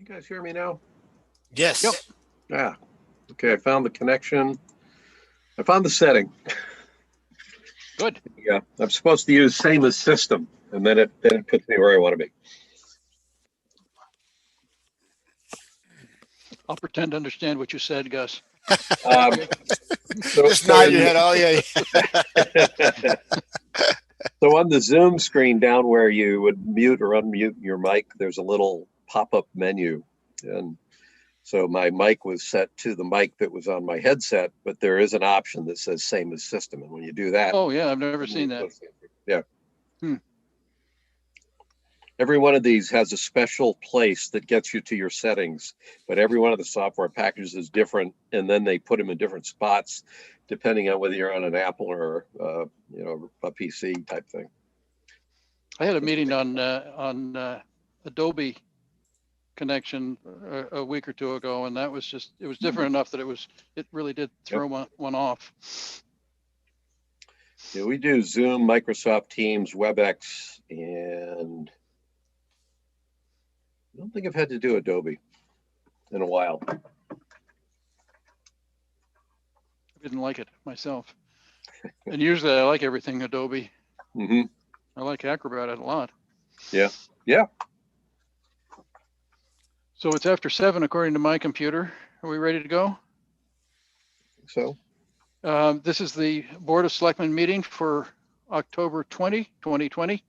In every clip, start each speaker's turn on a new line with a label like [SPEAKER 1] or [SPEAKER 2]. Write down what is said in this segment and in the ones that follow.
[SPEAKER 1] guys hear me now?
[SPEAKER 2] Yes.
[SPEAKER 3] Yep.
[SPEAKER 1] Yeah. Okay, I found the connection. I found the setting.
[SPEAKER 3] Good.
[SPEAKER 1] Yeah, I'm supposed to use same as system, and then it puts me where I want to be.
[SPEAKER 3] I'll pretend to understand what you said, Gus.
[SPEAKER 2] Just nod your head. Oh, yeah.
[SPEAKER 1] So on the Zoom screen down where you would mute or unmute your mic, there's a little pop-up menu. And so my mic was set to the mic that was on my headset, but there is an option that says same as system. And when you do that.
[SPEAKER 3] Oh, yeah, I've never seen that.
[SPEAKER 1] Yeah.
[SPEAKER 3] Hmm.
[SPEAKER 1] Every one of these has a special place that gets you to your settings, but every one of the software packages is different, and then they put them in different spots depending on whether you're on an Apple or a PC type thing.
[SPEAKER 3] I had a meeting on Adobe connection a week or two ago, and that was it was different enough that it really did throw one off.
[SPEAKER 1] Yeah, we do Zoom, Microsoft Teams, WebEx, and I don't think I've had to do Adobe in a while.
[SPEAKER 3] I didn't like it myself. And usually I like everything Adobe.
[SPEAKER 1] Mm-hmm.
[SPEAKER 3] I like Acrobat a lot.
[SPEAKER 1] Yeah. Yeah.
[SPEAKER 3] So it's after 7 according to my computer. Are we ready to go?
[SPEAKER 1] So
[SPEAKER 3] this is the Board of Selectmen meeting for October 2020.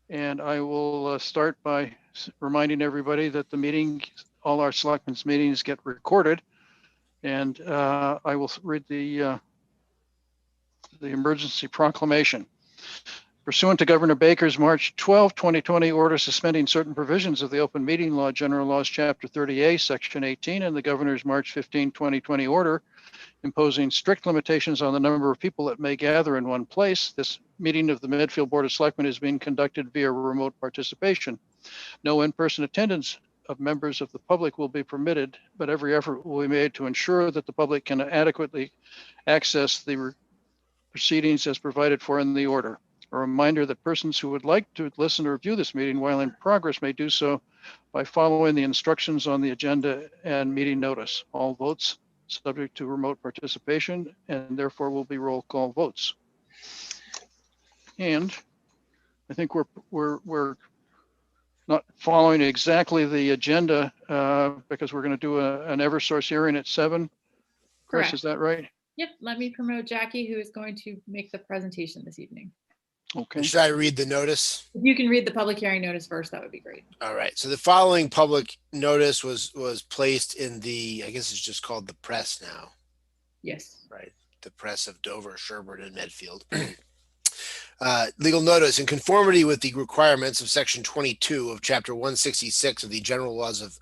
[SPEAKER 3] And I will start by reminding everybody that the meeting, all our selectmen's meetings get recorded. And I will read the emergency proclamation. Pursuant to Governor Baker's March 12, 2020 order suspending certain provisions of the Open Meeting Law, General Laws, Chapter 30A, Section 18, and the Governor's March 15, 2020 order imposing strict limitations on the number of people that may gather in one place, this meeting of the Medfield Board of Selectmen is being conducted via remote participation. No in-person attendance of members of the public will be permitted, but every effort will be made to ensure that the public can adequately access the proceedings as provided for in the order. A reminder that persons who would like to listen or view this meeting while in progress may do so by following the instructions on the agenda and meeting notice. All votes subject to remote participation and therefore will be roll call votes. And I think we're not following exactly the agenda because we're going to do an Eversource hearing at 7. Chris,
[SPEAKER 4] Correct.
[SPEAKER 3] is that right?
[SPEAKER 4] Yep, let me promote Jackie, who is going to make the presentation this evening.
[SPEAKER 3] Okay.
[SPEAKER 2] Should I read the notice?
[SPEAKER 4] If you can read the public hearing notice first, that would be great.
[SPEAKER 2] All right. So the following public notice was placed in the, I guess it's just called the press now.
[SPEAKER 4] Yes.
[SPEAKER 2] Right. The press of Dover, Sherburne, and Medfield. Legal notice in conformity with the requirements of Section 22 of Chapter 166 of the General Laws,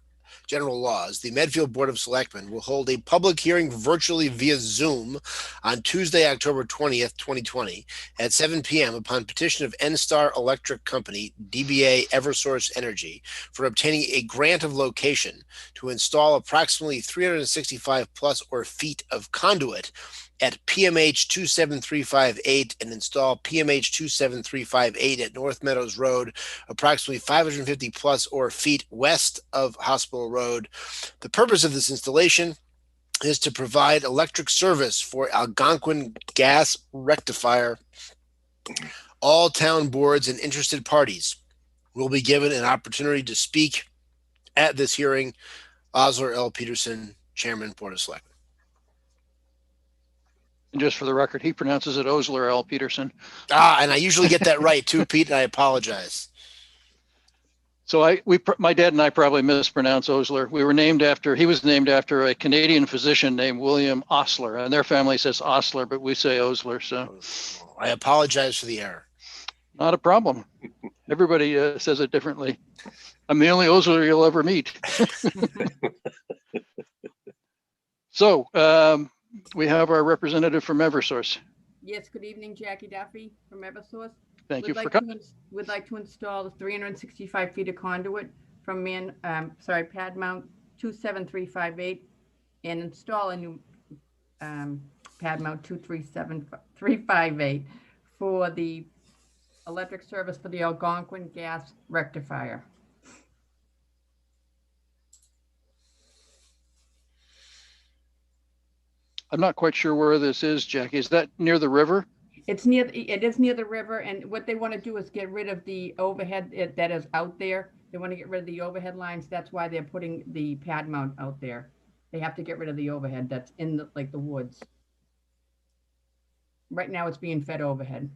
[SPEAKER 2] the Medfield Board of Selectmen will hold a public hearing virtually via Zoom on Tuesday, October 20th, 2020 at 7 p.m. upon petition of NStar Electric Company, DBA Eversource Energy, for obtaining a grant of location to install approximately 365 plus or feet of conduit at PMH 27358 and install PMH 27358 at North Meadows Road, approximately 550 plus or feet west of Hospital Road. The purpose of this installation is to provide electric service for Algonquin gas rectifier. All town boards and interested parties will be given an opportunity to speak at this hearing. Osler L. Peterson, Chairman, Board of Selectmen.
[SPEAKER 3] And just for the record, he pronounces it Osler L. Peterson.
[SPEAKER 2] And I usually get that right too, Pete, and I apologize.
[SPEAKER 3] So my dad and I probably mispronounce Osler. He was named after a Canadian physician named William Osler, and their family says Osler, but we say Osler. So
[SPEAKER 2] I apologize for the error.
[SPEAKER 3] Not a problem. Everybody says it differently. I'm the only Osler you'll ever meet. So we have our representative from Eversource.
[SPEAKER 5] Yes, good evening, Jackie Duffy from Eversource.
[SPEAKER 3] Thank you for coming.
[SPEAKER 5] We'd like to install 365 feet of conduit from pad mount 27358 and install a new pad mount 237-358 for the electric service for the Algonquin gas rectifier.
[SPEAKER 3] I'm not quite sure where this is, Jackie. Is that near the river?
[SPEAKER 5] It is near the river, and what they want to do is get rid of the overhead that is out there. They want to get rid of the overhead lines. That's why they're putting the pad mount out there. They have to get rid of the overhead that's in the woods. Right now it's being fed overhead.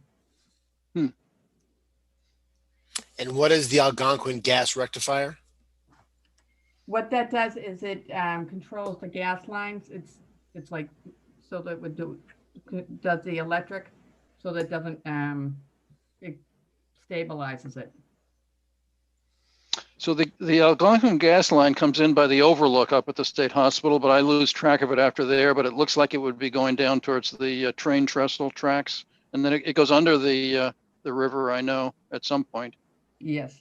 [SPEAKER 2] And what is the Algonquin gas rectifier?
[SPEAKER 5] What that does is it controls the gas lines. It's like, so that does the electric, so that doesn't, it stabilizes it.
[SPEAKER 3] So the Algonquin gas line comes in by the overlook up at the state hospital, but I lose track of it after there, but it looks like it would be going down towards the train trestle tracks. And then it goes under the river, I know, at some point.
[SPEAKER 5] Yes.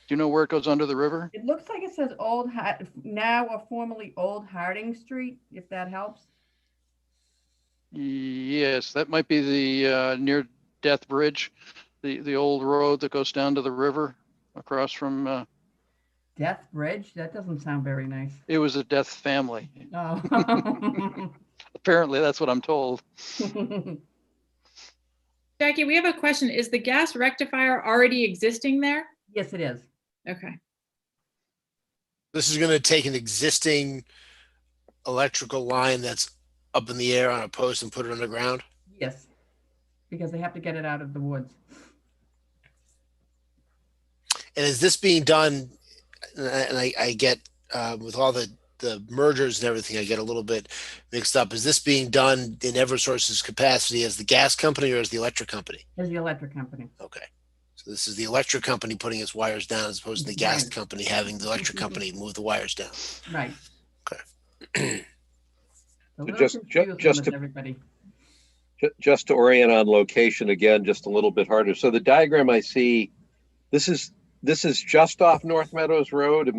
[SPEAKER 3] Do you know where it goes under the river?
[SPEAKER 5] It looks like it says now or formerly Old Harding Street, if that helps.
[SPEAKER 3] Yes, that might be the near Death Bridge, the old road that goes down to the river across from.
[SPEAKER 5] Death Bridge? That doesn't sound very nice.
[SPEAKER 3] It was a Death family.
[SPEAKER 5] Oh.
[SPEAKER 3] Apparently, that's what I'm told.
[SPEAKER 4] Jackie, we have a question. Is the gas rectifier already existing there?
[SPEAKER 5] Yes, it is.
[SPEAKER 4] Okay.
[SPEAKER 2] This is going to take an existing electrical line that's up in the air on a post and put it underground.
[SPEAKER 5] Yes, because they have to get it out of the woods.
[SPEAKER 2] And is this being done? And I get with all the mergers and everything, I get a little bit mixed up. Is this being done in Eversource's capacity as the gas company or as the electric company?
[SPEAKER 5] As the electric company.
[SPEAKER 2] Okay. So this is the electric company putting its wires down as opposed to the gas
[SPEAKER 5] Right.
[SPEAKER 2] company having the electric company move the wires down.
[SPEAKER 5] Right.
[SPEAKER 2] Okay.
[SPEAKER 5] A little
[SPEAKER 1] Just
[SPEAKER 5] confusing with
[SPEAKER 1] to
[SPEAKER 5] everybody.
[SPEAKER 1] just to orient on location again, just a little bit harder. So the diagram I see, this is just off North Meadows Road.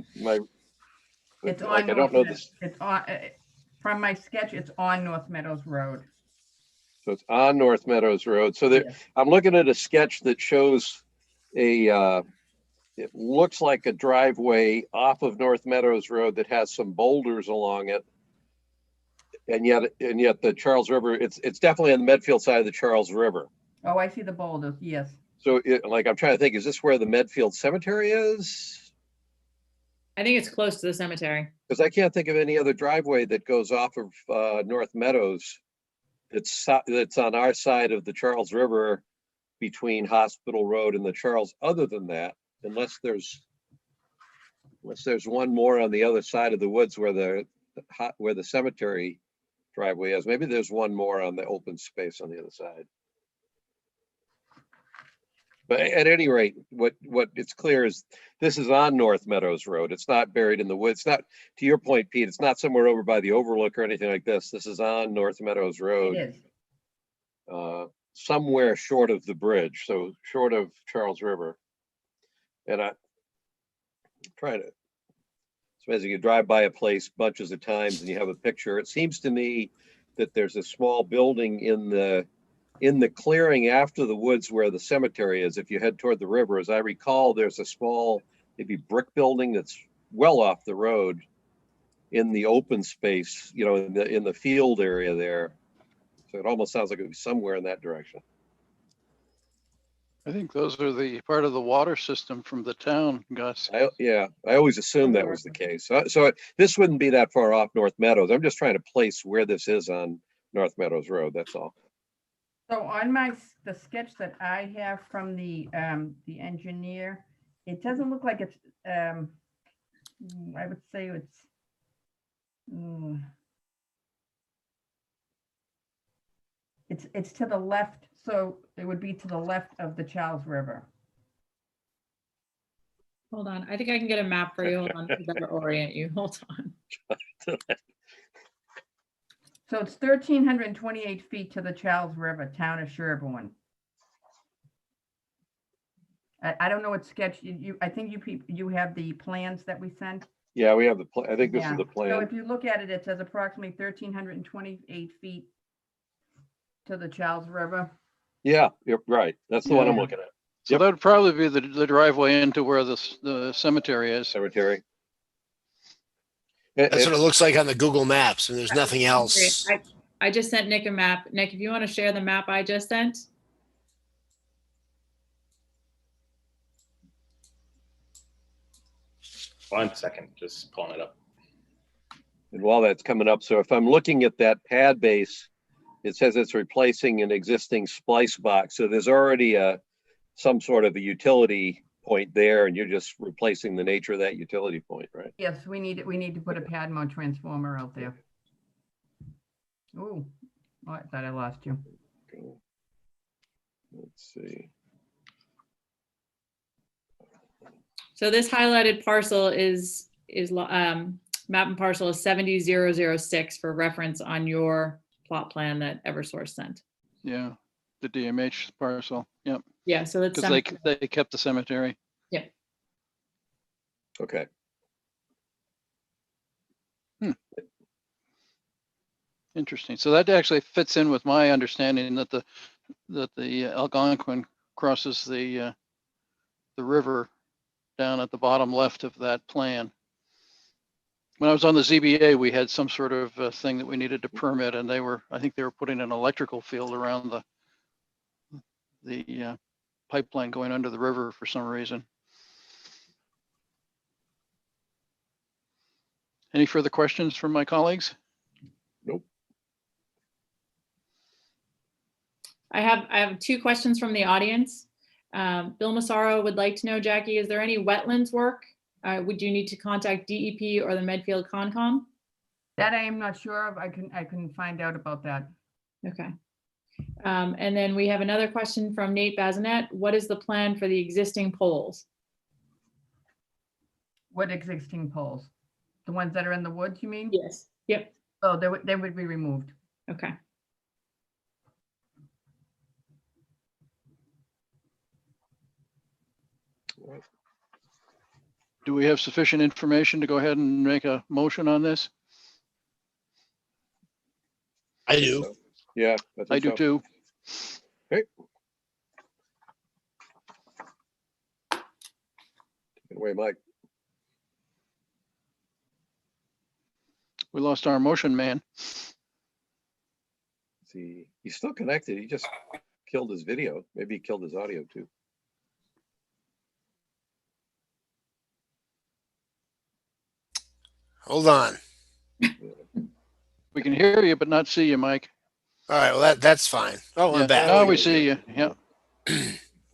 [SPEAKER 5] It's on
[SPEAKER 1] like I don't
[SPEAKER 5] North
[SPEAKER 1] know
[SPEAKER 5] Meadows.
[SPEAKER 1] this.
[SPEAKER 5] It's on, from my sketch, it's on North Meadows Road.
[SPEAKER 1] So it's on North Meadows Road. So there,
[SPEAKER 5] Yes.
[SPEAKER 1] I'm looking at a sketch that shows it looks like a driveway off of North Meadows Road that has some boulders along it. And yet the Charles River, it's definitely on the Medfield side of the Charles River.
[SPEAKER 5] Oh, I see the boulders, yes.
[SPEAKER 1] So like, I'm trying to think, is this where the Medfield Cemetery is?
[SPEAKER 4] I think it's close to the cemetery.
[SPEAKER 1] Because I can't think of any other driveway that goes off of North Meadows. That's on our side of the Charles River between Hospital Road and the Charles, other than that, unless there's one more on the other side of the woods where the cemetery driveway is. Maybe there's one more on the open space on the other side. But at any rate, what it's clear is this is on North Meadows Road. It's not buried in the woods. It's not, to your point, Pete, it's not somewhere over by the overlook or anything like this. This is on North Meadows Road.
[SPEAKER 5] It is.
[SPEAKER 1] Somewhere short of the bridge, so short of Charles River. And I'm trying to, it's amazing, you drive by a place bunches of times and you have a picture. It seems to me that there's a small building in the clearing after the woods where the cemetery is. If you head toward the river, as I recall, there's a small, maybe brick building that's well off the road in the open space, in the field area there. So it almost sounds like it would be somewhere in that direction.
[SPEAKER 3] I think those are the part of the water system from the town, Gus.
[SPEAKER 1] I always assumed that was the case. So this wouldn't be that far off North Meadows. I'm just trying to place where this is on North Meadows Road. That's all.
[SPEAKER 5] So on the sketch that I have from the engineer, it doesn't look like it's, I would say it's to the left, so it would be to the left of the Charles River.
[SPEAKER 4] Hold on. I think I can get a map for you. Hold on. To better orient you. Hold on.
[SPEAKER 5] So it's 1,328 feet to the Charles River, town of Sherborne. I don't know what sketch I think you have the plans that we sent.
[SPEAKER 1] Yeah, we have I think this
[SPEAKER 5] Yeah.
[SPEAKER 1] is the
[SPEAKER 5] So
[SPEAKER 1] plan.
[SPEAKER 5] if you look at it, it says approximately 1,328 feet to the Charles River.
[SPEAKER 1] Yeah, you're right. That's the one I'm
[SPEAKER 5] Yeah.
[SPEAKER 1] looking at.
[SPEAKER 3] So
[SPEAKER 1] Yep.
[SPEAKER 3] that would probably be the driveway into where the cemetery is.
[SPEAKER 1] Cemetery.
[SPEAKER 2] That's what it looks like on the Google Maps, and there's nothing else.
[SPEAKER 4] I just sent Nick a map. Nick, if you want to share the map I just sent.
[SPEAKER 6] One second, just pulling it up.
[SPEAKER 1] And while that's coming up, so if I'm looking at that pad base, it says it's replacing an existing splice box. So there's already some sort of a utility point there, and you're just replacing the nature of that utility point, right?
[SPEAKER 5] Yes, we need to put a pad mount transformer out there. Oh, I thought I lost you.
[SPEAKER 1] Okay. Let's see.
[SPEAKER 4] So this highlighted parcel is map and parcel is 70006 for reference on your plot plan that Eversource sent.
[SPEAKER 3] Yeah, the DMH parcel. Yep.
[SPEAKER 4] Yeah, so it's
[SPEAKER 3] Because they kept the cemetery.
[SPEAKER 4] yeah.
[SPEAKER 1] Okay.
[SPEAKER 3] Interesting. So that actually fits in with my understanding that the Algonquin crosses the river down at the bottom left of that plan. When I was on the ZBA, we had some sort of thing that we needed to permit, and I think they were putting an electrical field around the pipeline going under the river for some reason. Any further questions from my colleagues?
[SPEAKER 1] Nope.
[SPEAKER 4] I have two questions from the audience. Bill Massaro would like to know, Jackie, is there any wetlands work? Would you need to contact DEP or the Medfield Concom?
[SPEAKER 5] That I am not sure of. I can find out about that.
[SPEAKER 4] Okay. And then we have another question from Nate Bazinet. What is the plan for the existing poles?
[SPEAKER 5] What existing poles? The ones that are in the woods, you mean?
[SPEAKER 4] Yes. Yep.
[SPEAKER 5] Oh, they would be removed.
[SPEAKER 4] Okay.
[SPEAKER 3] Do we have sufficient information to go ahead and make a motion on this?
[SPEAKER 2] I do.
[SPEAKER 1] Yeah.
[SPEAKER 3] I do too.
[SPEAKER 1] Okay. Take it away, Mike.
[SPEAKER 3] We lost our motion man.
[SPEAKER 1] See, he's still connected. He just killed his video. Maybe he killed his audio too.
[SPEAKER 2] Hold on.
[SPEAKER 3] We can hear you, but not see you, Mike.
[SPEAKER 2] All right, well, that's fine. Oh,
[SPEAKER 3] Yeah,
[SPEAKER 2] I'm back.
[SPEAKER 3] now we see you. Yeah.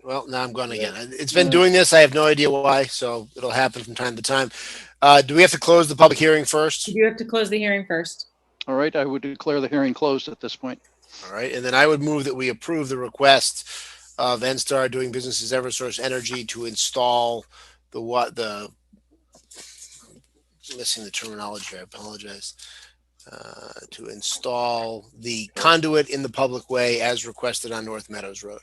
[SPEAKER 2] Well, now I'm gone again. It's been doing this. I have no idea why, so it'll happen from time to time. Do we have to close the public hearing first?
[SPEAKER 4] You have to close the hearing first.
[SPEAKER 3] All right, I would declare the hearing closed at this point.
[SPEAKER 2] All right, and then I would move that we approve the request of NSTAR doing business as Eversource Energy to install missing the terminology, I apologize. To install the conduit in the public way as requested on North Meadows Road.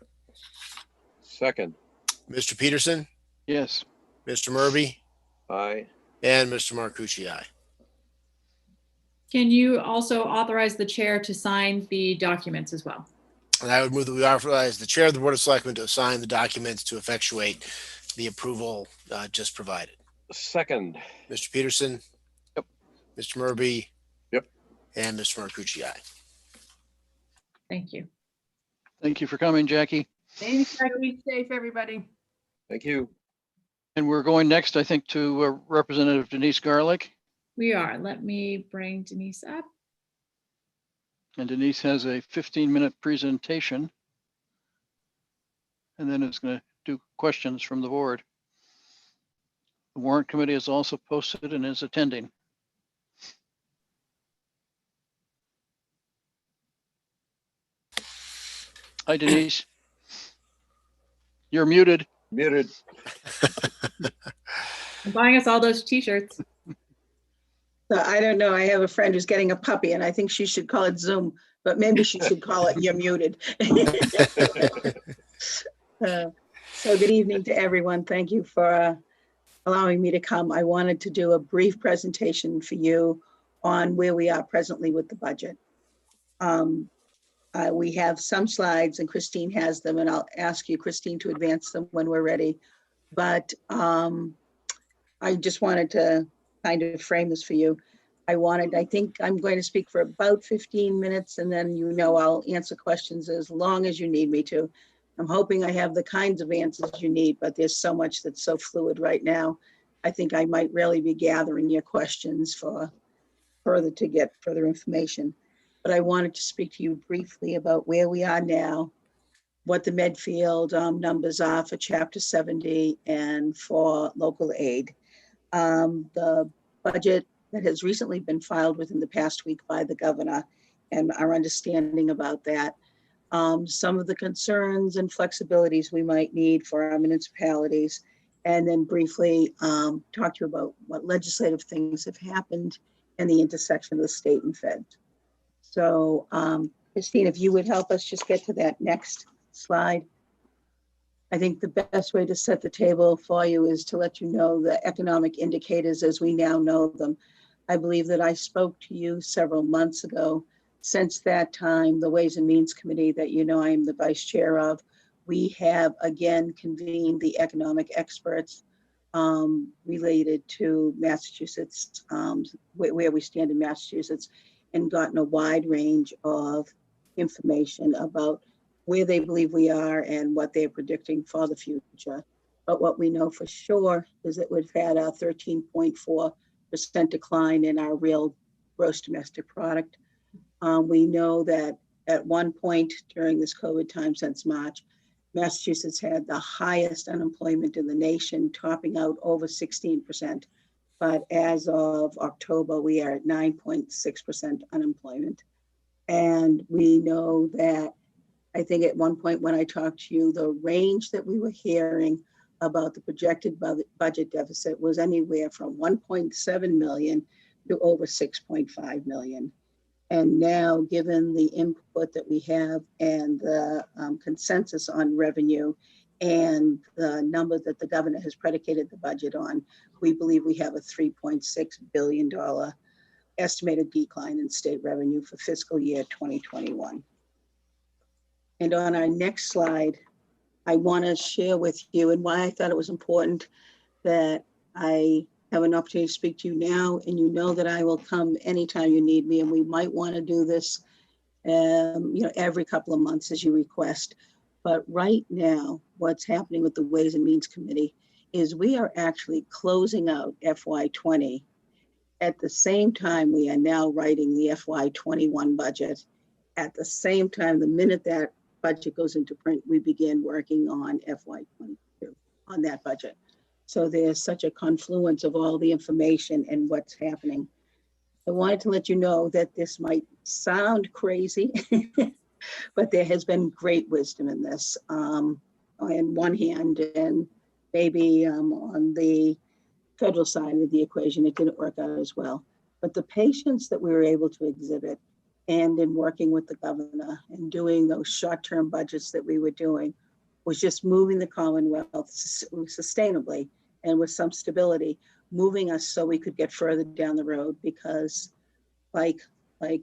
[SPEAKER 1] Second.
[SPEAKER 2] Mr. Peterson,
[SPEAKER 3] Yes.
[SPEAKER 2] Mr. Murby,
[SPEAKER 1] Aye.
[SPEAKER 2] and Mr. Marcucci, aye.
[SPEAKER 4] Can you also authorize the chair to sign the documents as well?
[SPEAKER 2] And I would move that we authorize the chair of the Board of Selectmen to sign the documents to effectuate the approval just provided.
[SPEAKER 1] Second.
[SPEAKER 2] Mr. Peterson?
[SPEAKER 3] Yep.
[SPEAKER 2] Mr. Murby?
[SPEAKER 1] Yep.
[SPEAKER 2] And Mr. Marcucci, aye.
[SPEAKER 4] Thank you.
[SPEAKER 3] Thank you for coming, Jackie.
[SPEAKER 5] Thanks, Be safe, everybody.
[SPEAKER 1] Thank you.
[SPEAKER 3] And we're going next, I think, to Representative Denise Garlick.
[SPEAKER 4] We are. Let me bring Denise up.
[SPEAKER 3] And Denise has a 15-minute presentation. And then it's going to do questions from the board. The warrant committee is also posted and is attending. Hi, Denise. You're muted.
[SPEAKER 1] Muted.
[SPEAKER 4] I'm buying us all those t-shirts.
[SPEAKER 7] So I don't know. I have a friend who's getting a puppy and I think she should call it Zoom, but maybe she should call it You're Muted. So good evening to everyone. Thank you for allowing me to come. I wanted to do a brief presentation for you on where we are presently with the budget. We have some slides and Christine has them, and I'll ask you, Christine, to advance them when we're ready. But I just wanted to kind of frame this for you. I think I'm going to speak for about 15 minutes, and then I'll answer questions as long as you need me to. I'm hoping I have the kinds of answers you need, but there's so much that's so fluid right now. I think I might really be gathering your questions to get further information. But I wanted to speak to you briefly about where we are now, what the Medfield numbers are for Chapter 70 and for local aid. The budget that has recently been filed within the past week by the governor and our understanding about that. Some of the concerns and flexibilities we might need for our municipalities, and then briefly talk to you about what legislative things have happened and the intersection of the state and fed. So Christine, if you would help us just get to that next slide. I think the best way to set the table for you is to let you know the economic indicators as we now know them. I believe that I spoke to you several months ago. Since that time, the Ways and Means Committee that I am the vice chair of, we have again convened the economic experts related to Massachusetts, where we stand in Massachusetts, and gotten a wide range of information about where they believe we are and what they're predicting for the future. But what we know for sure is that we've had a 13.4% decline in our real gross domestic product. We know that at one point during this COVID time since March, Massachusetts had the highest unemployment in the nation, topping out over 16%. But as of October, we are at 9.6% unemployment. And we know that, I think at one point when I talked to you, the range that we were hearing about the projected budget deficit was anywhere from 1.7 million to over 6.5 million. And now, given the input that we have and the consensus on revenue and the number that the governor has predicated the budget on, we believe we have a $3.6 billion estimated decline in state revenue for fiscal year 2021. And on our next slide, I want to share with you and why I thought it was important that I have an opportunity to speak to you now, and that I will come anytime you need me, and we might want to do this every couple of months as you request. But right now, what's happening with the Ways and Means Committee is we are actually closing out FY20. At the same time, we are now writing the FY21 budget. At the same time, the minute that budget goes into print, we begin working on FY22 on that budget. So there's such a confluence of all the information and what's happening. I wanted to let you know that this might sound crazy, but there has been great wisdom in this on one hand, and maybe on the federal side of the equation, it didn't work out as well. But the patience that we were able to exhibit, and in working with the governor and doing those short-term budgets that we were doing, was just moving the Commonwealth sustainably and with some stability, moving us so we could get further down the road, because like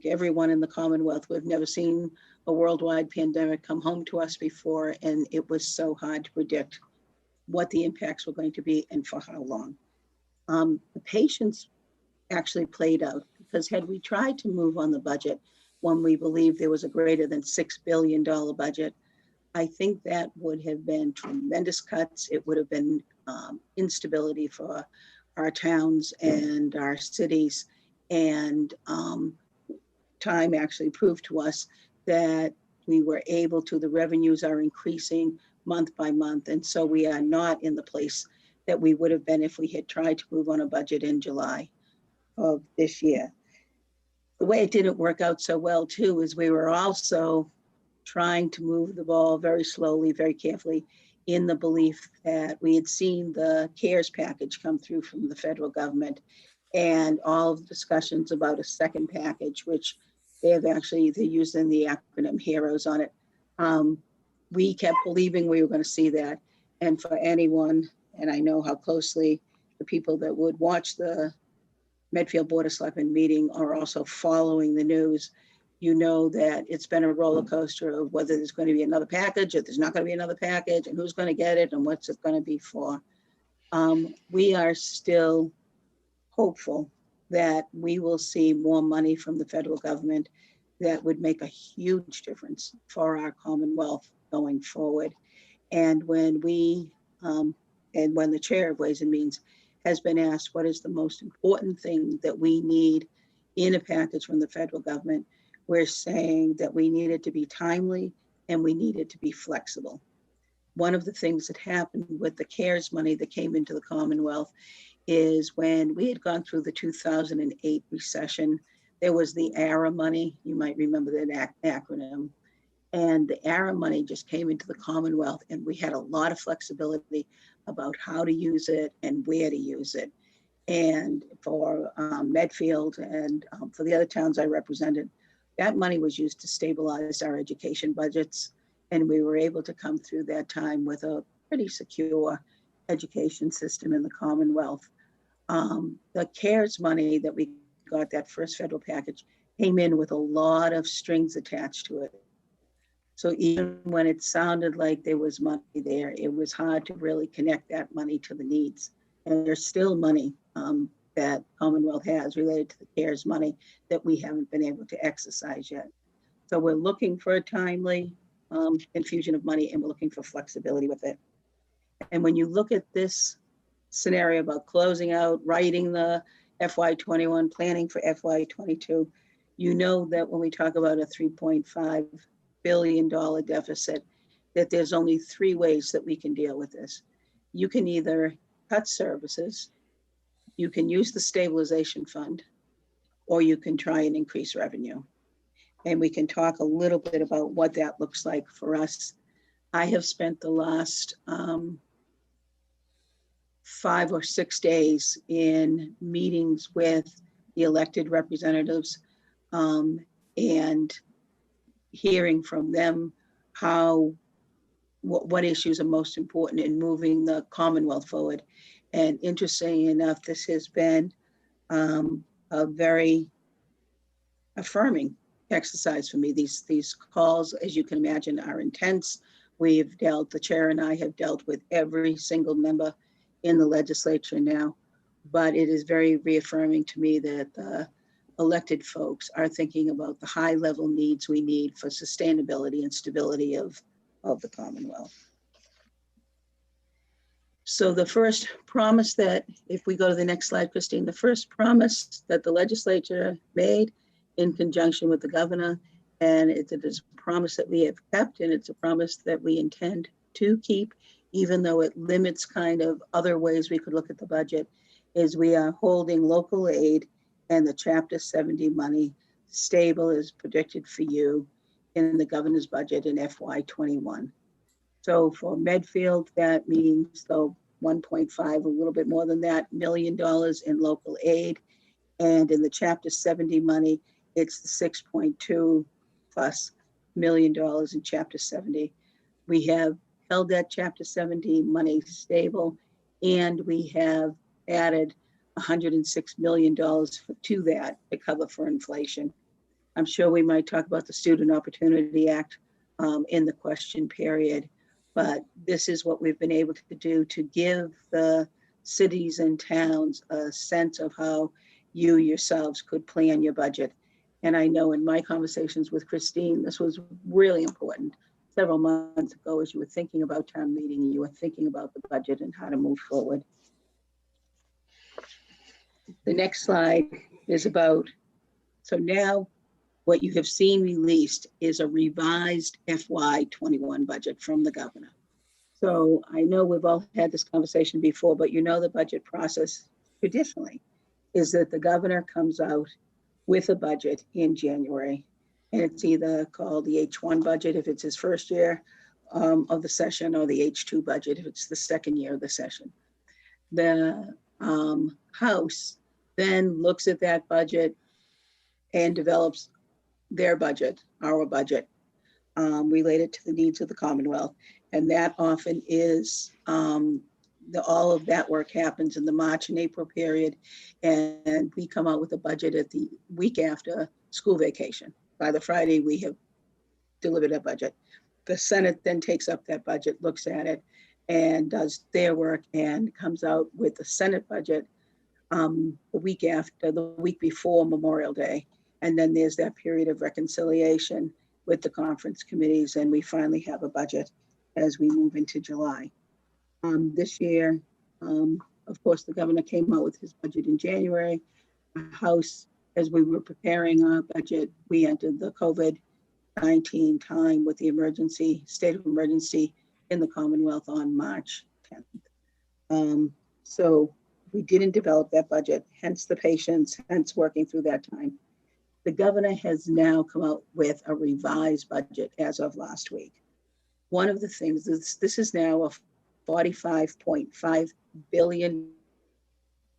[SPEAKER 7] everyone in the Commonwealth, we've never seen a worldwide pandemic come home to us before, and it was so hard to predict what the impacts were going to be and for how long. The patience actually played out, because had we tried to move on the budget when we believed there was a greater than $6 billion budget, I think that would have been tremendous cuts. It would have been instability for our towns and our cities. And time actually proved to us that we were able to, the revenues are increasing month by month. And so we are not in the place that we would have been if we had tried to move on a budget in July of this year. The way it didn't work out so well too is we were also trying to move the ball very slowly, very carefully, in the belief that we had seen the CARES package come through from the federal government, and all of the discussions about a second package, which they're using the acronym HEROES on it. We kept believing we were going to see that. And for anyone, and I know how closely the people that would watch the Medfield Board of Selectmen meeting are also following the news, that it's been a roller coaster of whether there's going to be another package, if there's not going to be another package, and who's going to get it and what's it going to be for. We are still hopeful that we will see more money from the federal government that would make a huge difference for our Commonwealth going forward. And when when the chair of Ways and Means has been asked what is the most important thing that we need in a package from the federal government, we're saying that we need it to be timely and we need it to be flexible. One of the things that happened with the CARES money that came into the Commonwealth is when we had gone through the 2008 recession, there was the ARA money. You might remember that acronym. And the ARA money just came into the Commonwealth, and we had a lot of flexibility about how to use it and where to use it. And for Medfield and for the other towns I represented, that money was used to stabilize our education budgets. And we were able to come through that time with a pretty secure education system in the Commonwealth. The CARES money that we got, that first federal package, came in with a lot of strings attached to it. So even when it sounded like there was money there, it was hard to really connect that money to the needs. And there's still money that Commonwealth has related to the CARES money that we haven't been able to exercise yet. So we're looking for a timely infusion of money, and we're looking for flexibility with it. And when you look at this scenario about closing out, writing the FY21, planning for FY22, you know that when we talk about a $3.5 billion deficit, that there's only three ways that we can deal with this. You can either cut services, you can use the stabilization fund, or you can try and increase revenue. And we can talk a little bit about what that looks like for us. I have spent the last 5 or 6 days in meetings with the elected representatives and hearing from them what issues are most important in moving the Commonwealth forward. And interestingly enough, this has been a very affirming exercise for me. These calls, as you can imagine, are intense. The chair and I have dealt with every single member in the legislature now, but it is very reaffirming to me that the elected folks are thinking about the high level needs we need for sustainability and stability of the Commonwealth. So the first promise that, if we go to the next slide, Christine, the first promise that the legislature made in conjunction with the governor, and it is a promise that we have kept, and it's a promise that we intend to keep, even though it limits kind of other ways we could look at the budget, is we are holding local aid and the Chapter 70 money stable as predicted for you in the governor's budget in FY21. So for Medfield, that means the 1.5, a little bit more than that, $1 million in local aid. And in the Chapter 70 money, it's the 6.2 plus $1 million in Chapter 70. We have held that Chapter 70 money stable, and we have added $106 million to that to cover for inflation. I'm sure we might talk about the Student Opportunity Act in the question period, but this is what we've been able to do to give the cities and towns a sense of how you yourselves could plan your budget. And I know in my conversations with Christine, this was really important several months ago as you were thinking about town meeting and you were thinking about the budget and how to move forward. The next slide is about, so now what you have seen released is a revised FY21 budget from the governor. So I know we've all had this conversation before, but you know the budget process traditionally is that the governor comes out with a budget in January, and it's either called the H1 budget if it's his first year of the session, or the H2 budget if it's the second year of the session. The House then looks at that budget and develops their budget, our budget, related to the needs of the Commonwealth. And that often is, all of that work happens in the March and April period. And we come out with a budget at the week after school vacation. By the Friday, we have delivered a budget. The Senate then takes up that budget, looks at it, and does their work and comes out with the Senate budget the week before Memorial Day. And then there's that period of reconciliation with the conference committees, and we finally have a budget as we move into July. This year, of course, the governor came out with his budget in January. The House, as we were preparing our budget, we entered the COVID-19 time with the state of emergency in the Commonwealth on March 10th. So we didn't develop that budget, hence the patience, hence working through that time. The governor has now come out with a revised budget as of last week. One of the things is this is now a 45.5 billion,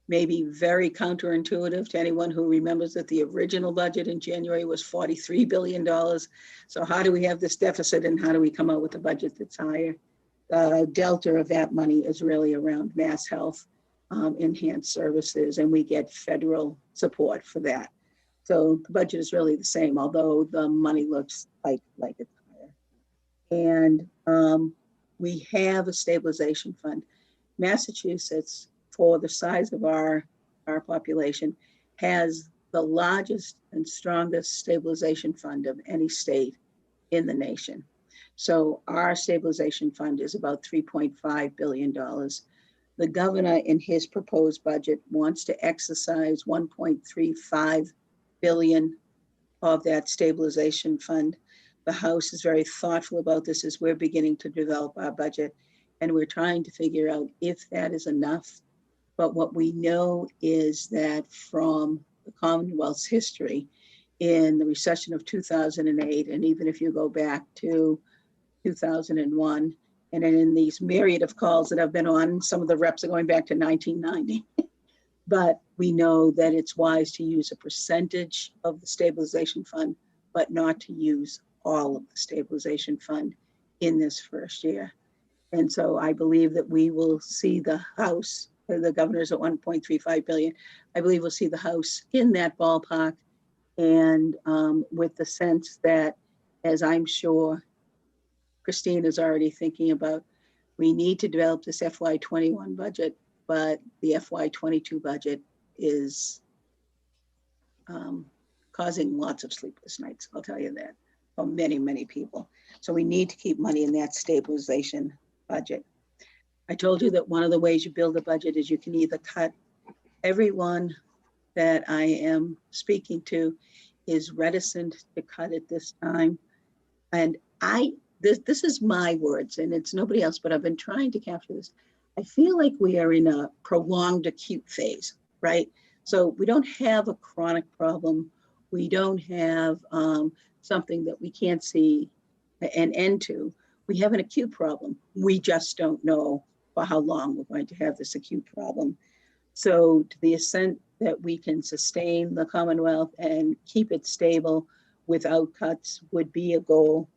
[SPEAKER 7] maybe very counterintuitive to anyone who remembers that the original budget in January was $43 billion. So how do we have this deficit and how do we come out with a budget that's higher? The delta of that money is really around mass health, enhanced services, and we get federal support for that. So the budget is really the same, although the money looks like it's higher. And we have a stabilization fund. Massachusetts, for the size of our population, has the largest and strongest stabilization fund of any state in the nation. So our stabilization fund is about $3.5 billion. The governor in his proposed budget wants to exercise 1.35 billion of that stabilization fund. The House is very thoughtful about this as we're beginning to develop our budget, and we're trying to figure out if that is enough. But what we know is that from the Commonwealth's history in the recession of 2008, and even if you go back to 2001, and then in these myriad of calls that I've been on, some of the reps are going back to 1990. But we know that it's wise to use a percentage of the stabilization fund, but not to use all of the stabilization fund in this first year. And so I believe that we will see the House, the governor's at 1.35 billion. I believe we'll see the House in that ballpark, and with the sense that, as I'm sure Christine is already thinking about, we need to develop this FY21 budget, but the FY22 budget is causing lots of sleepless nights, I'll tell you that, for many, many people. So we need to keep money in that stabilization budget. I told you that one of the ways you build a budget is you can either cut. Everyone that I am speaking to is reticent to cut at this time. And this is my words, and it's nobody else, but I've been trying to capture this. I feel like we are in a prolonged acute phase, right? So we don't have a chronic problem. We don't have something that we can't see an end to. We have an acute problem. We just don't know for how long we're going to have this acute problem. So to the extent that we can sustain the Commonwealth and keep it stable without cuts would be a goal.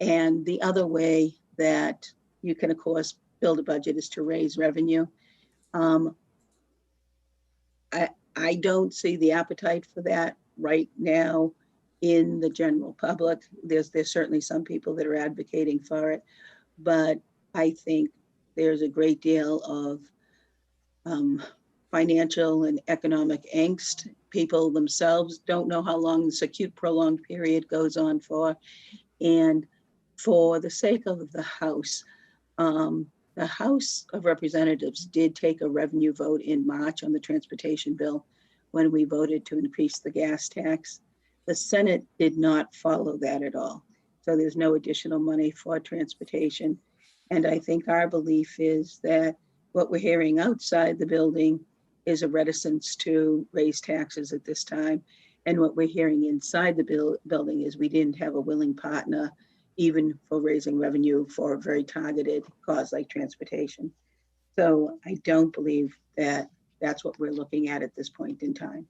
[SPEAKER 7] And the other way that you can, of course, build a budget is to raise revenue. I don't see the appetite for that right now in the general public. There's certainly some people that are advocating for it, but I think there's a great deal of financial and economic angst. People themselves don't know how long this acute prolonged period goes on for. And for the sake of the House of Representatives did take a revenue vote in March on the transportation bill when we voted to increase the gas tax. The Senate did not follow that at all. So there's no additional money for transportation. And I think our belief is that what we're hearing outside the building is a reticence to raise taxes at this time. And what we're hearing inside the building is we didn't have a willing partner even for raising revenue for a very targeted cause like transportation. So I don't believe that that's what we're looking at this point in time.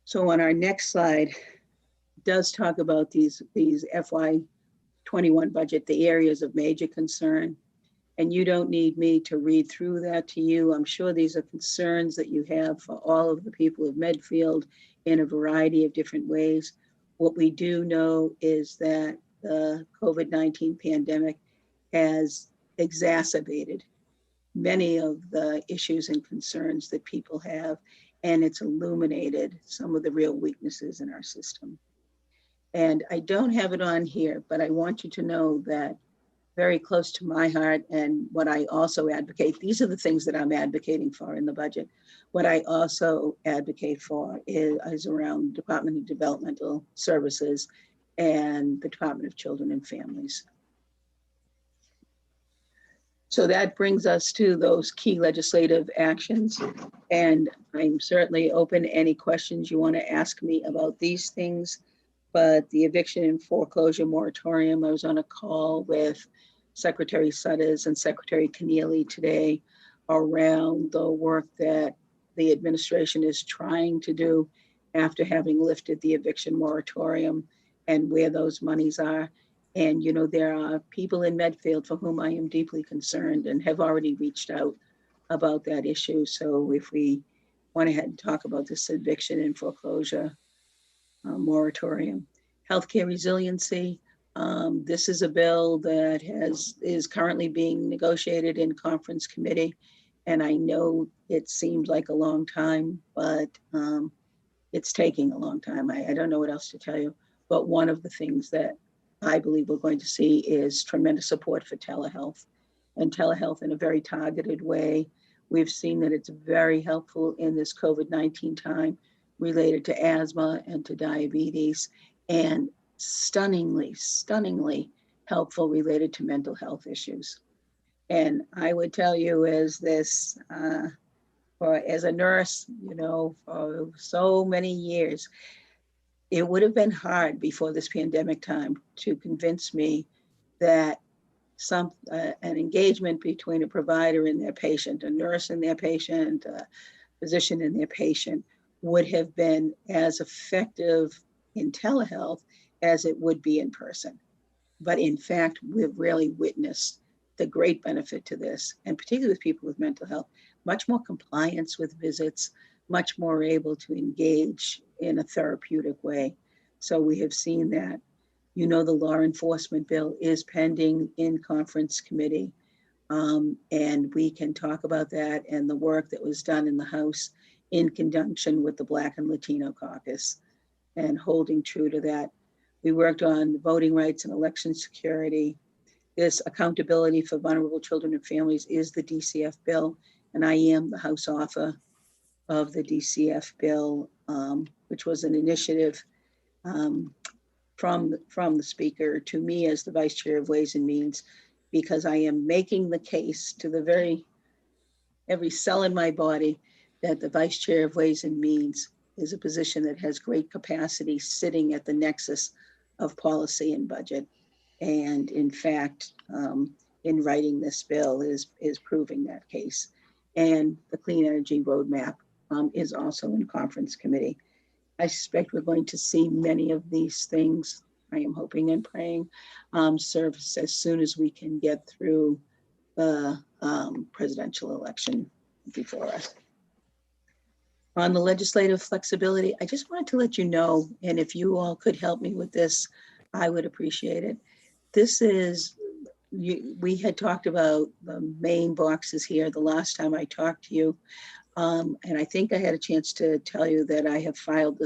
[SPEAKER 7] So on our next slide, does talk about these FY21 budget, the areas of major concern. And you don't need me to read through that to you. I'm sure these are concerns that you have for all of the people of Medfield in a variety of different ways. What we do know is that the COVID-19 pandemic has exacerbated many of the issues and concerns that people have, and it's illuminated some of the real weaknesses in our system. And I don't have it on here, but I want you to know that very close to my heart, and what I also advocate, these are the things that I'm advocating for in the budget. What I also advocate for is around Department of Developmental Services and the Department of Children and Families. So that brings us to those key legislative actions. And I'm certainly open to any questions you want to ask me about these things. But the eviction and foreclosure moratorium, I was on a call with Secretary Sutters and Secretary Keneally today around the work that the administration is trying to do after having lifted the eviction moratorium and where those monies are. And, you know, there are people in Medfield for whom I am deeply concerned and have already reached out about that issue. So if we went ahead and talk about this eviction and foreclosure moratorium. Healthcare resiliency. This is a bill that is currently being negotiated in conference committee. And I know it seems like a long time, but it's taking a long time. I don't know what else to tell you. But one of the things that I believe we're going to see is tremendous support for telehealth, and telehealth in a very targeted way. We've seen that it's very helpful in this COVID-19 time related to asthma and to diabetes, and stunningly helpful related to mental health issues. And I would tell you as a nurse, you know, for so many years, it would have been hard before this pandemic time to convince me that an engagement between a provider and their patient, a nurse and their patient, a physician and their patient would have been as effective in telehealth as it would be in person. But in fact, we've really witnessed the great benefit to this, and particularly with people with mental health, much more compliance with visits, much more able to engage in a therapeutic way. So we have seen that. You know, the law enforcement bill is pending in conference committee. And we can talk about that and the work that was done in the House in conjunction with the Black and Latino caucus and holding true to that. We worked on voting rights and election security. This accountability for vulnerable children and families is the DCF bill, and I am the House author of the DCF bill, which was an initiative from the speaker to me as the vice chair of Ways and Means, because I am making the case to every cell in my body that the vice chair of Ways and Means is a position that has great capacity sitting at the nexus of policy and budget. And in fact, in writing this bill is proving that case. And the Clean Energy Roadmap is also in conference committee. I suspect we're going to see many of these things, I am hoping and praying, surface as soon as we can get through the presidential election before us. On the legislative flexibility, I just wanted to let you know, and if you all could help me with this, I would appreciate it. This is, we had talked about the main boxes here the last time I talked to you. And I think I had a chance to tell you that I have filed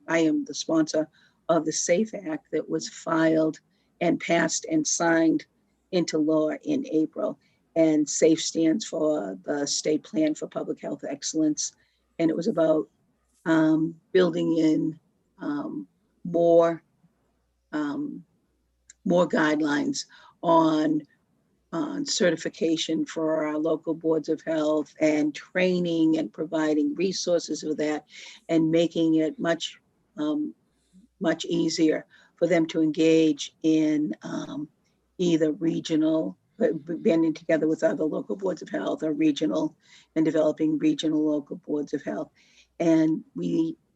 [SPEAKER 7] I am the sponsor of the SAFE Act that was filed and passed and signed into law in April. And SAFE stands for the State Plan for Public Health Excellence. And it was about building in more guidelines on certification for our local boards of health and training and providing resources for that and making it much easier for them to engage in either regional, banding together with other local boards of health, or regional and developing regional local boards of health. And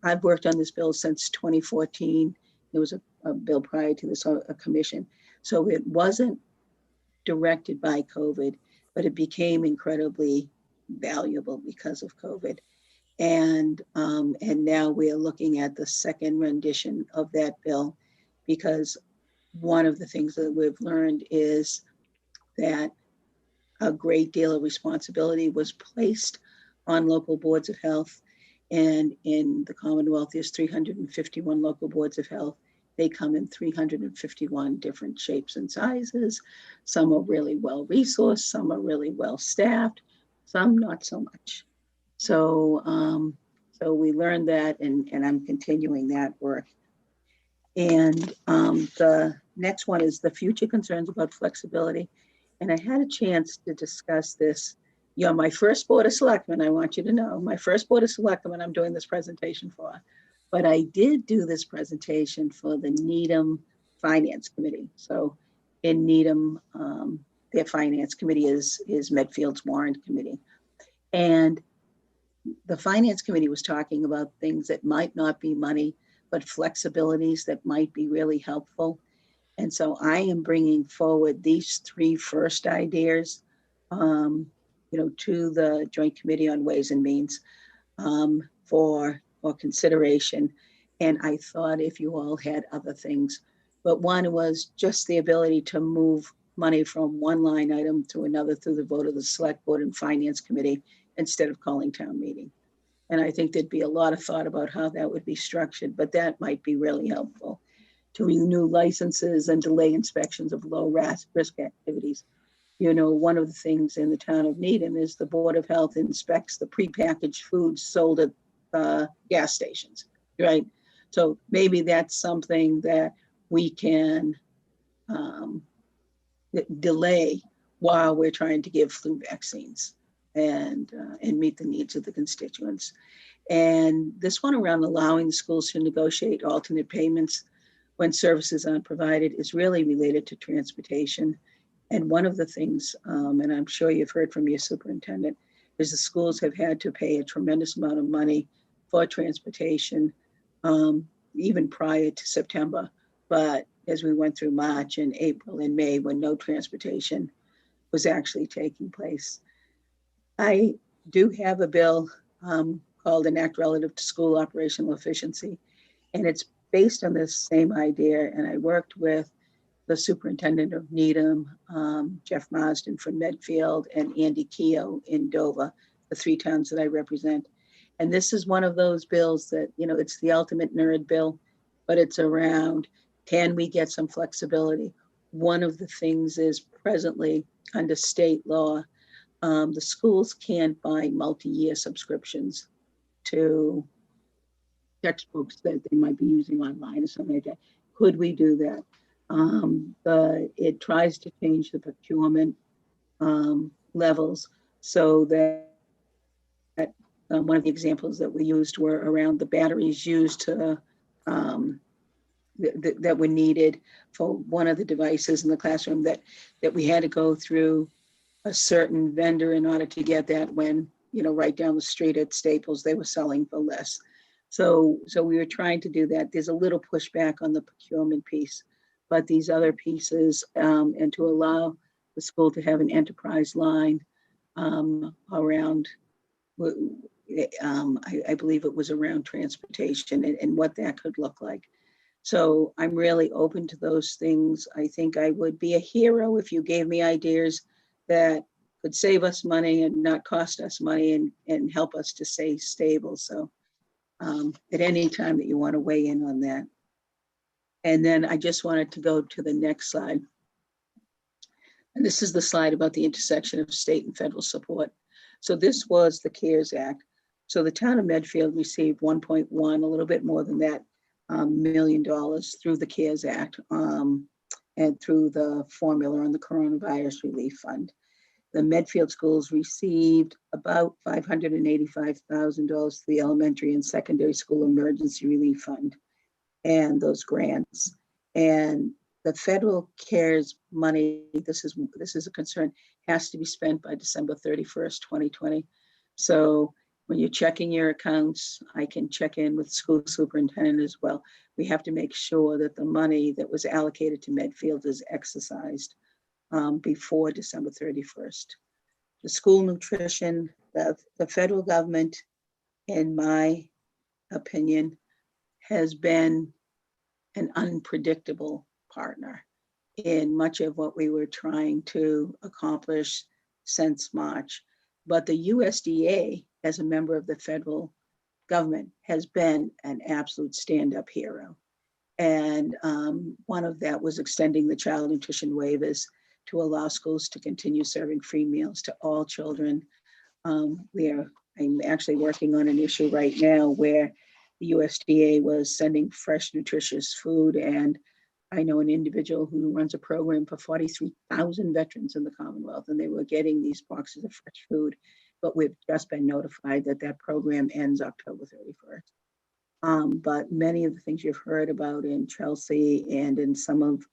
[SPEAKER 7] I've worked on this bill since 2014. There was a bill prior to this, a commission. So it wasn't directed by COVID, but it became incredibly valuable because of COVID. And now we are looking at the second rendition of that bill, because one of the things that we've learned is that a great deal of responsibility was placed on local boards of health. And in the Commonwealth, there's 351 local boards of health. They come in 351 different shapes and sizes. Some are really well resourced, some are really well staffed, some not so much. So, so we learned that, and I'm continuing that work. And the next one is the future concerns about flexibility. And I had a chance to discuss this. You're my first Board of Selectmen, I want you to know, my first Board of Selectmen I'm doing this presentation for. But I did do this presentation for the Needham Finance Committee. So in Needham, their Finance Committee is Medfield's Warrant Committee. And the Finance Committee was talking about things that might not be money, but flexibilities that might be really helpful. And so I am bringing forward these three first ideas, to the Joint Committee on Ways and Means for consideration. And I thought if you all had other things, but one was just the ability to move money from one line item to another through the vote of the Select Board and Finance Committee instead of calling town meeting. And I think there'd be a lot of thought about how that would be structured, but that might be really helpful to renew licenses and delay inspections of low risk activities. One of the things in the town of Needham is the Board of Health inspects the prepackaged foods sold at gas stations, right? So maybe that's something that we can delay while we're trying to give flu vaccines and meet the needs of the constituents. And this one around allowing the schools to negotiate alternate payments when services aren't provided is really related to transportation. And one of the things, and I'm sure you've heard from your superintendent, is the schools have had to pay a tremendous amount of money for transportation, even prior to September. But as we went through March and April and May, when no transportation was actually taking place. I do have a bill called an Act Relative to School Operational Efficiency, and it's based on this same idea. And I worked with the superintendent of Needham, Jeff Marsden from Medfield, and Andy Keogh in Dover, the three towns that I represent. And this is one of those bills that, it's the ultimate nerd bill, but it's around, can we get some flexibility? One of the things is presently under state law, the schools can't buy multi-year subscriptions to textbooks that they might be using online or something like that. Could we do that? It tries to change the procurement levels so that one of the examples that we used were around the batteries used to that were needed for one of the devices in the classroom that we had to go through a certain vendor in order to get that when, right down the street at Staples, they were selling for less. So we were trying to do that. There's a little pushback on the procurement piece, but these other pieces, and to allow the school to have an enterprise line around, I believe it was around transportation and what that could look like. So I'm really open to those things. I think I would be a hero if you gave me ideas that could save us money and not cost us money and help us to stay stable. So at any time that you want to weigh in on that. And then I just wanted to go to the next slide. And this is the slide about the intersection of state and federal support. So this was the CARES Act. So the town of Medfield received 1.1, a little bit more than that, $1 million through the CARES Act and through the formula on the Coronavirus Relief Fund. The Medfield schools received about $585,000 through the Elementary and Secondary School Emergency Relief Fund and those grants. And the federal CARES money, this is a concern, has to be spent by December 31st, 2020. So when you're checking your accounts, I can check in with school superintendent as well. We have to make sure that the money that was allocated to Medfield is exercised before December 31st. The school nutrition, the federal government, in my opinion, has been an unpredictable partner in much of what we were trying to accomplish since March. But the USDA, as a member of the federal government, has been an absolute stand-up hero. And one of that was extending the child nutrition waivers to allow schools to continue serving free meals to all children. I'm actually working on an issue right now where the USDA was sending fresh, nutritious food. And I know an individual who runs a program for 43,000 veterans in the Commonwealth, and they were getting these boxes of fresh food. But we've just been notified that that program ends October 31st. But many of the things you've heard about in Chelsea and in some of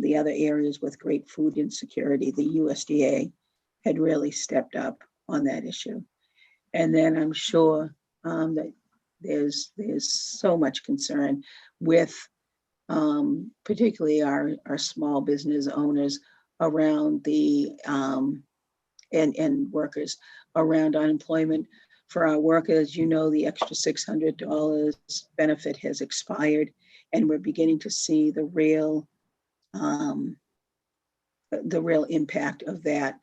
[SPEAKER 7] the other areas with great food insecurity, the USDA had really stepped up on that issue. And then I'm sure that there's so much concern with particularly our small business owners around the and workers around unemployment. For our workers, you know, the extra $600 benefit has expired, and we're beginning to see the real impact of that.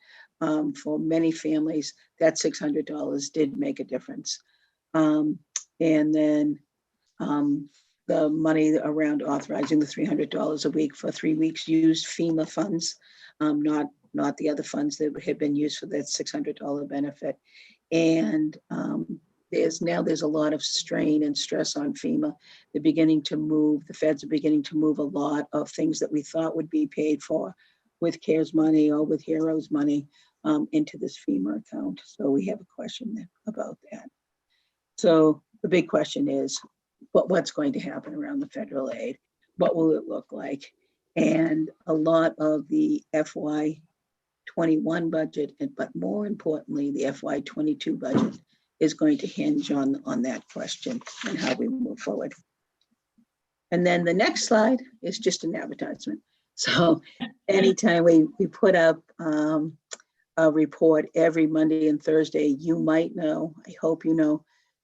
[SPEAKER 7] For many families, that $600 did make a difference. And then the money around authorizing the $300 a week for 3 weeks used FEMA funds, not the other funds that had been used for that $600 benefit. And there's a lot of strain and stress on FEMA. They're beginning to move, the feds are beginning to move a lot of things that we thought would be paid for with CARES money or with HEROES money into this FEMA account. So we have a question about that. So the big question is, what's going to happen around the federal aid? What will it look like? And a lot of the FY21 budget, but more importantly, the FY22 budget is going to hinge on that question and how we move forward. And then the next slide is just an advertisement. So anytime we put up a report every Monday and Thursday, you might know, I hope you know,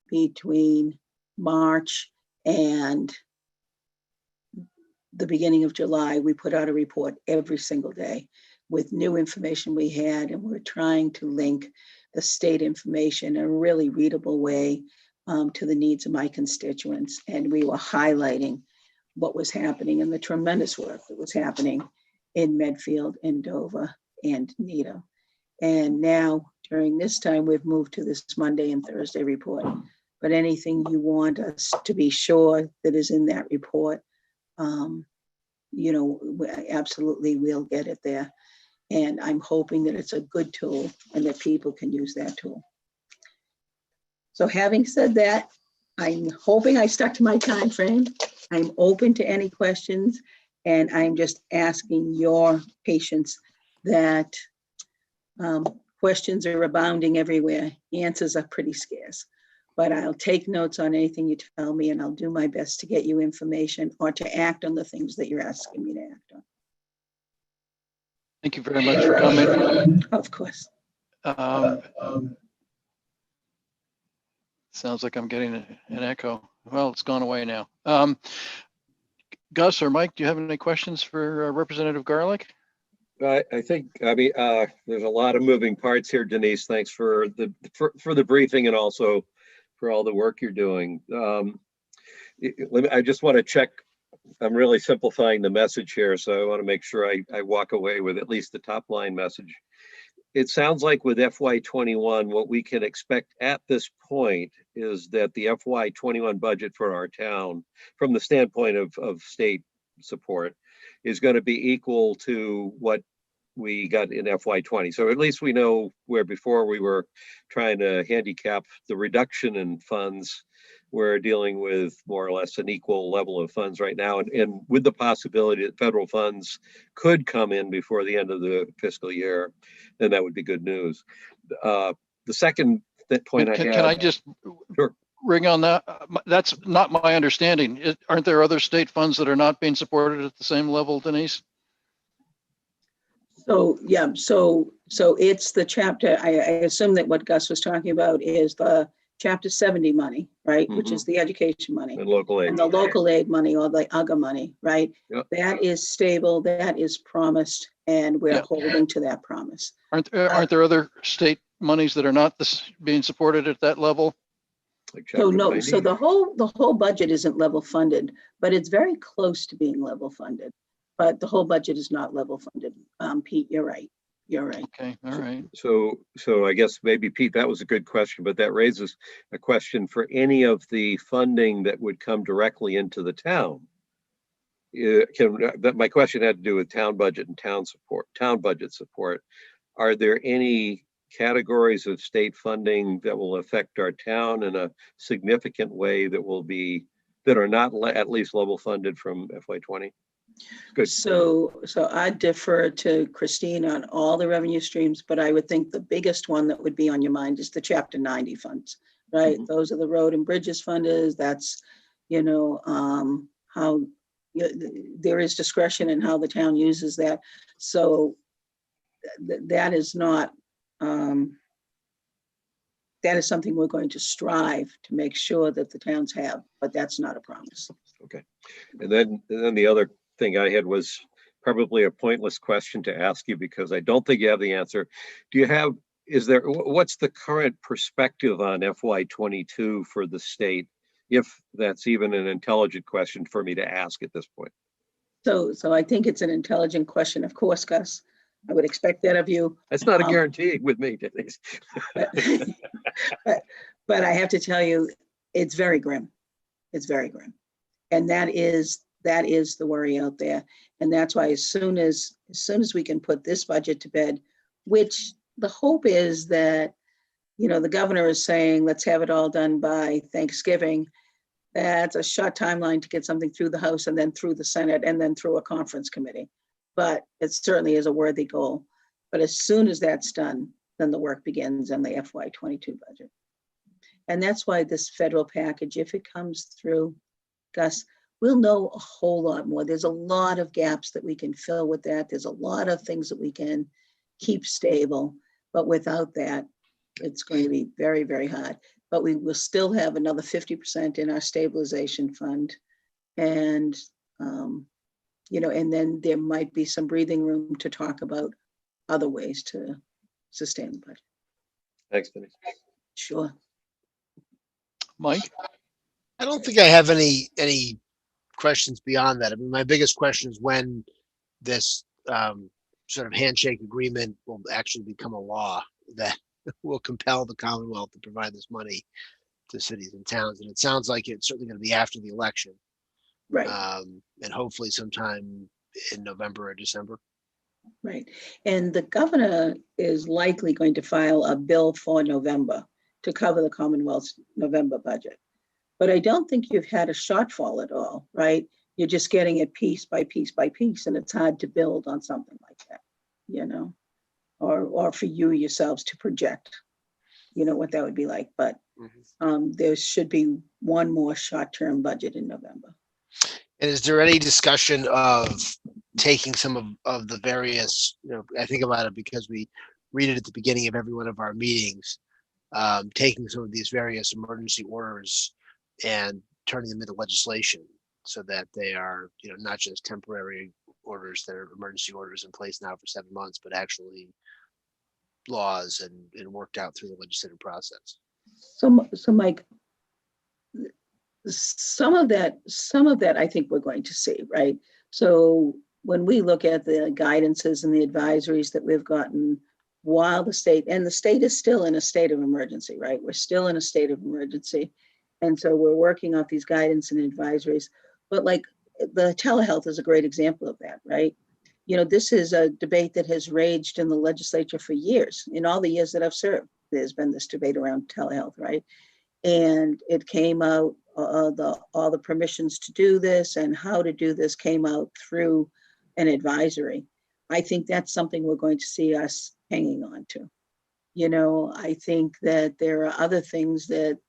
[SPEAKER 7] between March and the beginning of July, we put out a report every single day with new information we had, and we're trying to link the state information in a really readable way to the needs of my constituents. And we were highlighting what was happening and the tremendous work that was happening in Medfield and Dover and Needham. And now during this time, we've moved to this Monday and Thursday report. But anything you want us to be sure that is in that report, you know, absolutely we'll get it there. And I'm hoping that it's a good tool and that people can use that tool. So having said that, I'm hoping I stuck to my time frame. I'm open to any questions, and I'm just asking your patience that questions are abounding everywhere. Answers are pretty scarce. But I'll take notes on anything you tell me, and I'll do my best to get you information or to act on the things that you're asking me to act on.
[SPEAKER 3] Thank you very much for coming.
[SPEAKER 7] Of course.
[SPEAKER 3] Sounds like I'm getting an echo. Well, it's gone away now. Gus or Mike, do you have any questions for Representative Garlick?
[SPEAKER 1] I think, there's a lot of moving parts here, Denise. Thanks for the briefing and also for all the work you're doing. I just want to check. I'm really simplifying the message here, so I want to make sure I walk away with at least the top line message. It sounds like with FY21, what we can expect at this point is that the FY21 budget for our town, from the standpoint of state support, is going to be equal to what we got in FY20. So at least we know where before we were trying to handicap the reduction in funds, we're dealing with more or less an equal level of funds right now. And with the possibility that federal funds could come in before the end of the fiscal year, then that would be good news. The second point
[SPEAKER 3] Can I just
[SPEAKER 1] Sure.
[SPEAKER 3] ring on that? That's not my understanding. Aren't there other state funds that are not being supported at the same level, Denise?
[SPEAKER 7] So, yeah, so it's the chapter, I assume that what Gus was talking about is the Chapter 70 money, right? Mm-hmm. Which is the education money.
[SPEAKER 1] And local aid.
[SPEAKER 7] And the local aid money or the UGA money, right?
[SPEAKER 1] Yep.
[SPEAKER 7] That is stable, that is promised. And we're
[SPEAKER 3] Yeah.
[SPEAKER 7] holding to that promise.
[SPEAKER 3] Aren't there other state monies that are not being supported at that level?
[SPEAKER 1] Like
[SPEAKER 7] So
[SPEAKER 1] chapter
[SPEAKER 7] no,
[SPEAKER 1] 90?
[SPEAKER 7] so the whole budget isn't level funded, but it's very close to being level funded. But the whole budget is not level funded. Pete, you're right. You're right.
[SPEAKER 3] Okay, all right.
[SPEAKER 1] So I guess maybe Pete, that was a good question, but that raises a question for any of the funding that would come directly into the town. My question had to do with town budget and town budget support. Are there any categories of state funding that will affect our town in a significant way that are not at least level funded from FY20? Good.
[SPEAKER 7] So I defer to Christine on all the revenue streams, but I would think the biggest one that would be on your mind is the Chapter 90 funds, right?
[SPEAKER 1] Mhm.
[SPEAKER 7] Those are the road and bridges funders. That's, how there is discretion in how the town uses that. So that is not, that is something we're going to strive to make sure that the towns have, but that's not a promise.
[SPEAKER 1] Okay. And then the other thing I had was probably a pointless question to ask you because I don't think you have the answer. What's the current perspective on FY22 for the state? If that's even an intelligent question for me to ask at this point.
[SPEAKER 7] So I think it's an intelligent question, of course, Gus. I would expect that of you.
[SPEAKER 1] That's not a guarantee with me, Denise.
[SPEAKER 7] But I have to tell you, it's very grim. It's very grim. And that is the worry out there. And that's why as soon as we can put this budget to bed, which the hope is that, the governor is saying, let's have it all done by Thanksgiving. That's a short timeline to get something through the House and then through the Senate and then through a conference committee. But it certainly is a worthy goal. But as soon as that's done, then the work begins on the FY22 budget. And that's why this federal package, if it comes through, Gus, we'll know a whole lot more. There's a lot of gaps that we can fill with that. There's a lot of things that we can keep stable. But without that, it's going to be very, very hard. But we will still have another 50% in our stabilization fund. And, and then there might be some breathing room to talk about other ways to sustain the budget.
[SPEAKER 1] Thanks, Denise.
[SPEAKER 7] Sure.
[SPEAKER 3] Mike?
[SPEAKER 2] I don't think I have any questions beyond that. I mean, my biggest question is when this sort of handshake agreement will actually become a law that will compel the Commonwealth to provide this money to cities and towns. And it sounds like it's certainly going to be after the election.
[SPEAKER 7] Right.
[SPEAKER 2] And hopefully sometime in November or December.
[SPEAKER 7] Right. And the governor is likely going to file a bill for November to cover the Commonwealth's November budget. But I don't think you've had a shortfall at all, right? You're just getting it piece by piece by piece, and it's hard to build on something like that, or for you yourselves to project, what that would be like. But there should be one more short-term budget in November.
[SPEAKER 2] And is there any discussion of taking some of the various, I think about it because we read it at the beginning of every one of our meetings, taking some of these various emergency orders and turning them into legislation so that they are, not just temporary orders that are emergency orders in place now for 7 months, but actually laws and worked out through the legislative process.
[SPEAKER 7] So Mike, some of that I think we're going to see, right? So when we look at the guidances and the advisories that we've gotten while the state is still in a state of emergency, right? We're still in a state of emergency. And so we're working off these guidance and advisories, but like the telehealth is a great example of that, right? This is a debate that has raged in the legislature for years. In all the years that I've served, there's been this debate around telehealth, right? And it came out, all the permissions to do this and how to do this came out through an advisory. I think that's something we're going to see us hanging on to. I think that there are other things that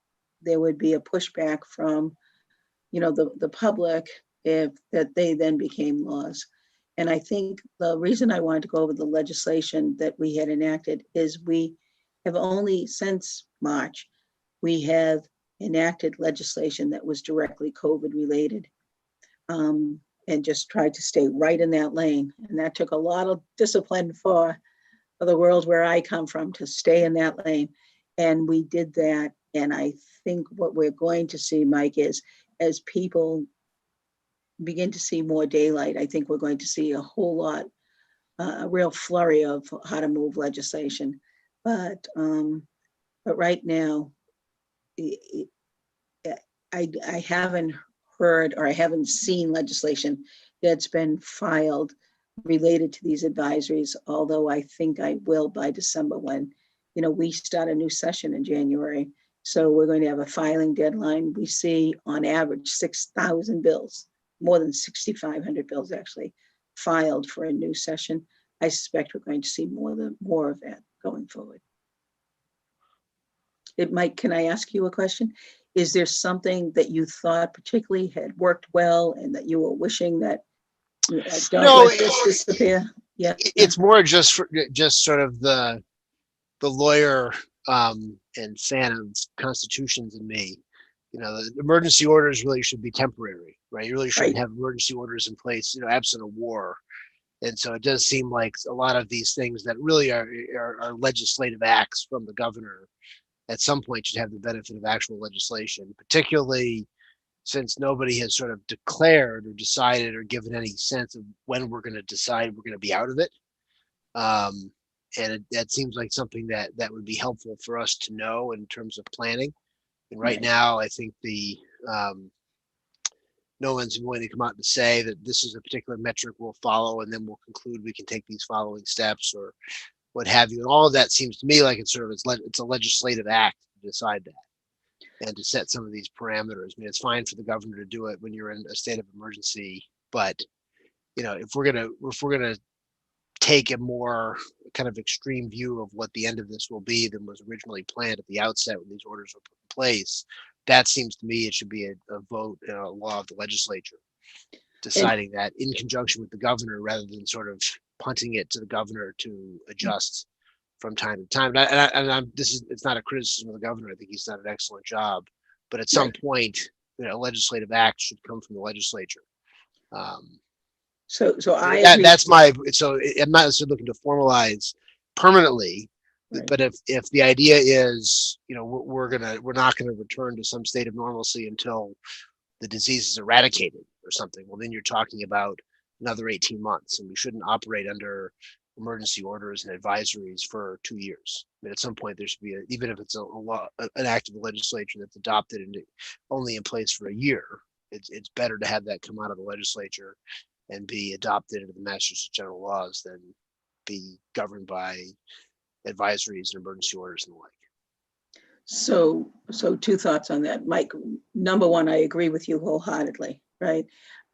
[SPEAKER 7] there would be a pushback from, the public if that they then became laws. And I think the reason I wanted to go over the legislation that we had enacted is we have only since March, we have enacted legislation that was directly COVID related. and just tried to stay right in that lane. And that took a lot of discipline for the world where I come from to stay in that lane. And we did that. And I think what we're going to see, Mike, is as people begin to see more daylight, I think we're going to see a whole lot, a real flurry of how to move legislation. But right now, I haven't heard or I haven't seen legislation that's been filed related to these advisories, although I think I will by December when, we start a new session in January. So we're going to have a filing deadline. We see on average 6,000 bills, more than 6,500 bills actually filed for a new session. I suspect we're going to see more of that going forward. Mike, can I ask you a question? Is there something that you thought particularly had worked well and that you were wishing that don't let this disappear? Yeah,
[SPEAKER 2] It's more just sort of the lawyer and fan of constitutions in me. The emergency orders really should be temporary, right? You really shouldn't have emergency orders in place, absent a war. And so it does seem like a lot of these things that really are legislative acts from the governor at some point should have the benefit of actual legislation, particularly since nobody has sort of declared or decided or given any sense of when we're going to decide we're going to be out of it. And that seems like something that would be helpful for us to know in terms of planning. And right now, I think no one's going to come out and say that this is a particular metric we'll follow, and then we'll conclude we can take these following steps or what have you. And all of that seems to me like it's a legislative act to decide that and to set some of these parameters. I mean, it's fine for the governor to do it when you're in a state of emergency, but if we're gonna take a more kind of extreme view of what the end of this will be than was originally planned at the outset when these orders were put in place, that seems to me it should be a vote, a law of the legislature deciding that in conjunction with the governor rather than sort of punting it to the governor to adjust from time to time. It's not a criticism of the governor. I think he's done an excellent job, but at some point, a legislative act should come from the legislature.
[SPEAKER 7] So I agree.
[SPEAKER 2] I'm not necessarily looking to formalize permanently, but if the idea is, we're not gonna return to some state of normalcy until the disease is eradicated or something, well, then you're talking about another 18 months, and we shouldn't operate under emergency orders and advisories for 2 years. I mean, at some point there should be even if it's an act of the legislature that's adopted and only in place for a year, it's better to have that come out of the legislature and be adopted into the Massachusetts general laws than be governed by advisories and emergency orders and the like.
[SPEAKER 7] So two thoughts on that, Mike. Number one, I agree with you wholeheartedly, right?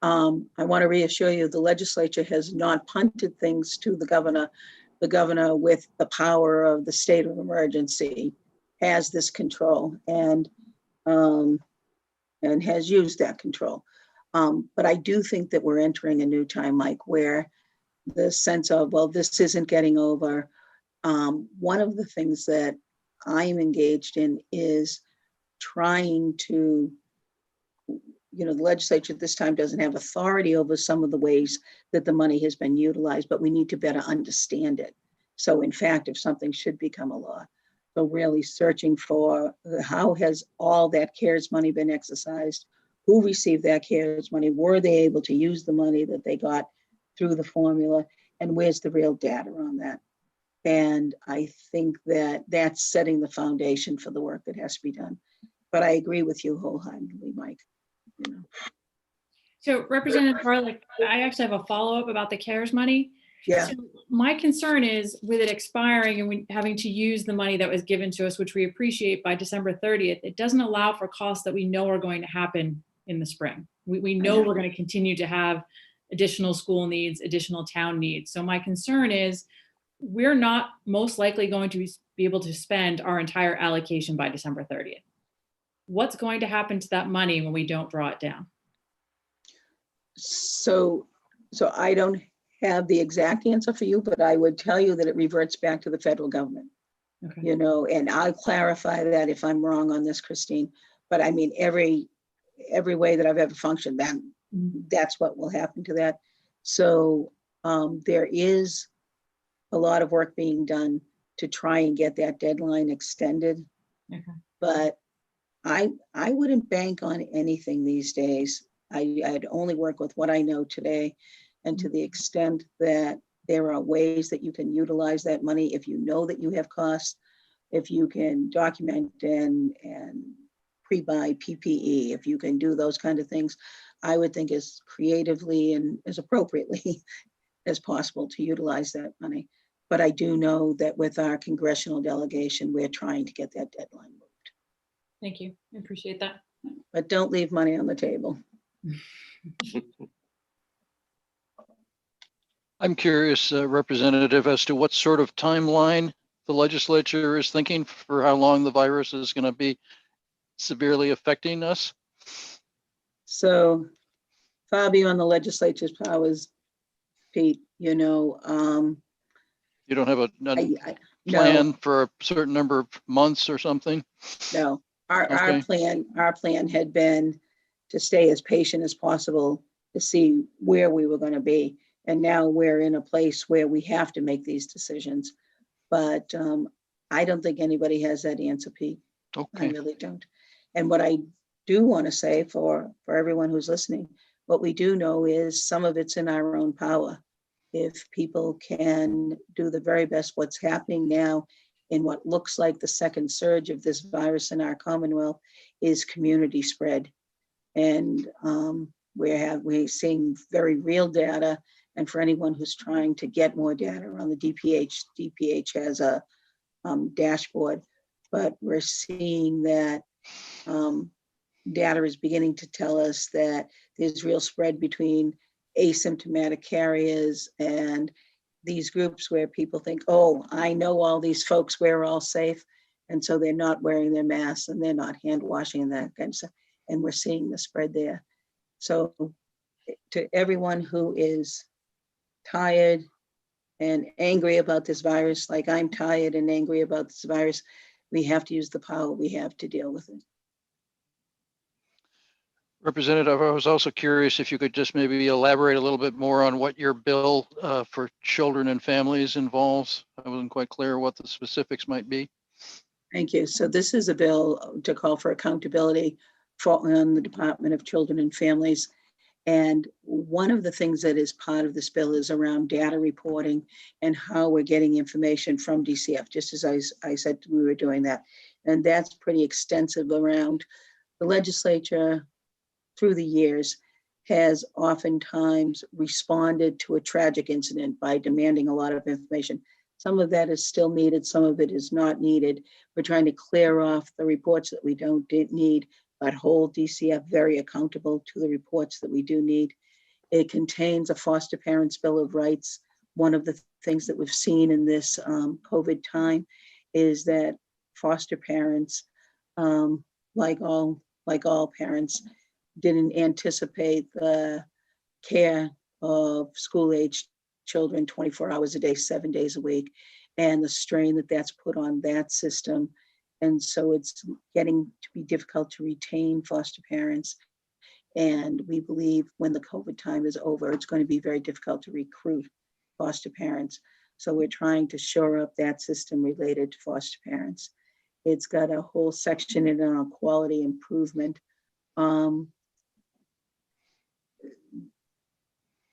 [SPEAKER 7] I want to reassure you the legislature has not punted things to the governor. The governor, with the power of the state of emergency, has this control and has used that control. But I do think that we're entering a new time, Mike, where the sense of, well, this isn't getting over. One of the things that I'm engaged in is trying to, the legislature at this time doesn't have authority over some of the ways that the money has been utilized, but we need to better understand it. So in fact, if something should become a law, so really searching for how has all that CARES money been exercised? Who received that CARES money? Were they able to use the money that they got through the formula? And where's the real data on that? And I think that that's setting the foundation for the work that has to be done. But I agree with you wholeheartedly, Mike.
[SPEAKER 4] So Representative Garlick, I actually have a follow-up about the CARES money.
[SPEAKER 7] Yeah.
[SPEAKER 4] So my concern is with it expiring and we having to use the money that was given to us, which we appreciate, by December 30th, it doesn't allow for costs that we know are going to happen in the spring. We know we're going to continue to have additional school needs, additional town needs. So my concern is we're not most likely going to be able to spend our entire allocation by December 30th. What's going to happen to that money when we don't draw it down?
[SPEAKER 7] So I don't have the exact answer for you, but I would tell you that it reverts back to the federal government. Okay. And I'll clarify that if I'm wrong on this, Christine. But I mean, every way that I've ever functioned, then that's what will happen to that. So there is a lot of work being done to try and get that deadline extended.
[SPEAKER 4] Okay.
[SPEAKER 7] But I wouldn't bank on anything these days. I'd only work with what I know today. And to the extent that there are ways that you can utilize that money, if you know that you have costs, if you can document and pre-buy PPE, if you can do those kind of things, I would think as creatively and as appropriately as possible to utilize that money. But I do know that with our congressional delegation, we're trying to get that deadline moved.
[SPEAKER 4] Thank you. I appreciate that.
[SPEAKER 7] But don't leave money on the table.
[SPEAKER 3] I'm curious, Representative, as to what sort of timeline the legislature is thinking for how long the virus is going to be severely affecting us.
[SPEAKER 7] So far beyond the legislature's powers, Pete, you know,
[SPEAKER 3] You don't have a
[SPEAKER 7] no,
[SPEAKER 3] plan for a certain number of months or something?
[SPEAKER 7] no. Our
[SPEAKER 3] Okay.
[SPEAKER 7] plan had been to stay as patient as possible to see where we were going to be. And now we're in a place where we have to make these decisions. But I don't think anybody has that answer, Pete. I
[SPEAKER 3] Okay.
[SPEAKER 7] really don't. And what I do want to say for everyone who's listening, what we do know is some of it's in our own power. If people can do the very best, what's happening now in what looks like the second surge of this virus in our Commonwealth is community spread. And we're seeing very real data. And for anyone who's trying to get more data on the DPH has a dashboard, but we're seeing that data is beginning to tell us that there's real spread between asymptomatic carriers and these groups where people think, oh, I know all these folks, we're all safe. And so they're not wearing their masks and they're not hand washing and that kind of stuff. And we're seeing the spread there. So to everyone who is tired and angry about this virus, like I'm tired and angry about this virus, we have to use the power we have to deal with it.
[SPEAKER 3] Representative, I was also curious if you could just maybe elaborate a little bit more on what your bill for children and families involves. I wasn't quite clear what the specifics might be.
[SPEAKER 7] Thank you. So this is a bill to call for accountability on the Department of Children and Families. And one of the things that is part of this bill is around data reporting and how we're getting information from DCF, just as I said we were doing that. And that's pretty extensive around the legislature through the years has oftentimes responded to a tragic incident by demanding a lot of information. Some of that is still needed, some of it is not needed. We're trying to clear off the reports that we don't need, but hold DCF very accountable to the reports that we do need. It contains a foster parents' bill of rights. One of the things that we've seen in this COVID time is that foster parents, like all parents, didn't anticipate the care of school-aged children 24 hours a day, 7 days a week, and the strain that that's put on that system. And so it's getting to be difficult to retain foster parents. And we believe when the COVID time is over, it's going to be very difficult to recruit foster parents. So we're trying to shore up that system related to foster parents. It's got a whole section in on quality improvement.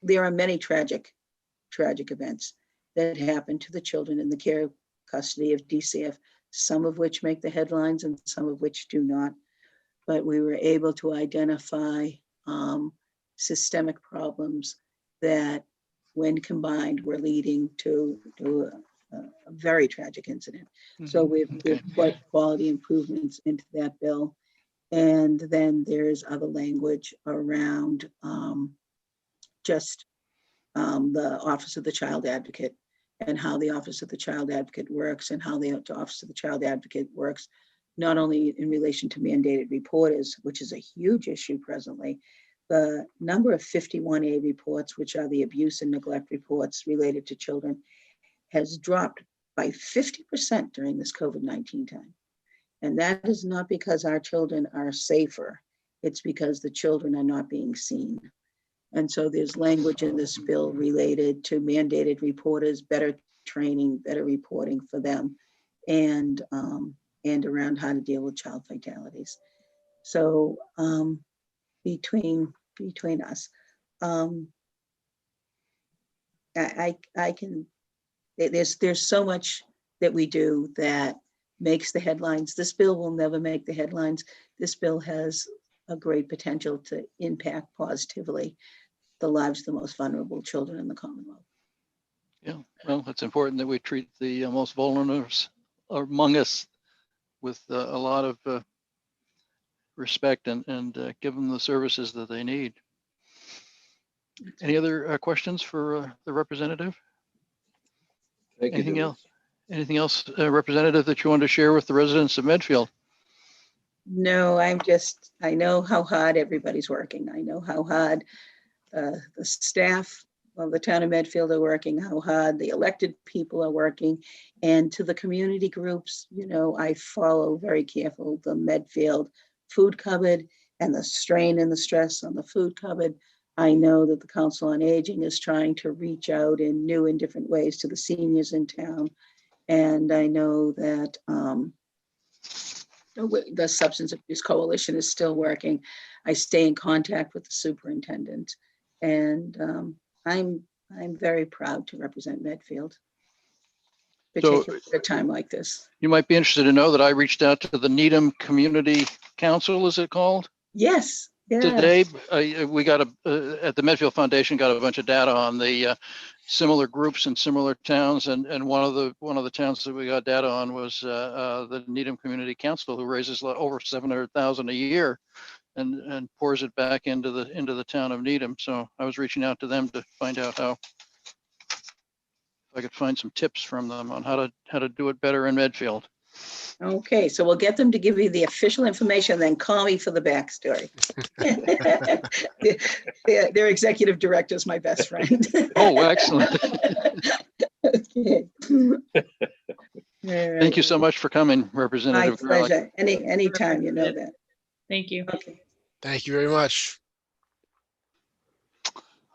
[SPEAKER 7] There are many tragic events that happen to the children in the care custody of DCF, some of which make the headlines and some of which do not. But we were able to identify systemic problems that, when combined, were leading to a very tragic incident. So we've put quality improvements into that bill. And then there's other language around the Office of the Child Advocate and how the Office of the Child Advocate works and how the Office of the Child Advocate works, not only in relation to mandated reporters, which is a huge issue presently. The number of 51A reports, which are the abuse and neglect reports related to children, has dropped by 50% during this COVID-19 time. And that is not because our children are safer. It's because the children are not being seen. And so there's language in this bill related to mandated reporters, better training, better reporting for them, and around how to deal with child fatalities. So between us, I can, there's so much that we do that makes the headlines. This bill will never make the headlines. This bill has a great potential to impact positively the lives of the most vulnerable children in the Commonwealth.
[SPEAKER 3] Yeah, well, it's important that we treat the most vulnerable among us with a lot of respect and give them the services that they need. Any other questions for the representative?
[SPEAKER 1] Thank you,
[SPEAKER 3] Anything
[SPEAKER 1] Denise.
[SPEAKER 3] else? Anything else, Representative, that you want to share with the residents of Medfield?
[SPEAKER 7] No, I know how hard everybody's working. I know how hard the staff of the town of Medfield are working, how hard the elected people are working. And to the community groups, you know, I follow very careful the Medfield food cupboard and the strain and the stress on the food cupboard. I know that the Council on Aging is trying to reach out in new and different ways to the seniors in town. And I know that the Substance Abuse Coalition is still working. I stay in contact with the superintendent, and I'm very proud to represent Medfield, particularly at a time like this.
[SPEAKER 3] You might be interested to know that I reached out to the Needham Community Council, is it called?
[SPEAKER 7] Yes. Yeah.
[SPEAKER 3] Today, we got at the Medfield Foundation got a bunch of data on the similar groups in similar towns, and one of the towns that we got data on was the Needham Community Council, who raises over $700,000 a year, and pours it back into the town of Needham. So I was reaching out to them to find out how I could find some tips from them on how to do it better in Medfield.
[SPEAKER 7] Okay, so we'll get them to give you the official information, then call me for the backstory. Their executive director is my best friend.
[SPEAKER 3] Oh, excellent.
[SPEAKER 7] Okay.
[SPEAKER 3] Thank you so much for coming, Representative
[SPEAKER 7] My
[SPEAKER 3] Garlick.
[SPEAKER 7] pleasure. Anytime, you know that.
[SPEAKER 4] Thank you.
[SPEAKER 7] Okay.
[SPEAKER 2] Thank you very much.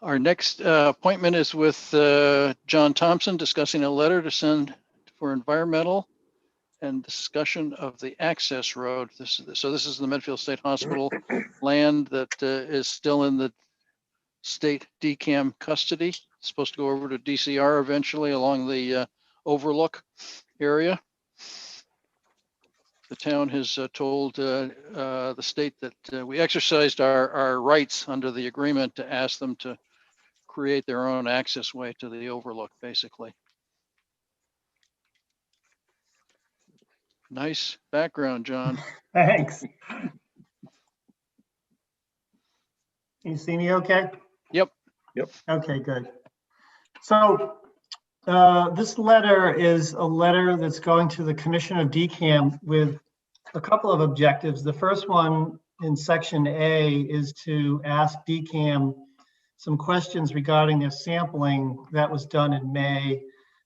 [SPEAKER 3] Our next appointment is with John Thompson, discussing a letter to send for environmental and discussion of the access road. This is the Medfield State Hospital land that is still in the state DCAM custody. It's supposed to go over to DCR eventually along the overlook area. The town has told the state that we exercised our rights under the agreement to ask them to create their own access way to the overlook, basically. Nice background, John.
[SPEAKER 8] Thanks. You see me okay?
[SPEAKER 3] Yep.
[SPEAKER 8] Okay, good. So this letter is a letter that's going to the Commission of DCAM with a couple of objectives. The first one in section A is to ask DCAM some questions regarding their sampling that was done in May,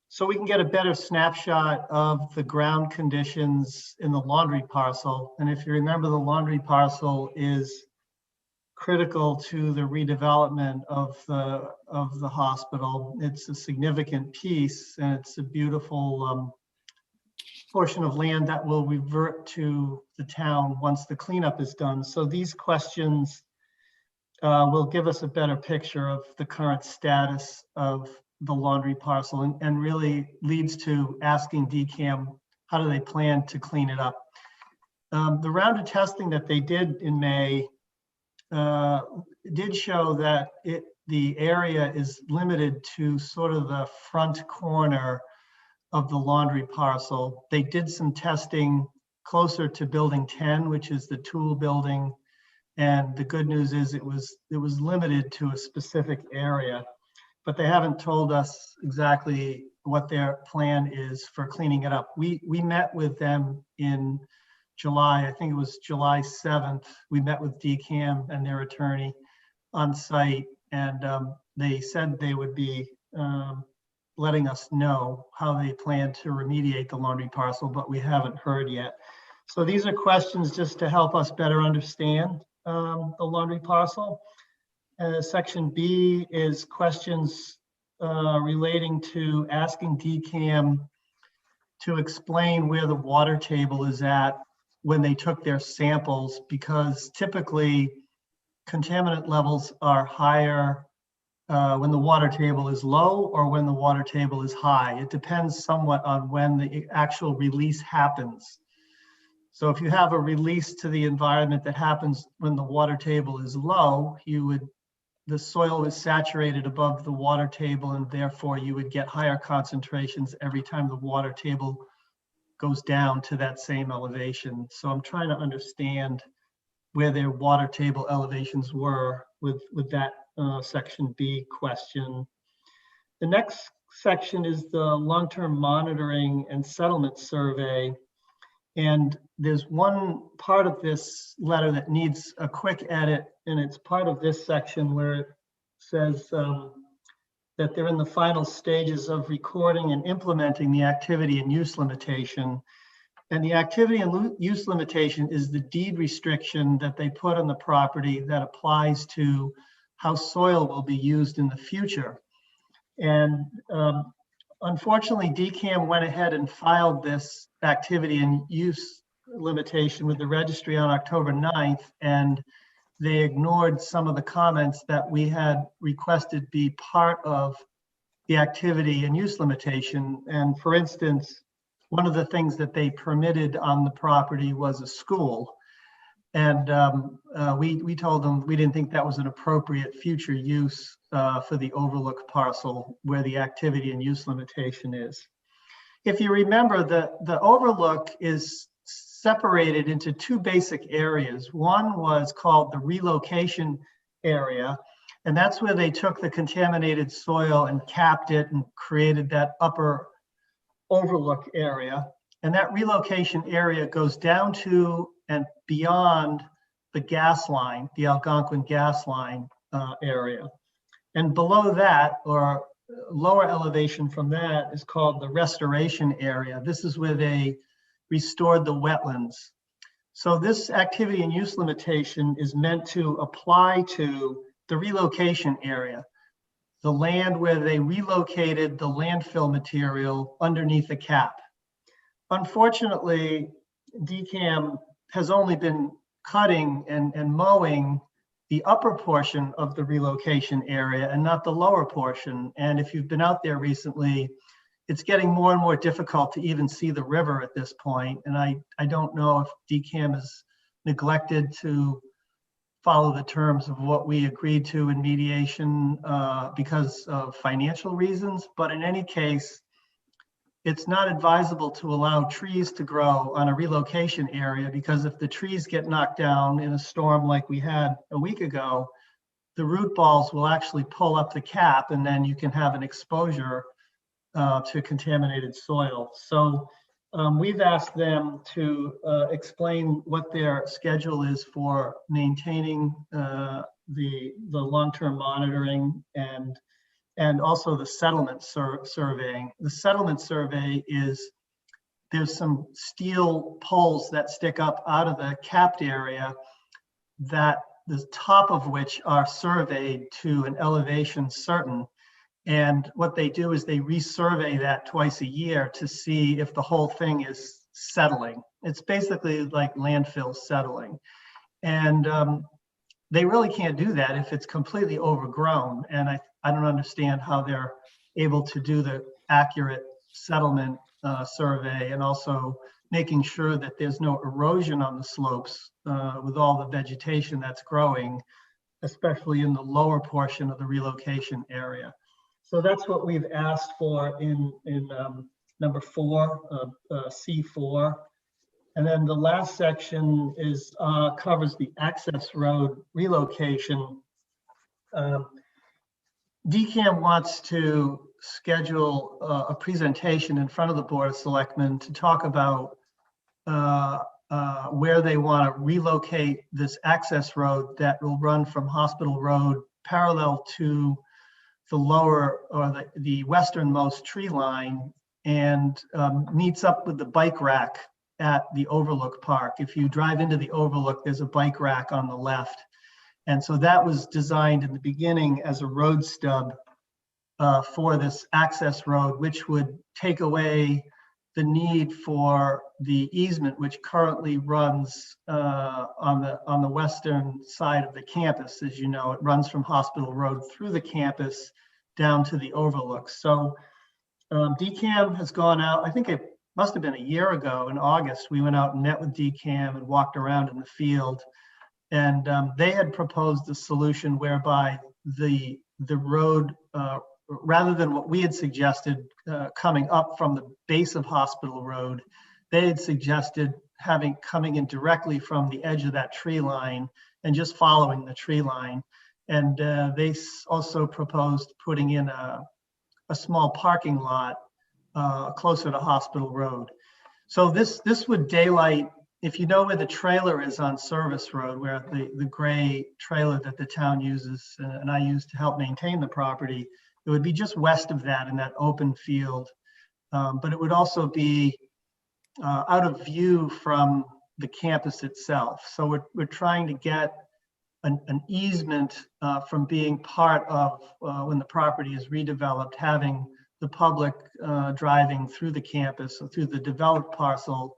[SPEAKER 8] so we can get a better snapshot of the ground conditions in the laundry parcel. And if you remember, the laundry parcel is critical to the redevelopment of the hospital. It's a significant piece, and it's a beautiful portion of land that will revert to the town once the cleanup is done. So these questions will give us a better picture of the current status of the laundry parcel, and really leads to asking DCAM, how do they plan to clean it up? The round of testing that they did in May did show that the area is limited to sort of the front corner of the laundry parcel. They did some testing closer to building 10, which is the tool building. And the good news is it was limited to a specific area, but they haven't told us exactly what their plan is for cleaning it up. We met with them in July, I think it was July 7th. We met with DCAM and their attorney on site, and they said they would be letting us know how they plan to remediate the laundry parcel, but we haven't heard yet. So these are questions just to help us better understand the laundry parcel. Section B is questions relating to asking DCAM to explain where the water table is at when they took their samples, because typically contaminant levels are higher when the water table is low or when the water table is high. It depends somewhat on when the actual release happens. So if you have a release to the environment that happens when the water table is low, the soil is saturated above the water table, and therefore you would get higher concentrations every time the water table goes down to that same elevation. So I'm trying to understand where their water table elevations were with that section B question. The next section is the long-term monitoring and settlement survey. And there's one part of this letter that needs a quick edit, and it's part of this section where it says that they're in the final stages of recording and implementing the activity and use limitation. And the activity and use limitation is the deed restriction that they put on the property that applies to how soil will be used in the future. And unfortunately, DCAM went ahead and filed this activity and use limitation with the registry on October 9th, and they ignored some of the comments that we had requested be part of the activity and use limitation. And for instance, one of the things that they permitted on the property was a school. And we told them we didn't think that was an appropriate future use for the overlook parcel where the activity and use limitation is. If you remember, the overlook is separated into two basic areas. One was called the relocation area, and that's where they took the contaminated soil and capped it and created that upper overlook area. And that relocation area goes down to and beyond the gas line, the Algonquin gas line area. And below that, or lower elevation from that, is called the restoration area. This is where they restored the wetlands. So this activity and use limitation is meant to apply to the relocation area, the land where they relocated the landfill material underneath the cap. Unfortunately, DCAM has only been cutting and mowing the upper portion of the relocation area and not the lower portion. And if you've been out there recently, it's getting more and more difficult to even see the river at this point. And I don't know if DCAM has neglected to follow the terms of what we agreed to in mediation because of financial reasons. But in any case, it's not advisable to allow trees to grow on a relocation area, because if the trees get knocked down in a storm like we had a week ago, the root balls will actually pull up the cap, and then you can have an exposure to contaminated soil. So we've asked them to explain what their schedule is for maintaining the long-term monitoring and also the settlement surveying. The settlement survey is, there's some steel poles that stick up out of the capped area that the top of which are surveyed to an elevation certain. And what they do is they resurvey that twice a year to see if the whole thing is settling. It's basically like landfill settling. And they really can't do that if it's completely overgrown. And I don't understand how they're able to do the accurate settlement survey, and also making sure that there's no erosion on the slopes with all the vegetation that's growing, especially in the lower portion of the relocation area. So that's what we've asked for in number 4, C4. And then the last section is covers the access road relocation. DCAM wants to schedule a presentation in front of the Board of Selectmen to talk about where they want to relocate this access road that will run from Hospital Road parallel to the lower, or the westernmost tree line, and meets up with the bike rack at the Overlook Park. If you drive into the Overlook, there's a bike rack on the left. And so that was designed in the beginning as a road stub for this access road, which would take away the need for the easement, which currently runs on the western side of the campus. As you know, it runs from Hospital Road through the campus down to the overlook. So DCAM has gone out, I think it must have been a year ago in August, we went out and met with DCAM and walked around in the field. And they had proposed a solution whereby the road, rather than what we had suggested coming up from the base of Hospital Road, they had suggested coming in directly from the edge of that tree line and just following the tree line. And they also proposed putting in a small parking lot closer to Hospital Road. So this would daylight, if you know where the trailer is on Service Road, where the gray trailer that the town uses and I use to help maintain the property, it would be just west of that in that open field. But it would also be out of view from the campus itself. So we're trying to get an easement from being part of when the property is redeveloped, having the public driving through the campus or through the developed parcel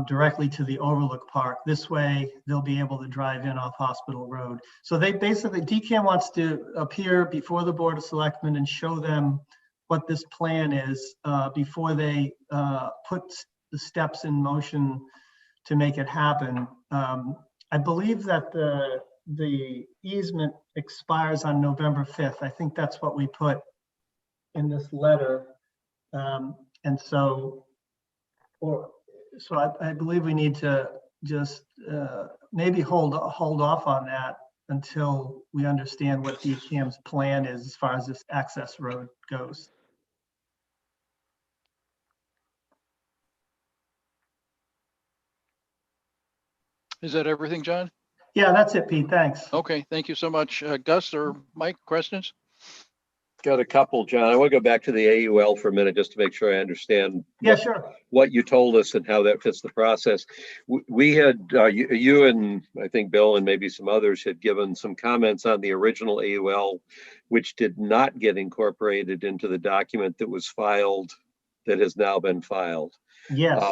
[SPEAKER 8] directly to the Overlook Park. This way, they'll be able to drive in off Hospital Road. So they basically, DCAM wants to appear before the Board of Selectmen and show them what this plan is before they put the steps in motion to make it happen. I believe that the easement expires on November 5th. I think that's what we put in this letter. And so, I believe we need to just maybe hold off on that until we understand what DCAM's plan is as far as this access road goes.
[SPEAKER 3] Is that everything, John?
[SPEAKER 8] Yeah, that's it, Pete. Thanks.
[SPEAKER 3] Okay, thank you so much. Gus or Mike, questions?
[SPEAKER 1] Got a couple, John. I want to go back to the AUL for a minute just to make sure I understand
[SPEAKER 8] Yeah, sure.
[SPEAKER 1] what you told us and how that fits the process. We had, you and I think Bill and maybe some others had given some comments on the original AUL, which did not get incorporated into the document that was filed, that has now been filed.
[SPEAKER 8] Yes.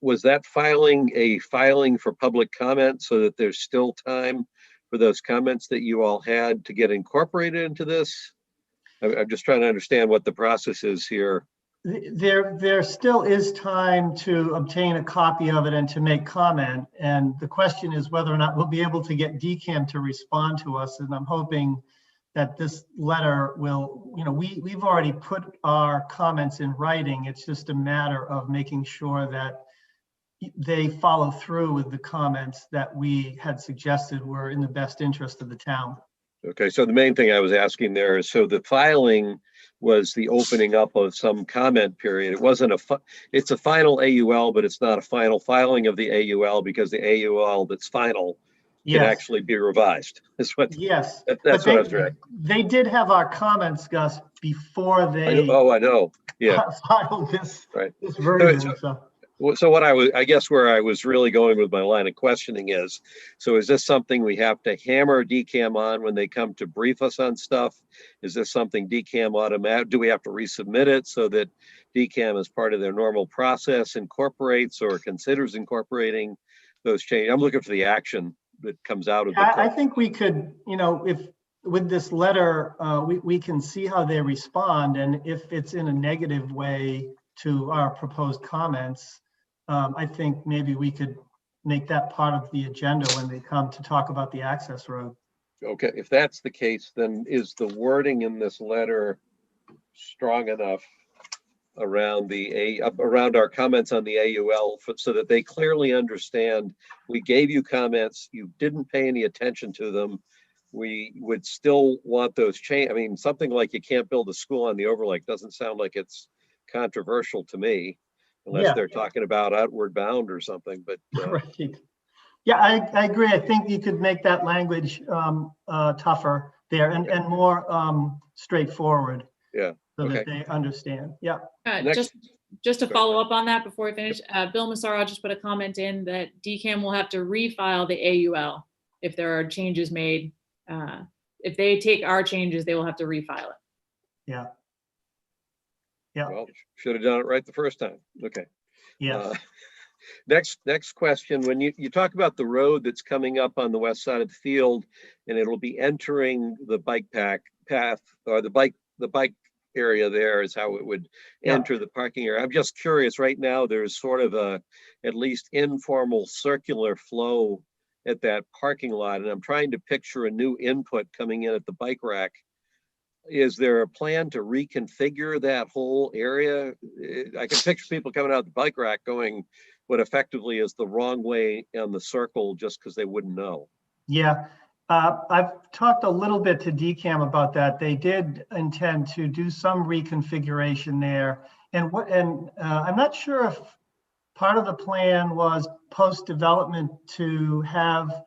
[SPEAKER 1] Was that filing a filing for public comment so that there's still time for those comments that you all had to get incorporated into this? I'm just trying to understand what the process is here.
[SPEAKER 8] There still is time to obtain a copy of it and to make comment. And the question is whether or not we'll be able to get DCAM to respond to us. And I'm hoping that this letter will, we've already put our comments in writing. It's just a matter of making sure that they follow through with the comments that we had suggested were in the best interest of the town.
[SPEAKER 1] Okay, so the main thing I was asking there is, so the filing was the opening up of some comment period. It wasn't it's a final AUL, but it's not a final filing of the AUL because the AUL that's final can actually be revised. That's what.
[SPEAKER 8] Yes.
[SPEAKER 1] That's what I was trying.
[SPEAKER 8] They did have our comments, Gus, before they.
[SPEAKER 1] I know. Yeah.
[SPEAKER 8] Filed this version.
[SPEAKER 1] So what I guess where I was really going with my line of questioning is, so is this something we have to hammer DCAM on when they come to brief us on stuff? Is this something DCAM automatic? Do we have to resubmit it so that DCAM, as part of their normal process, incorporates or considers incorporating those changes? I'm looking for the action that comes out of
[SPEAKER 8] I think we could, if with this letter, we can see how they respond, and if it's in a negative way to our proposed comments, I think maybe we could make that part of the agenda when they come to talk about the access road.
[SPEAKER 1] Okay, if that's the case, then is the wording in this letter strong enough around around our comments on the AUL so that they clearly understand we gave you comments, you didn't pay any attention to them, we would still want those change? I mean, something like you can't build a school on the overlake doesn't sound like it's controversial to me. Unless they're talking about outward bound or something, but
[SPEAKER 8] right. Yeah, I agree. I think you could make that language tougher there and more straightforward.
[SPEAKER 1] Yeah.
[SPEAKER 8] So that they understand. Yeah.
[SPEAKER 4] Just to follow up on that before we finish, Bill Massaro just put a comment in that DCAM will have to refile the AUL. if there are changes made. If they take our changes, they will have to refile it.
[SPEAKER 8] Yeah. Yeah.
[SPEAKER 1] Well, should have done it right the first time. Okay.
[SPEAKER 8] Yes.
[SPEAKER 1] Next question. When you talk about the road that's coming up on the west side of the field, and it'll be entering the bike path, or the bike area there is how it would enter the parking area. I'm just curious, right now, there's sort of a, at least informal circular flow at that parking lot. And I'm trying to picture a new input coming in at the bike rack. Is there a plan to reconfigure that whole area? I can picture people coming out the bike rack going what effectively is the wrong way on the circle just because they wouldn't know.
[SPEAKER 8] Yeah. I've talked a little bit to DCAM about that. They did intend to do some reconfiguration there. And I'm not sure if part of the plan was post-development to have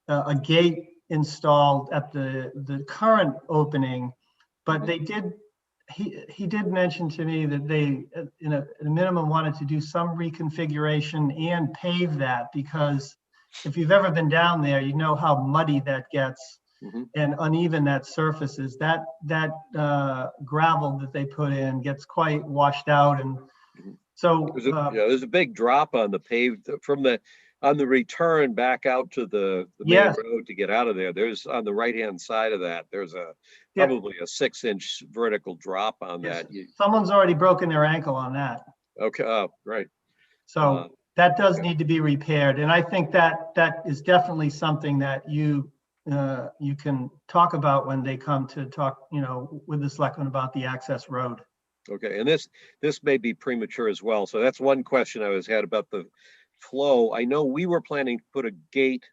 [SPEAKER 8] a gate installed at the current opening, but they did, he did mention to me that they, at a minimum, wanted to do some reconfiguration and pave that, because if you've ever been down there, you know how muddy that gets and uneven that surface is. That gravel that they put in gets quite washed out, and so
[SPEAKER 1] there's a big drop on the paved on the return back out to the main road to get out of there. There's on the right hand side of that, there's probably a 6-inch vertical drop on that.
[SPEAKER 8] Someone's already broken their ankle on that.
[SPEAKER 1] Okay, oh, right.
[SPEAKER 8] So that does need to be repaired, and I think that is definitely something that you can talk about when they come to talk, with the selectmen about the access road.
[SPEAKER 1] Okay, and this may be premature as well. So that's one question I had about the flow. I know we were planning to put a gate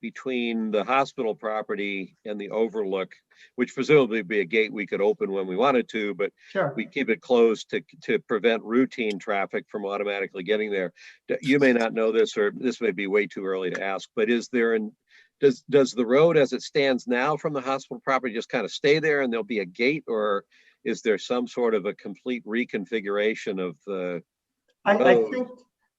[SPEAKER 1] between the hospital property and the overlook, which presumably would be a gate we could open when we wanted to, but we keep it closed to prevent routine traffic from automatically getting there. You may not know this, or this may be way too early to ask, but is there does the road as it stands now from the hospital property just kind of stay there and there'll be a gate, or is there some sort of a complete reconfiguration of the road?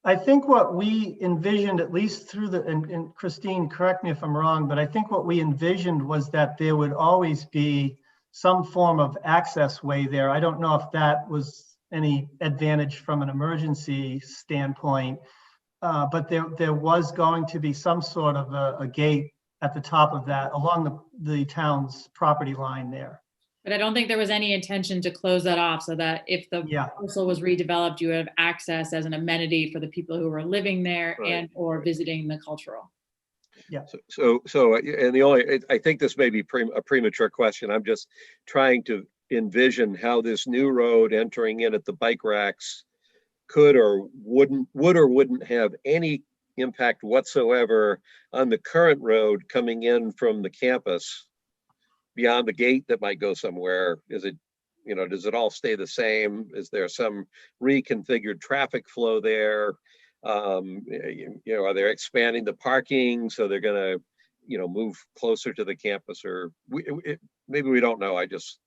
[SPEAKER 8] I think what we envisioned, at least through and Christine, correct me if I'm wrong, but I think what we envisioned was that there would always be some form of access way there. I don't know if that was any advantage from an emergency standpoint, but there was going to be some sort of a gate at the top of that along the town's property line there.
[SPEAKER 4] But I don't think there was any intention to close that off, so that if the parcel was redeveloped, you would have access as an amenity for the people who were living there and or visiting the cultural.
[SPEAKER 8] Yeah.
[SPEAKER 1] So and I think this may be a premature question. I'm just trying to envision how this new road entering in at the bike racks would or wouldn't have any impact whatsoever on the current road coming in from the campus beyond the gate that might go somewhere. Is it, does it all stay the same? Is there some reconfigured traffic flow there? Are they expanding the parking so they're going to, move closer to the campus, or maybe we don't know. I just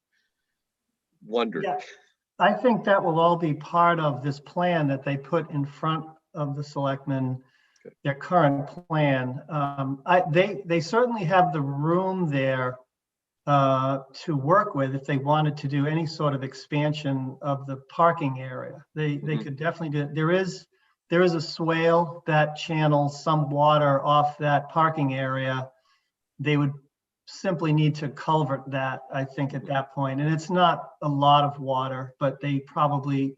[SPEAKER 1] wondered. Yeah.
[SPEAKER 8] I think that will all be part of this plan that they put in front of the selectmen, their current plan. They certainly have the room there to work with if they wanted to do any sort of expansion of the parking area. They could definitely do it. There is a swale that channels some water off that parking area. They would simply need to culvert that, I think, at that point. And it's not a lot of water, but you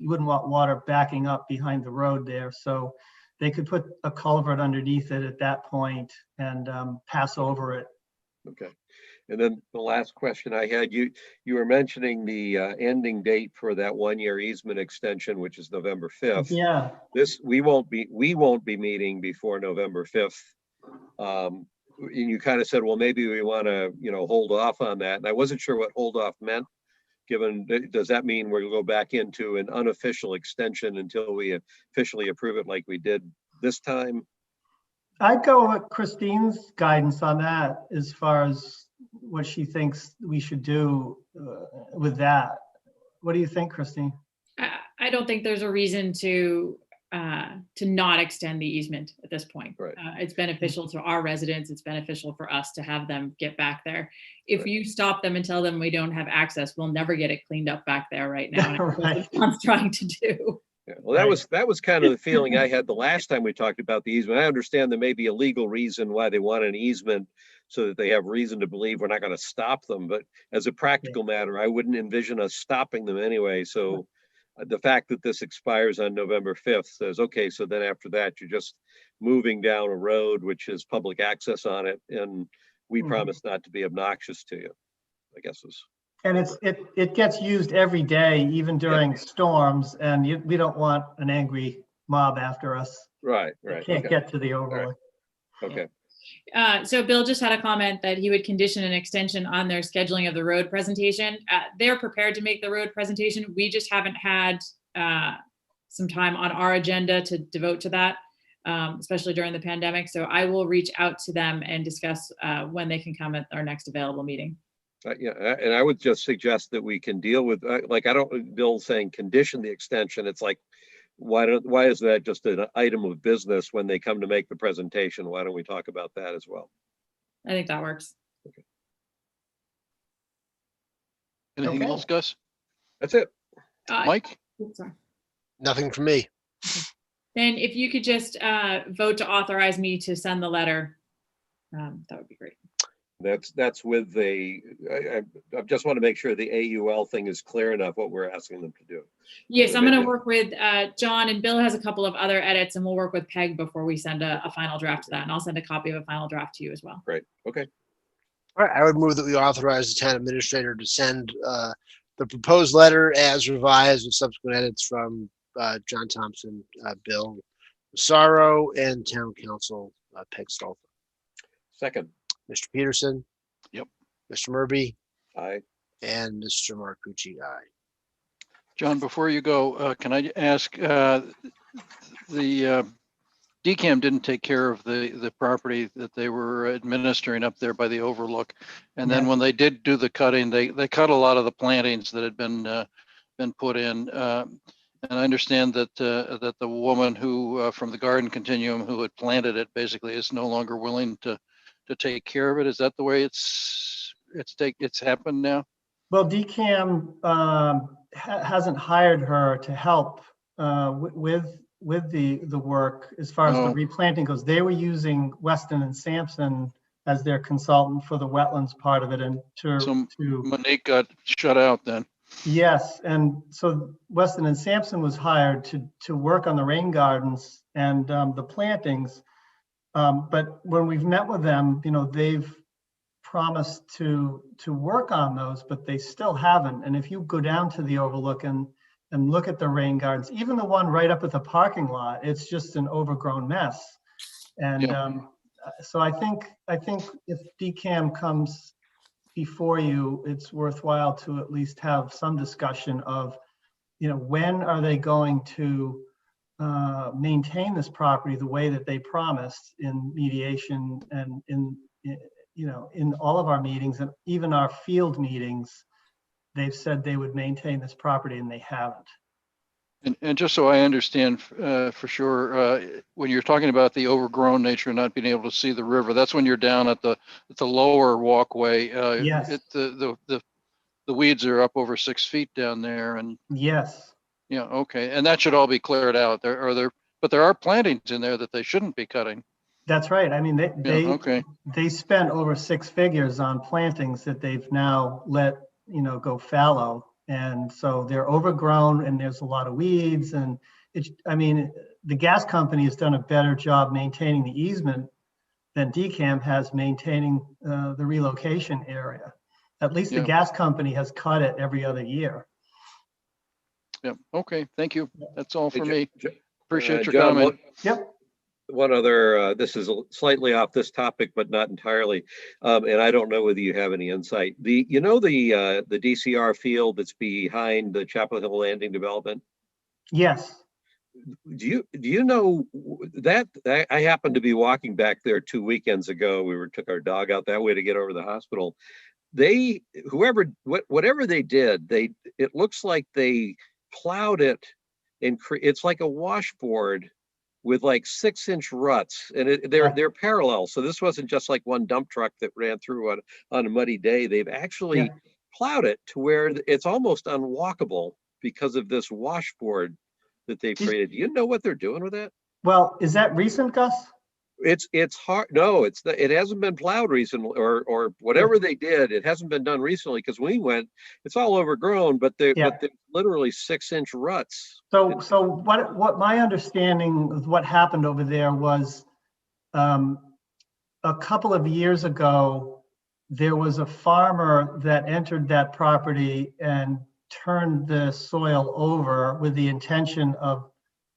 [SPEAKER 8] wouldn't want water backing up behind the road there. So they could put a culvert underneath it at that point and pass over it.
[SPEAKER 1] Okay. And then the last question I had, you were mentioning the ending date for that 1-year easement extension, which is November 5th.
[SPEAKER 8] Yeah.
[SPEAKER 1] We won't be meeting before November 5th. And you kind of said, well, maybe we want to, hold off on that. And I wasn't sure what hold off meant. Does that mean we're going to go back into an unofficial extension until we officially approve it like we did this time?
[SPEAKER 8] I'd go with Christine's guidance on that as far as what she thinks we should do with that. What do you think, Christine?
[SPEAKER 4] I don't think there's a reason to to not extend the easement at this point.
[SPEAKER 1] Right.
[SPEAKER 4] It's beneficial to our residents. It's beneficial for us to have them get back there. If
[SPEAKER 1] Right.
[SPEAKER 4] you stop them and tell them we don't have access, we'll never get it cleaned up back there right now. And it's
[SPEAKER 8] Right.
[SPEAKER 4] what I'm trying to do.
[SPEAKER 1] Yeah, well, that was kind of the feeling I had the last time we talked about the easement. I understand there may be a legal reason why they want an easement so that they have reason to believe we're not going to stop them. But as a practical matter, I wouldn't envision us stopping them anyway. So the fact that this expires on November 5th says, okay, so then after that, you're just moving down a road which has public access on it, and we
[SPEAKER 8] Mhm.
[SPEAKER 1] promise not to be obnoxious to you, I guess is.
[SPEAKER 8] And it gets used every day, even during storms, and we don't want an angry mob after us.
[SPEAKER 1] Right,
[SPEAKER 8] They
[SPEAKER 1] right.
[SPEAKER 8] can't
[SPEAKER 1] Okay,
[SPEAKER 8] get to the overlook.
[SPEAKER 1] okay.
[SPEAKER 4] So Bill just had a comment that he would condition an extension on their scheduling of the road presentation. They're prepared to make the road presentation. We just haven't had some time on our agenda to devote to that, especially during the pandemic. So I will reach out to them and discuss when they can come at our next available meeting.
[SPEAKER 1] Yeah, and I would just suggest that we can deal with, like, I don't, Bill saying condition the extension. It's like, why is that just an item of business when they come to make the presentation? Why don't we talk about that as well?
[SPEAKER 4] I think that works.
[SPEAKER 3] Anything
[SPEAKER 8] Okay.
[SPEAKER 3] else, Gus?
[SPEAKER 1] That's it.
[SPEAKER 3] Mike?
[SPEAKER 4] Sorry.
[SPEAKER 2] Nothing from me.
[SPEAKER 4] Then if you could just vote to authorize me to send the letter, that would be great.
[SPEAKER 1] That's with I just want to make sure the AUL thing is clear enough what we're asking them to do.
[SPEAKER 4] Yes, I'm going to work with John, and Bill has a couple of other edits, and we'll work with Peg before we send a final draft to that. And I'll send a copy of a final draft to you as well.
[SPEAKER 1] Great. Okay.
[SPEAKER 2] All right, I would move that we authorize the town administrator to send the proposed letter as revised with subsequent edits from John Thompson, Bill Massaro, and Town Council Peg Stolfa.
[SPEAKER 1] Second.
[SPEAKER 2] Mr. Peterson?
[SPEAKER 3] Yep.
[SPEAKER 2] Mr. Murby?
[SPEAKER 1] Aye.
[SPEAKER 2] And Mr. Marcucci, aye.
[SPEAKER 3] John, before you go, can I ask, the DCAM didn't take care of the property that they were administering up there by the overlook. And then
[SPEAKER 8] Yes.
[SPEAKER 3] when they did do the cutting, they cut a lot of the plantings that had been put in. And I understand that that the woman who from the garden continuum who had planted it basically is no longer willing to take care of it. Is that the way it's happened now?
[SPEAKER 8] Well, DCAM hasn't hired her to help with the work as far as the
[SPEAKER 3] Oh.
[SPEAKER 8] replanting goes. They were using Weston and Sampson as their consultant for the wetlands part of it, and
[SPEAKER 3] So Monique got shut out then.
[SPEAKER 8] yes, and so Weston and Sampson was hired to work on the rain gardens and the plantings. But when we've met with them, they've promised to work on those, but they still haven't. And if you go down to the overlook and look at the rain gardens, even the one right up at the parking lot, it's just an overgrown mess. And
[SPEAKER 3] Yeah.
[SPEAKER 8] So I think if DCAM comes before you, it's worthwhile to at least have some discussion of, when are they going to maintain this property the way that they promised in mediation and in all of our meetings and even our field meetings. They've said they would maintain this property and they haven't.
[SPEAKER 3] And just so I understand for sure, when you're talking about the overgrown nature and not being able to see the river, that's when you're down at the lower walkway.
[SPEAKER 8] Yes.
[SPEAKER 3] The weeds are up over 6 feet down there, and
[SPEAKER 8] Yes.
[SPEAKER 3] yeah, okay, and that should all be cleared out. But there are plantings in there that they shouldn't be cutting.
[SPEAKER 8] That's right. I mean,
[SPEAKER 3] Okay.
[SPEAKER 8] they spent over 6 figures on plantings that they've now let go fallow, and so they're overgrown and there's a lot of weeds. And the gas company has done a better job maintaining the easement than DCAM has maintaining the relocation area. At least the
[SPEAKER 3] Yeah.
[SPEAKER 8] gas company has cut it every other year.
[SPEAKER 3] Yeah, okay, thank you. That's all for me.
[SPEAKER 1] John,
[SPEAKER 3] Appreciate your
[SPEAKER 1] John,
[SPEAKER 3] comment.
[SPEAKER 8] Yep.
[SPEAKER 1] one other, this is slightly off this topic, but not entirely. And I don't know whether you have any insight. The DCR field that's behind the Chapel Hill Landing development?
[SPEAKER 8] Yes.
[SPEAKER 1] Do you know that I happened to be walking back there 2 weekends ago. Took our dog out that way to get over to the hospital. Whatever they did, it looks like they plowed it and it's like a washboard with like 6-inch ruts, and they're parallel. So this wasn't just like one dump truck that ran through on a muddy day. They've actually plowed it to where it's almost unwalkable because of this washboard that they've created. Do you know what they're doing with that?
[SPEAKER 8] Well, is that recent, Gus?
[SPEAKER 1] It's hard. No, it hasn't been plowed recently, or whatever they did. It hasn't been done recently, because when we went, it's all overgrown, but they're literally 6-inch ruts.
[SPEAKER 8] So what my understanding of what happened over there was, a couple of years ago, there was a farmer that entered that property and turned the soil over with the intention of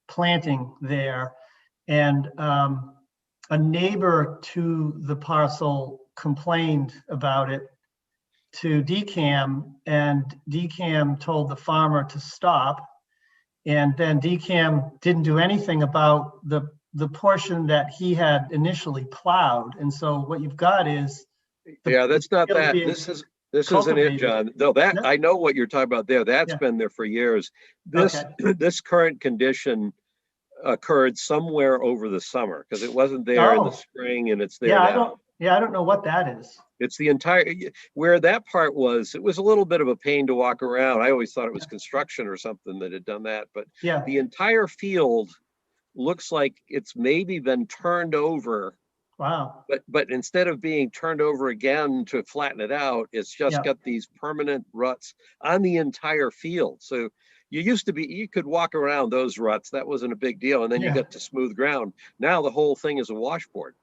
[SPEAKER 8] planting there. And a neighbor to the parcel complained about it to DCAM, and DCAM told the farmer to stop. And then DCAM didn't do anything about the portion that he had initially plowed. And so what you've got is
[SPEAKER 1] that's not that. This isn't it, John. No, that I know what you're talking about there. That's been there for years. This current condition occurred somewhere over the summer, because it wasn't there in the spring, and it's there now.
[SPEAKER 8] I don't know what that is.
[SPEAKER 1] It's the entire, where that part was, it was a little bit of a pain to walk around. I always thought it was construction or something that had done that, but the entire field looks like it's maybe been turned over.
[SPEAKER 8] Wow.
[SPEAKER 1] But instead of being turned over again to flatten it out, it's just got these permanent ruts on the entire field. So you could walk around those ruts. That wasn't a big deal. And then you got to smooth ground. Now the whole thing is a washboard.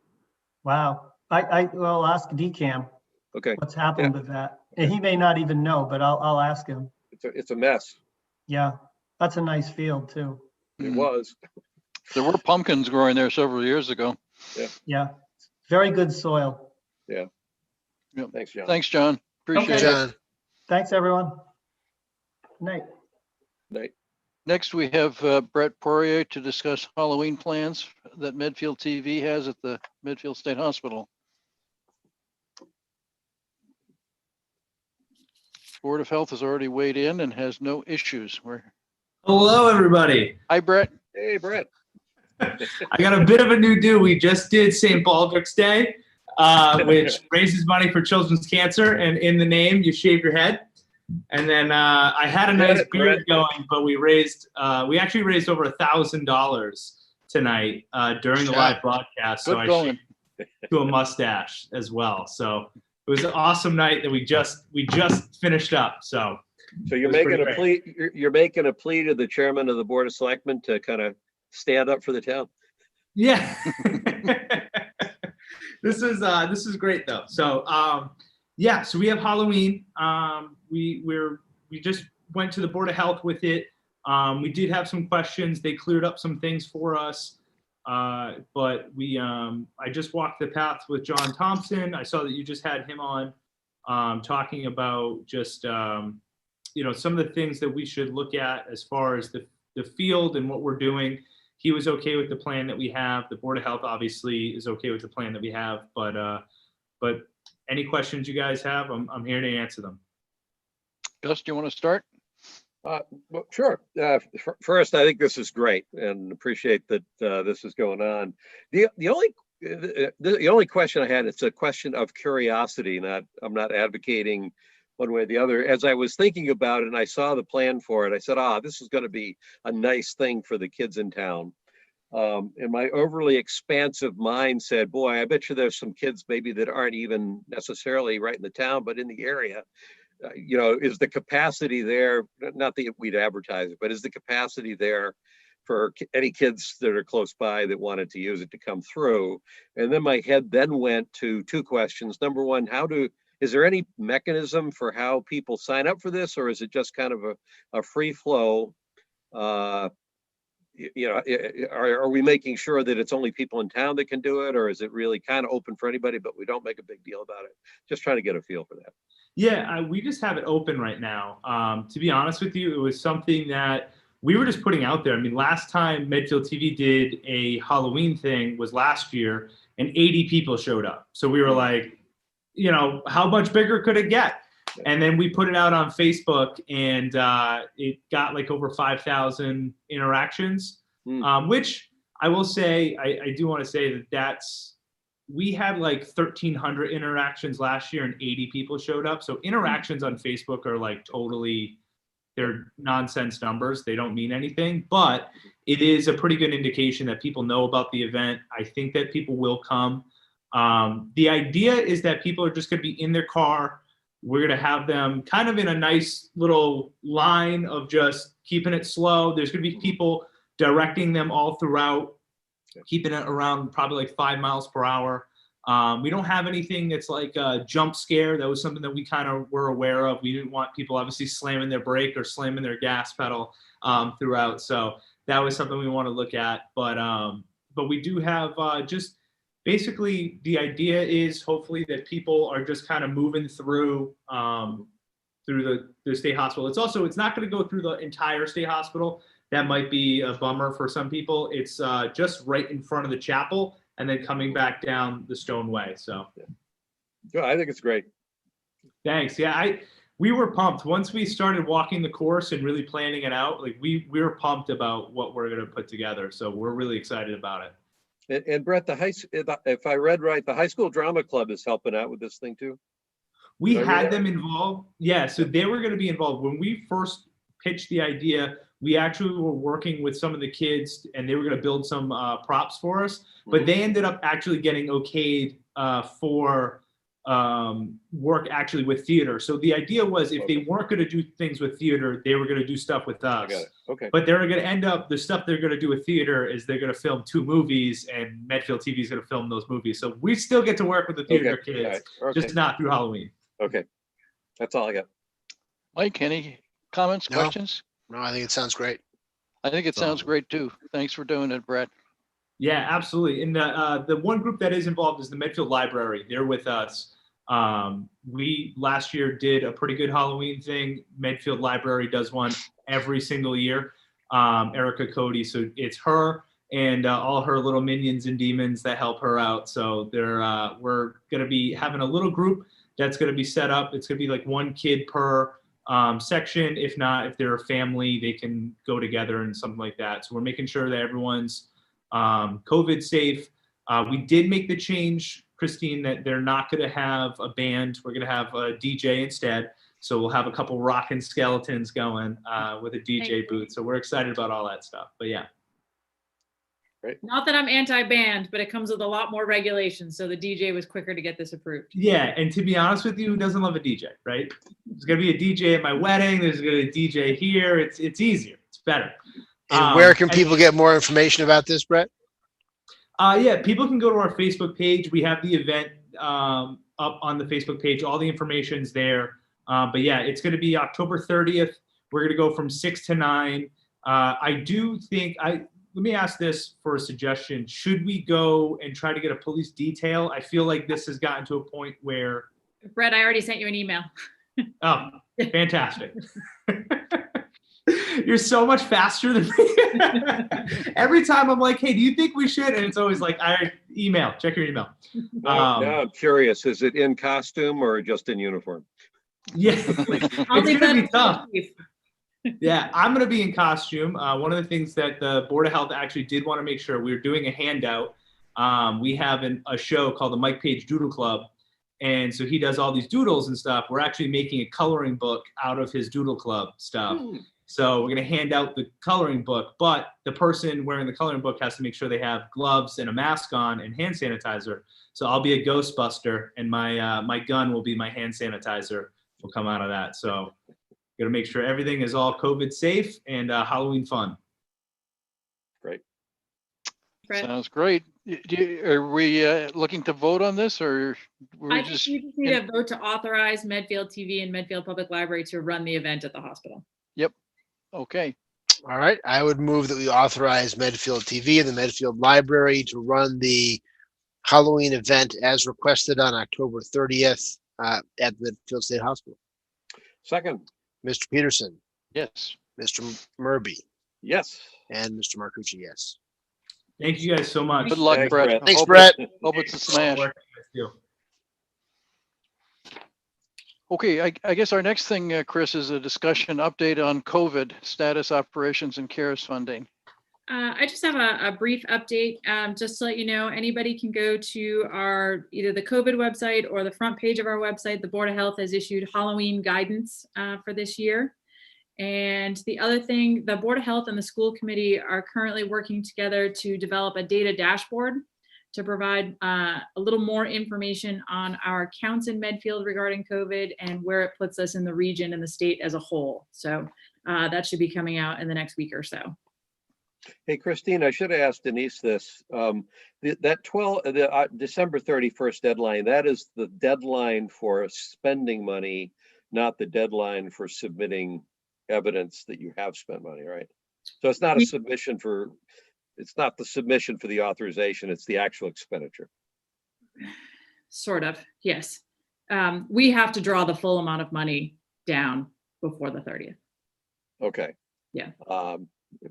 [SPEAKER 8] Wow. I'll ask DCAM what's happened with that. And he may not even know, but I'll ask him.
[SPEAKER 1] It's a mess.
[SPEAKER 8] Yeah. That's a nice field too.
[SPEAKER 1] It was.
[SPEAKER 3] There were pumpkins growing there several years ago.
[SPEAKER 8] Yeah. Very good soil.
[SPEAKER 1] Yeah.
[SPEAKER 3] Yep.
[SPEAKER 1] Thanks, John.
[SPEAKER 3] Thanks, John. Appreciate it.
[SPEAKER 2] John.
[SPEAKER 8] Thanks, everyone. Night.
[SPEAKER 1] Night.
[SPEAKER 3] Next, we have Brett Poirier to discuss Halloween plans that Medfield TV has at the Medfield State Hospital. Board of Health has already weighed in and has no issues.
[SPEAKER 9] Hello, everybody.
[SPEAKER 3] Hi, Brett.
[SPEAKER 1] Hey, Brett.
[SPEAKER 9] I got a bit of a new do. We just did St. Baldrick's Day, which raises money for children's cancer. And in the name, you shave your head. And then I had a nice beard going, but we actually raised over $1,000 tonight during the live broadcast. So I shaved to a mustache as well. So it was an awesome night that we just finished up. So
[SPEAKER 1] you're making a plea. You're making a plea to the chairman of the Board of Selectmen to kind of stand up for the town.
[SPEAKER 9] Yeah. This is great though. So so we have Halloween. We just went to the Board of Health with it. We did have some questions. They cleared up some things for us. But I just walked the path with John Thompson. I saw that you just had him on talking about just some of the things that we should look at as far as the field and what we're doing. He was okay with the plan that we have. The Board of Health obviously is okay with the plan that we have. But any questions you guys have, I'm here to answer them.
[SPEAKER 3] Gus, do you want to start?
[SPEAKER 1] Well, sure. First, I think this is great and appreciate that this is going on. The only question I had, it's a question of curiosity. I'm not advocating one way or the other. As I was thinking about it and I saw the plan for it, I said, this is going to be a nice thing for the kids in town. And my overly expansive mind said, boy, I bet you there's some kids maybe that aren't even necessarily right in the town, but in the area. Is the capacity there, not that we'd advertise it, but is the capacity there for any kids that are close by that wanted to use it to come through? And then my head then went to two questions. Number one, is there any mechanism for how people sign up for this, or is it just kind of a free flow? Are we making sure that it's only people in town that can do it, or is it really kind of open for anybody, but we don't make a big deal about it? Just trying to get a feel for that.
[SPEAKER 9] Yeah, we just have it open right now. To be honest with you, it was something that we were just putting out there. I mean, last time Medfield TV did a Halloween thing was last year, and 80 people showed up. So we were like, how much bigger could it get? And then we put it out on Facebook, and it got like over 5,000 interactions, which I will say, I do want to say that we had like 1,300 interactions last year and 80 people showed up. So interactions on Facebook are like totally, they're nonsense numbers. They don't mean anything, but it is a pretty good indication that people know about the event. I think that people will come. The idea is that people are just going to be in their car. We're going to have them kind of in a nice little line of just keeping it slow. There's going to be people directing them all throughout, keeping it around probably like 5 miles per hour. We don't have anything that's like a jump scare. That was something that we kind of were aware of. We didn't want people obviously slamming their brake or slamming their gas pedal throughout. So that was something we want to look at. But we do have just basically the idea is hopefully that people are just kind of moving through the state hospital. It's not going to go through the entire state hospital. That might be a bummer for some people. It's just right in front of the chapel and then coming back down the Stone Way. So
[SPEAKER 1] Yeah, I think it's great.
[SPEAKER 9] thanks. Yeah, we were pumped once we started walking the course and really planning it out. Like we were pumped about what we're going to put together. So we're really excited about it.
[SPEAKER 1] And Brett, if I read right, the high school drama club is helping out with this thing too.
[SPEAKER 9] We
[SPEAKER 1] Did I read
[SPEAKER 9] had
[SPEAKER 1] that
[SPEAKER 9] them
[SPEAKER 1] right?
[SPEAKER 9] involved. Yeah, so they were going to be involved. When we first pitched the idea, we actually were working with some of the kids and they were going to build some props for us, but they ended up actually getting okayed for work actually with theater. So the idea was if they weren't going to do things with theater, they were going to do stuff with
[SPEAKER 1] I
[SPEAKER 9] us.
[SPEAKER 1] got it. Okay.
[SPEAKER 9] But they're going to end up, the stuff they're going to do with theater is they're going to film 2 movies and Medfield TV is going to film those movies. So we still get to work with the theater
[SPEAKER 1] Okay.
[SPEAKER 9] kids,
[SPEAKER 1] All right. Okay.
[SPEAKER 9] just not through Halloween.
[SPEAKER 1] Okay. That's all I got.
[SPEAKER 3] Mike, any comments,
[SPEAKER 2] No.
[SPEAKER 3] questions?
[SPEAKER 2] No, I think it sounds great.
[SPEAKER 3] I think it sounds great too. Thanks for doing it, Brett.
[SPEAKER 9] Yeah, absolutely. And the one group that is involved is the Medfield Library. They're with us. We last year did a pretty good Halloween thing. Medfield Library does one every single year. Erica Cody. So it's her and all her little minions and demons that help her out. So we're going to be having a little group that's going to be set up. It's going to be like 1 kid per section. If not, if they're a family, they can go together and something like that. So we're making sure that everyone's COVID safe. We did make the change, Christine, that they're not going to have a band. We're going to have a DJ instead. So we'll have a couple rockin' skeletons going with a DJ booth. So we're excited about all that stuff. But yeah.
[SPEAKER 4] Not that I'm anti-band, but it comes with a lot more regulations. So the DJ was quicker to get this approved.
[SPEAKER 9] Yeah, and to be honest with you, who doesn't love a DJ, right? There's gonna be a DJ at my wedding. There's gonna be a DJ here. It's easier. It's better.
[SPEAKER 2] And where can people get more information about this, Brett?
[SPEAKER 9] Yeah, people can go to our Facebook page. We have the event up on the Facebook page. All the information's there. But yeah, it's gonna be October 30th. We're gonna go from 6 to 9. I do think let me ask this for a suggestion. Should we go and try to get a police detail? I feel like this has gotten to a point where.
[SPEAKER 4] Brett, I already sent you an email.
[SPEAKER 9] Oh, fantastic. You're so much faster than me. Every time I'm like, hey, do you think we should? And it's always like, all right, email, check your email.
[SPEAKER 1] Now I'm curious, is it in costume or just in uniform?
[SPEAKER 9] Yeah,
[SPEAKER 4] I'll
[SPEAKER 9] it's
[SPEAKER 4] leave
[SPEAKER 9] gonna
[SPEAKER 4] that
[SPEAKER 9] be tough.
[SPEAKER 4] to you.
[SPEAKER 9] Yeah, I'm going to be in costume. One of the things that the Board of Health actually did want to make sure, we were doing a handout. We have a show called the Mike Page Doodle Club. And so he does all these doodles and stuff. We're actually making a coloring book out of his Doodle Club stuff. So we're going to hand out the coloring book, but the person wearing the coloring book has to make sure they have gloves and a mask on and hand sanitizer. So I'll be a Ghostbuster and my gun will be my hand sanitizer. Will come out of that. So got to make sure everything is all COVID safe and Halloween fun.
[SPEAKER 1] Great.
[SPEAKER 4] Brett,
[SPEAKER 3] Sounds great. Are we looking to vote on this or
[SPEAKER 4] I
[SPEAKER 3] we're
[SPEAKER 4] think
[SPEAKER 3] just?
[SPEAKER 4] you just need a vote to authorize Medfield TV and Medfield Public Library to run the event at the hospital.
[SPEAKER 3] Okay,
[SPEAKER 2] All right. I would move that we authorize Medfield TV and the Medfield Library to run the Halloween event as requested on October 30th at Medfield State Hospital.
[SPEAKER 1] Second.
[SPEAKER 2] Mr. Peterson,
[SPEAKER 3] yes.
[SPEAKER 2] Mr. Murby,
[SPEAKER 1] Yes.
[SPEAKER 2] and Mr. Marcucci, yes.
[SPEAKER 9] Thank you guys so much.
[SPEAKER 3] Good luck,
[SPEAKER 1] Thanks,
[SPEAKER 3] Brett.
[SPEAKER 1] Brett.
[SPEAKER 2] Thanks,
[SPEAKER 3] Hope
[SPEAKER 2] Brett.
[SPEAKER 3] Hope it's a smash.
[SPEAKER 9] Work. Thank you.
[SPEAKER 3] Okay, I guess our next thing, Chris, is a discussion update on COVID status, operations, and CARES funding.
[SPEAKER 4] I just have a brief update, just to let you know, anybody can go to our, either the COVID website or the front page of our website. The Board of Health has issued Halloween guidance for this year. And the other thing, the Board of Health and the school committee are currently working together to develop a data dashboard to provide a little more information on our counts in Medfield regarding COVID and where it puts us in the region and the state as a whole. So that should be coming out in the next week or so.
[SPEAKER 1] Hey, Christine, I should have asked Denise this. The December 31st deadline, that is the deadline for spending money, not the deadline for submitting evidence that you have spent money, right? So it's not a submission for, it's not the submission for the authorization, it's the actual expenditure.
[SPEAKER 4] Sort of, yes. We have to draw the full amount of money down before the 30th.
[SPEAKER 1] Okay.
[SPEAKER 4] Yeah.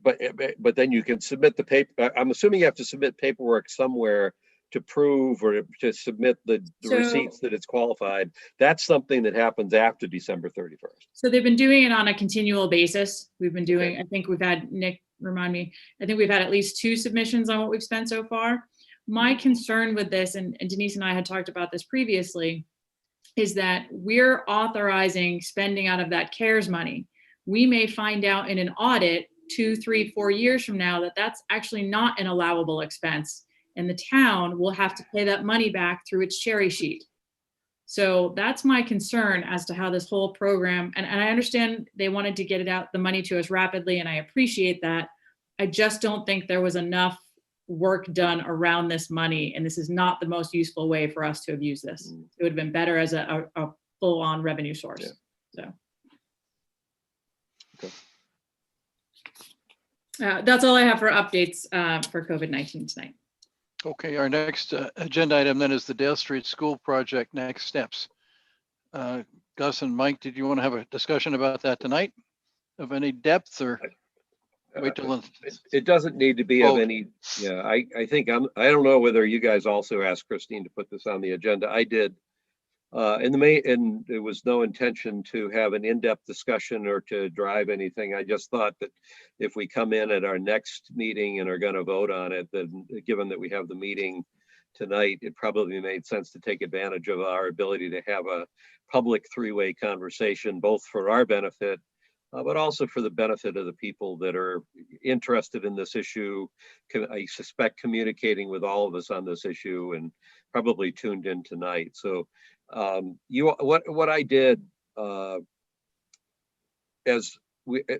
[SPEAKER 1] But then you can submit the paper. I'm assuming you have to submit paperwork somewhere to prove or to submit the receipts that it's qualified. That's something that happens after December 31st.
[SPEAKER 4] So they've been doing it on a continual basis. We've been doing, okay. I think we've had, Nick, remind me, I think we've had at least 2 submissions on what we've spent so far. My concern with this, and Denise and I had talked about this previously, is that we're authorizing spending out of that CARES money. We may find out in an audit 2, 3, 4 years from now that that's actually not an allowable expense, and the town will have to pay that money back through its cherry sheet. So that's my concern as to how this whole program, and I understand they wanted to get it out, the money to us rapidly, and I appreciate that. I just don't think there was enough work done around this money, and this is not the most useful way for us to have used this. It would have been better as a full-on revenue source. Yeah. So. Okay. That's all I have for updates for COVID-19 tonight.
[SPEAKER 3] Okay, our next agenda item then is the Dale Street School Project next steps. Gus and Mike, did you want to have a discussion about that tonight of any depth, or wait till
[SPEAKER 1] it doesn't need to be of any? Yeah, I think I don't know whether you guys also asked Christine to put this on the agenda. I did. And there was no intention to have an in-depth discussion or to drive anything. I just thought that if we come in at our next meeting and are going to vote on it, then given that we have the meeting tonight, it probably made sense to take advantage of our ability to have a public 3-way conversation, both for our benefit, but also for the benefit of the people that are interested in this issue. I suspect communicating with all of us on this issue and probably tuned in tonight. So what I did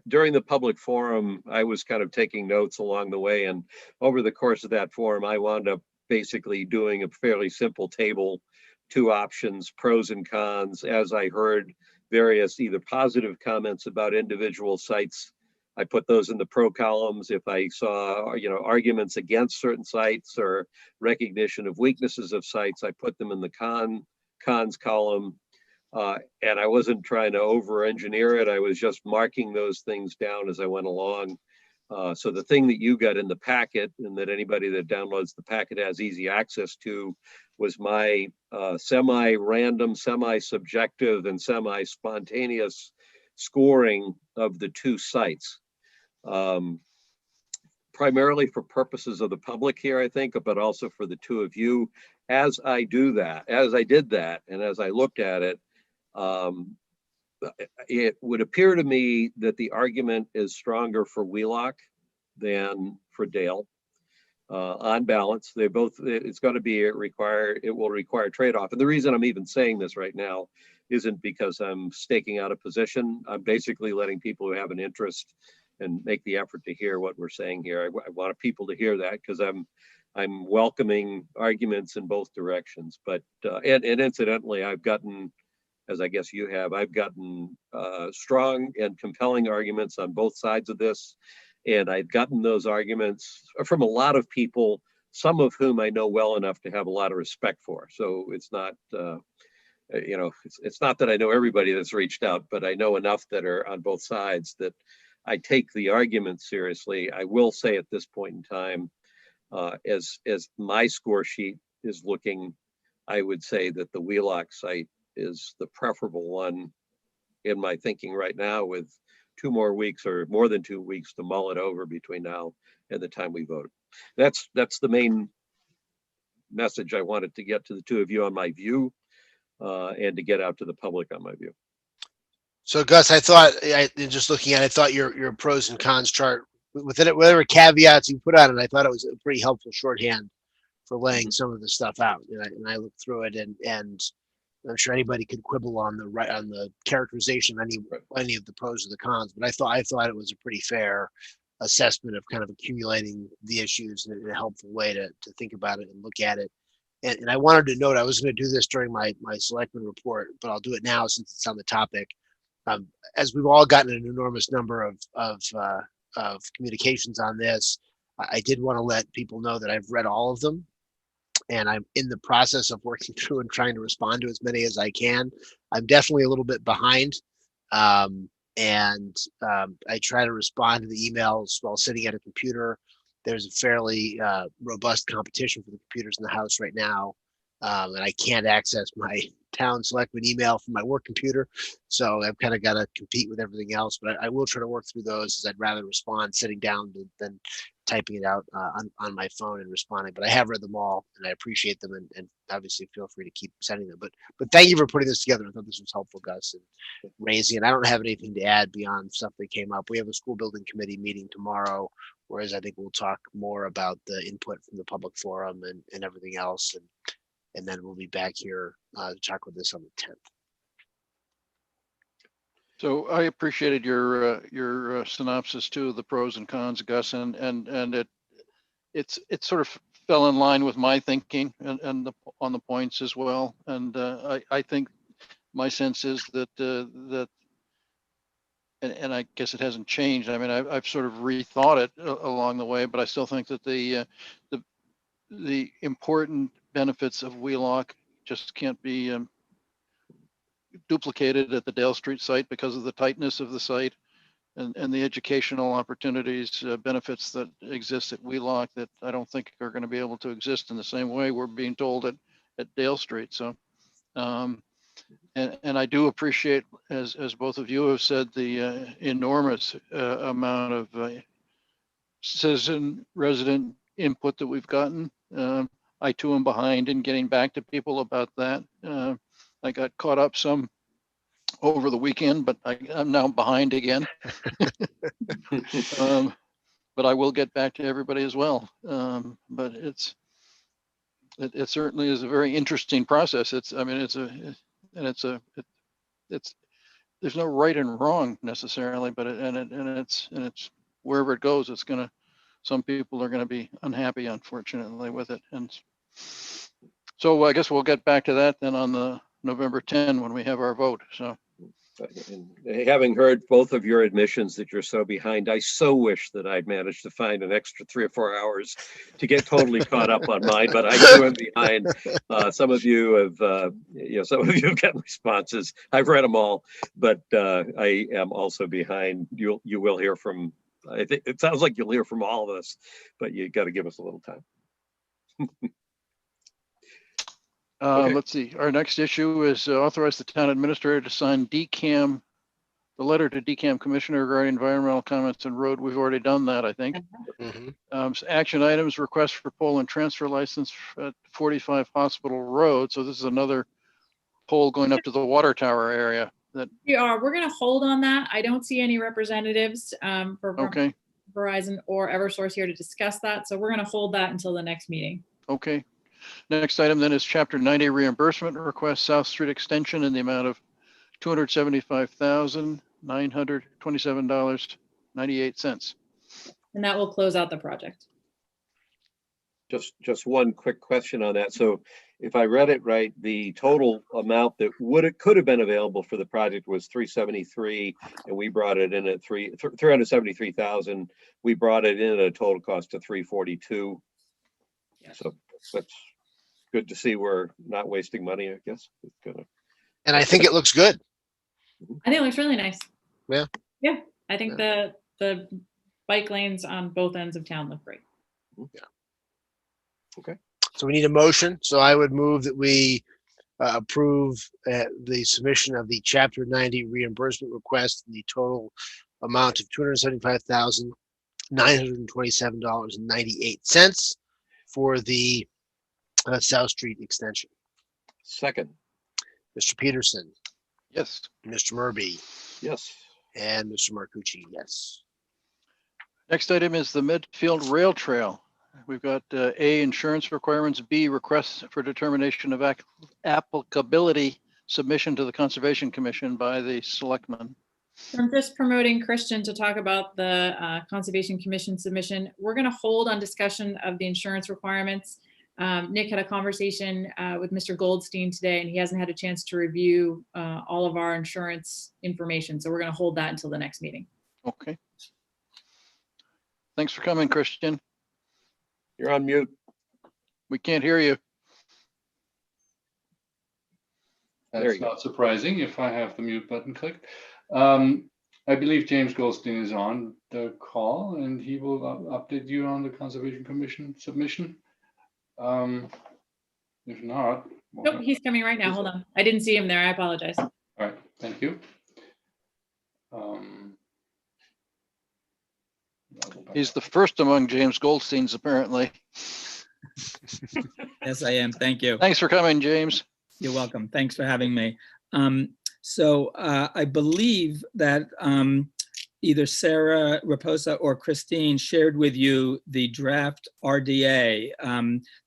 [SPEAKER 1] during the public forum, I was kind of taking notes along the way, and over the course of that forum, I wound up basically doing a fairly simple table, 2 options, pros and cons. As I heard various either positive comments about individual sites, I put those in the pro columns. If I saw, arguments against certain sites or recognition of weaknesses of sites, I put them in the cons column, and I wasn't trying to over-engineer it. I was just marking those things down as I went along. So the thing that you got in the packet, and that anybody that downloads the packet has easy access to, was my semi-random, semi-subjective, and semi-spontaneous scoring of the 2 sites. Primarily for purposes of the public here, I think, but also for the 2 of you. As I did that, and as I looked at it, it would appear to me that the argument is stronger for Wheelock than for Dale. On balance, they both, it's going to be it will require trade-off. And the reason I'm even saying this right now isn't because I'm staking out a position. I'm basically letting people who have an interest and make the effort to hear what we're saying here. I want people to hear that, because I'm welcoming arguments in both directions. But and incidentally, I've gotten, as I guess you have, I've gotten strong and compelling arguments on both sides of this. And I've gotten those arguments from a lot of people, some of whom I know well enough to have a lot of respect for. So it's not, it's not that I know everybody that's reached out, but I know enough that are on both sides that I take the argument seriously. I will say at this point in time, as my score sheet is looking, I would say that the Wheelock site is the preferable one in my thinking right now, with 2 more weeks or more than 2 weeks to mull it over between now and the time we vote. That's the main message I wanted to get to the two of you on my view, and to get out to the public on my view.
[SPEAKER 2] So Gus, I thought, just looking at it, I thought your pros and cons chart, within it, whatever caveats you put on it, I thought it was a pretty helpful shorthand for laying some of the stuff out. And I looked through it, and I'm sure anybody could quibble on the characterization of any of the pros or the cons, but I thought it was a pretty fair assessment of kind of accumulating the issues in a helpful way to think about it and look at it. And I wanted to note, I was going to do this during my selectman report, but I'll do it now since it's on the topic. As we've all gotten an enormous number of communications on this, I did want to let people know that I've read all of them, and I'm in the process of working through and trying to respond to as many as I can. I'm definitely a little bit behind, and I try to respond to the emails while sitting at a computer. There's a fairly robust competition for the computers in the house right now, and I can't access my town selectman email from my work computer, so I've kind of got to compete with everything else. But I will try to work through those, as I'd rather respond sitting down than typing it out on my phone and responding. But I have read them all, and I appreciate them, and obviously feel free to keep sending them. But thank you for putting this together. I thought this was helpful, Gus, and raising. And I don't have anything to add beyond stuff that came up. We have a school building committee meeting tomorrow, whereas I think we'll talk more about the input from the public forum and everything else, and then we'll be back here to talk with this on the 10th.
[SPEAKER 3] So I appreciated your synopsis too of the pros and cons, Gus, and it sort of fell in line with my thinking and on the points as well. And I think my sense is that and I guess it hasn't changed. I mean, I've sort of rethought it along the way, but I still think that the important benefits of Wheelock just can't be duplicated at the Dale Street site because of the tightness of the site and the educational opportunities, benefits that exist at Wheelock that I don't think are going to be able to exist in the same way we're being told at Dale Street. So, and I do appreciate, as both of you have said, the enormous amount of citizen resident input that we've gotten. I too am behind in getting back to people about that. I got caught up some over the weekend, but I'm now behind again. But I will get back to everybody as well. But it certainly is a very interesting process. There's no right and wrong necessarily, but it's wherever it goes, some people are gonna be unhappy, unfortunately, with it. And so I guess we'll get back to that then on the November 10 when we have our vote. So.
[SPEAKER 1] And having heard both of your admissions that you're so behind, I so wish that I'd managed to find an extra 3 or 4 hours to get totally caught up on mine, but I too am behind. Some of you have gotten responses. I've read them all, but I am also behind. You will hear from, I think it sounds like you'll hear from all of us, but you got to give us a little time. Okay.
[SPEAKER 3] Let's see. Our next issue is authorize the town administrator to sign the letter to DCAM commissioner regarding environmental comments and road. We've already done that, I think.
[SPEAKER 2] Mm-hmm.
[SPEAKER 3] Action items, request for pole and transfer license at 45 Hospital Road. So this is another pole going up to the water tower area.
[SPEAKER 4] We're going to hold on that. I don't see any representatives for
[SPEAKER 3] Okay.
[SPEAKER 4] Verizon or Eversource here to discuss that. So we're going to hold that until the next meeting.
[SPEAKER 3] Okay. Next item then is Chapter 90 reimbursement request, South Street extension in the amount of $275,927.98.
[SPEAKER 1] And
[SPEAKER 4] that will close out the project.
[SPEAKER 1] Just one quick question on that. So if I read it right, the total amount that could have been available for the project was 373, and we brought it in at 373,000. We brought it in at a total cost of 342. Yes. So that's good to see we're not wasting money, I guess.
[SPEAKER 2] And I think it looks good.
[SPEAKER 4] I think it looks really nice.
[SPEAKER 2] Yeah.
[SPEAKER 4] Yeah. I think the bike lanes on both ends of town look great.
[SPEAKER 2] Yeah.
[SPEAKER 1] Okay.
[SPEAKER 2] So we need a motion. So I would move that we approve the submission of the Chapter 90 reimbursement request in the total amount of $275,927.98 for the South Street extension.
[SPEAKER 1] Second.
[SPEAKER 2] Mr. Peterson,
[SPEAKER 3] Yes.
[SPEAKER 2] Mr. Murby,
[SPEAKER 1] Yes.
[SPEAKER 2] and Mr. Marcucci, yes.
[SPEAKER 3] Next item is the Medfield Rail Trail. We've got A, insurance requirements, B, requests for determination of applicability, submission to the Conservation Commission by the Selectmen.
[SPEAKER 4] I'm just promoting Christian to talk about the Conservation Commission submission. We're going to hold on discussion of the insurance requirements. Nick had a conversation with Mr. Goldstein today, and he hasn't had a chance to review all of our insurance information. So we're going to hold that until the next meeting.
[SPEAKER 3] Okay. Thanks for coming, Christian.
[SPEAKER 1] You're on mute.
[SPEAKER 3] We can't hear you.
[SPEAKER 1] There
[SPEAKER 10] That's
[SPEAKER 1] you go.
[SPEAKER 10] not surprising if I have the mute button clicked. I believe James Goldstein is on the call and he will update you on the Conservation Commission submission. If not.
[SPEAKER 4] Nope, he's coming right now. Hold on. I didn't see him there. I apologize.
[SPEAKER 10] All right, thank you.
[SPEAKER 3] He's the first among James Goldsteins, apparently.
[SPEAKER 11] Yes, I am. Thank you.
[SPEAKER 3] Thanks for coming, James.
[SPEAKER 11] You're welcome. Thanks for having me. So I believe that either Sarah Raposa or Christine shared with you the draft RDA,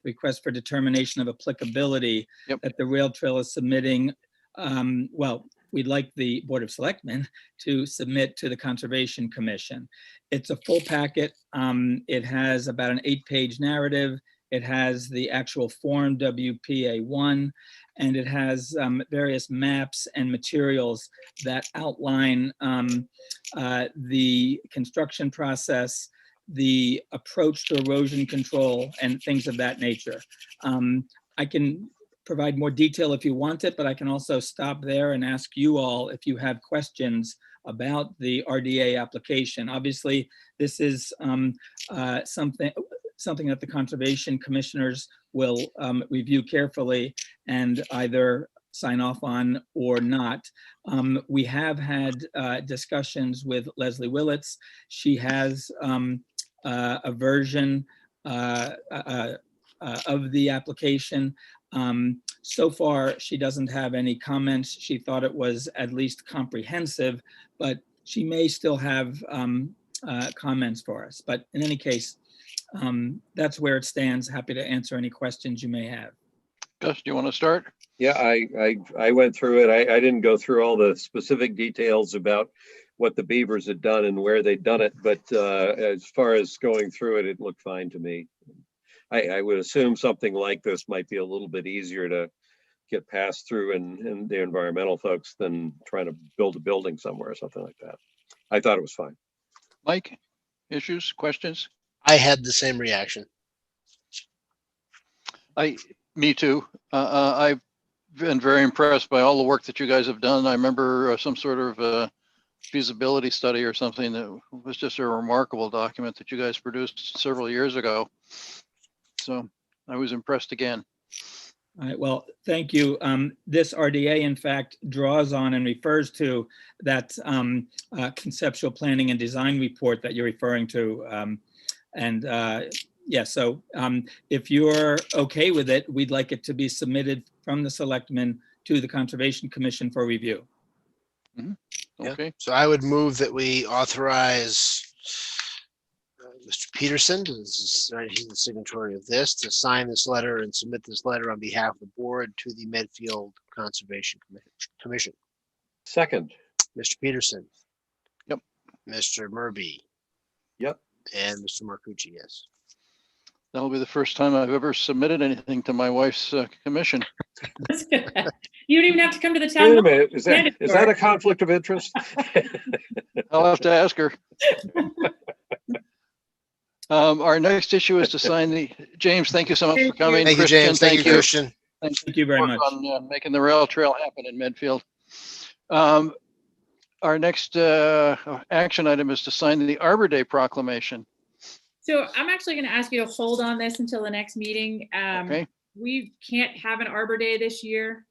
[SPEAKER 11] request for determination of applicability, that the rail trail is submitting. Well, we'd like the Board of Selectmen to submit to the Conservation Commission. It's a full packet. It has about an 8-page narrative. It has the actual form WPA1, and it has various maps and materials that outline the construction process, the approach to erosion control, and things of that nature. I can provide more detail if you want it, but I can also stop there and ask you all if you have questions about the RDA application. Obviously, this is something that the Conservation Commissioners will review carefully and either sign off on or not. We have had discussions with Leslie Willits. She has a version of the application. So far, she doesn't have any comments. She thought it was at least comprehensive, but she may still have comments for us. But in any case, that's where it stands. Happy to answer any questions you may have.
[SPEAKER 3] Gus, do you want to start?
[SPEAKER 1] Yeah, I went through it. I didn't go through all the specific details about what the beavers had done and where they'd done it, but as far as going through it, it looked fine to me. I would assume something like this might be a little bit easier to get passed through and the environmental folks than trying to build a building somewhere or something like that. I thought it was fine.
[SPEAKER 3] Mike, issues, questions?
[SPEAKER 2] I had the same reaction.
[SPEAKER 3] Me too. I've been very impressed by all the work that you guys have done. I remember some sort of feasibility study or something that was just a remarkable document that you guys produced several years ago. So I was impressed again.
[SPEAKER 11] All right, well, thank you. This RDA, in fact, draws on and refers to that conceptual planning and design report that you're referring to. Yeah, so if you're okay with it, we'd like it to be submitted from the Selectmen to the Conservation Commission for review.
[SPEAKER 3] Okay.
[SPEAKER 2] Yeah. So I would move that we authorize Mr. Peterson, he's the signatory of this, to sign this letter and submit this letter on behalf of the board to the Medfield Conservation Commission.
[SPEAKER 1] Second.
[SPEAKER 2] Mr. Peterson.
[SPEAKER 3] Yep.
[SPEAKER 2] Mr. Murby.
[SPEAKER 1] Yep.
[SPEAKER 2] And Mr. Marcucci, yes.
[SPEAKER 3] That'll be the first time I've ever submitted anything to my wife's commission.
[SPEAKER 4] You don't even have to come to the town.
[SPEAKER 1] Wait a minute, is that a conflict of interest?
[SPEAKER 3] I'll have to ask her. Our next issue is to sign the, James, thank you so much for coming.
[SPEAKER 2] Thank you,
[SPEAKER 3] Christian,
[SPEAKER 2] James. Thank you, Christian.
[SPEAKER 11] Thank you very much.
[SPEAKER 3] On making the rail trail happen in Medfield. Our next action item is to sign the Arbor Day proclamation.
[SPEAKER 4] So I'm actually going to ask you to hold on this until the next meeting.
[SPEAKER 3] Okay.
[SPEAKER 4] We can't have an Arbor Day this year.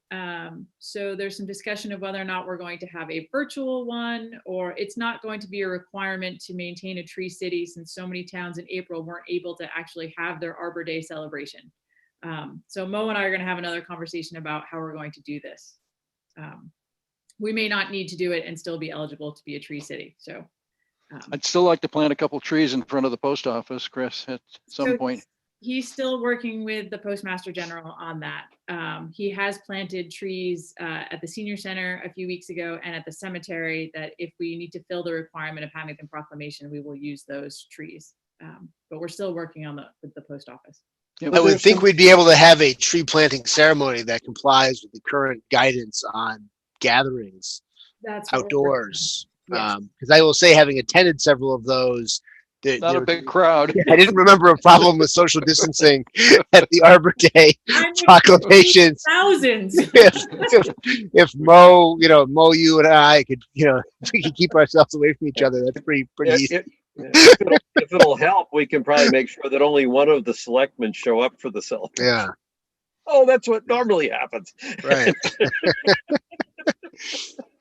[SPEAKER 4] So there's some discussion of whether or not we're going to have a virtual one, or it's not going to be a requirement to maintain a tree city, since so many towns in April weren't able to actually have their Arbor Day celebration. So Mo and I are going to have another conversation about how we're going to do this. We may not need to do it and still be eligible to be a tree city. So
[SPEAKER 3] I'd still like to plant a couple trees in front of the post office, Chris, at some point.
[SPEAKER 4] He's still working with the Postmaster General on that. He has planted trees at the Senior Center a few weeks ago and at the cemetery, that if we need to fill the requirement of having the proclamation, we will use those trees. But we're still working on with the post office.
[SPEAKER 3] Yeah,
[SPEAKER 2] I would think we'd be able to have a tree planting ceremony that complies with the current guidance on gatherings
[SPEAKER 4] That's what we're
[SPEAKER 2] outdoors.
[SPEAKER 4] working on.
[SPEAKER 2] Because I will say, having attended several of those,
[SPEAKER 3] Not a big crowd.
[SPEAKER 2] I didn't remember a problem with social distancing at the Arbor Day proclamations.
[SPEAKER 4] Thousands.
[SPEAKER 2] If Mo, you and I could, we could keep ourselves away from each other. That's pretty easy.
[SPEAKER 1] If it'll help, we can probably make sure that only one of the selectmen show up for the celebration.
[SPEAKER 2] Yeah.
[SPEAKER 1] Oh, that's what normally happens.
[SPEAKER 2] Right.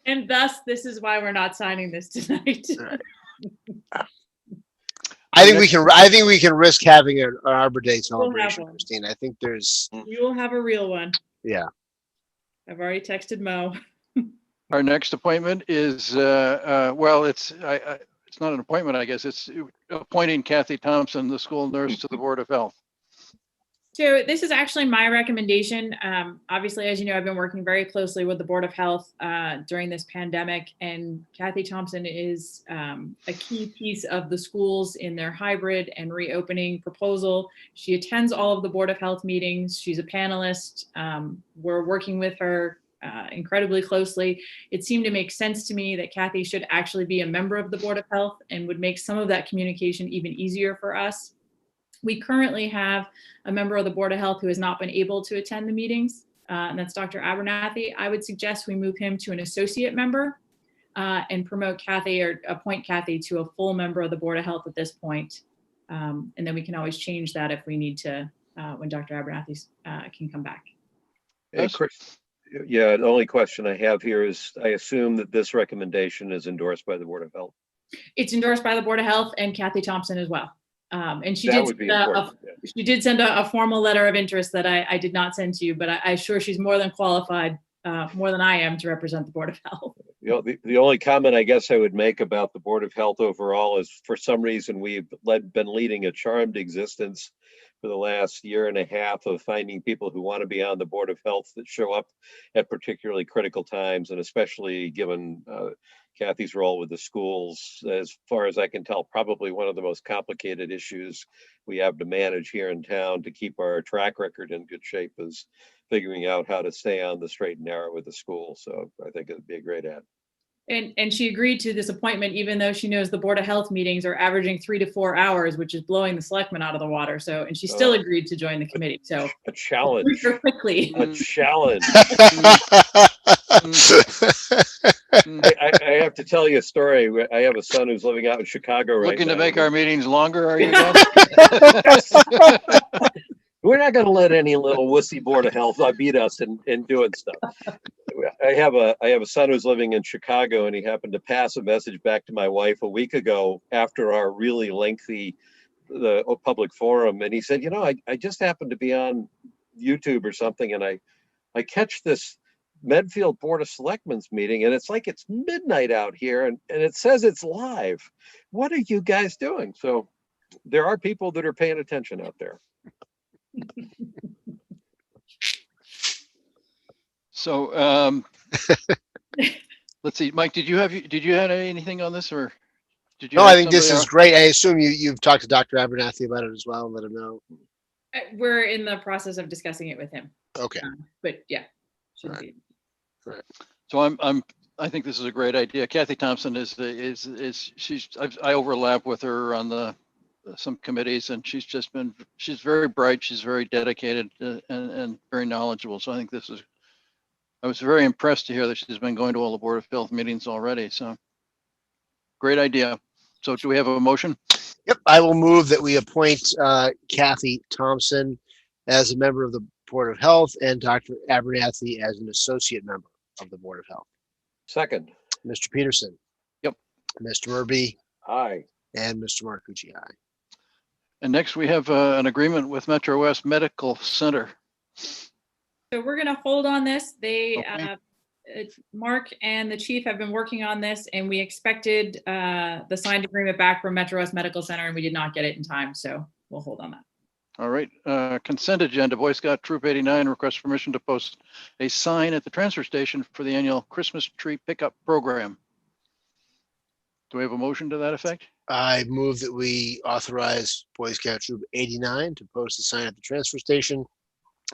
[SPEAKER 4] And thus, this is why we're not signing this tonight.
[SPEAKER 2] I think we can risk having an Arbor Day celebration,
[SPEAKER 4] one.
[SPEAKER 2] Christine. I think there's.
[SPEAKER 4] You will have a real one.
[SPEAKER 2] Yeah.
[SPEAKER 4] I've already texted Mo.
[SPEAKER 3] Our next appointment is, well, it's not an appointment, I guess. It's appointing Kathy Thompson, the school nurse, to the Board of Health.
[SPEAKER 4] So this is actually my recommendation. Obviously, as you know, I've been working very closely with the Board of Health during this pandemic, and Kathy Thompson is a key piece of the schools in their hybrid and reopening proposal. She attends all of the Board of Health meetings. She's a panelist. We're working with her incredibly closely. It seemed to make sense to me that Kathy should actually be a member of the Board of Health, and would make some of that communication even easier for us. We currently have a member of the Board of Health who has not been able to attend the meetings, and that's Dr. Abernathy. I would suggest we move him to an associate member and promote Kathy, or appoint Kathy to a full member of the Board of Health at this point. And then we can always change that if we need to, when Dr. Abernathy can come back.
[SPEAKER 1] Hey, Chris, yeah, the only question I have here is, I assume that this recommendation is endorsed by the Board of Health.
[SPEAKER 4] It's endorsed by the Board of Health and Kathy Thompson as well. And she
[SPEAKER 1] That
[SPEAKER 4] did
[SPEAKER 1] would be
[SPEAKER 4] send
[SPEAKER 1] important, yeah.
[SPEAKER 4] she did send a formal letter of interest that I did not send to you, but I'm sure she's more than qualified, more than I am, to represent the Board of Health.
[SPEAKER 1] The only comment I guess I would make about the Board of Health overall is, for some reason, we've been leading a charmed existence for the last year and a half of finding people who want to be on the Board of Health that show up at particularly critical times, and especially given Kathy's role with the schools, as far as I can tell, probably one of the most complicated issues we have to manage here in town to keep our track record in good shape, is figuring out how to stay on the straight and narrow with the school. So I think it'd be a great add.
[SPEAKER 4] And she agreed to this appointment, even though she knows the Board of Health meetings are averaging 3 to 4 hours, which is blowing the selectmen out of the water. So, and she still agreed to join the committee. So
[SPEAKER 1] a challenge.
[SPEAKER 4] Reach her quickly.
[SPEAKER 1] A challenge. I have to tell you a story. I have a son who's living out in Chicago right now.
[SPEAKER 3] Looking to make our meetings longer, are you?
[SPEAKER 1] We're not going to let any little wussy Board of Health beat us in doing stuff. I have a son who's living in Chicago, and he happened to pass a message back to my wife a week ago after our really lengthy public forum, and he said, I just happened to be on YouTube or something, and I catch this Medfield Board of Selectmen's meeting, and it's like it's midnight out here, and it says it's live. What are you guys doing? So there are people that are paying attention out there.
[SPEAKER 3] So let's see, Mike, did you have anything on this, or did you?
[SPEAKER 2] No, I think this is great. I assume you've talked to Dr. Abernathy about it as well, and let him know.
[SPEAKER 4] We're in the process of discussing it with him.
[SPEAKER 2] Okay.
[SPEAKER 4] But yeah.
[SPEAKER 2] Right.
[SPEAKER 3] So I think this is a great idea. Kathy Thompson I overlap with her on some committees, and she's very bright, she's very dedicated, and very knowledgeable. So I think I was very impressed to hear that she's been going to all the Board of Health meetings already. So great idea. So do we have a motion?
[SPEAKER 2] Yep, I will move that we appoint Kathy Thompson as a member of the Board of Health, and Dr. Abernathy as an associate member of the Board of Health.
[SPEAKER 1] Second.
[SPEAKER 2] Mr. Peterson.
[SPEAKER 3] Yep.
[SPEAKER 2] Mr. Murby.
[SPEAKER 1] Aye.
[SPEAKER 2] And Mr. Marcucci, aye.
[SPEAKER 3] And next we have an agreement with Metro West Medical Center.
[SPEAKER 4] So we're going to hold on this. They,
[SPEAKER 3] Okay.
[SPEAKER 4] Mark and the chief have been working on this, and we expected the signed agreement back from Metro West Medical Center, and we did not get it in time. So we'll hold on that.
[SPEAKER 3] All right, consent agenda, Boy Scout Troop 89 requests permission to post a sign at the transfer station for the annual Christmas tree pickup program. Do we have a motion to that effect?
[SPEAKER 2] I move that we authorize Boy Scout Troop 89 to post a sign at the transfer station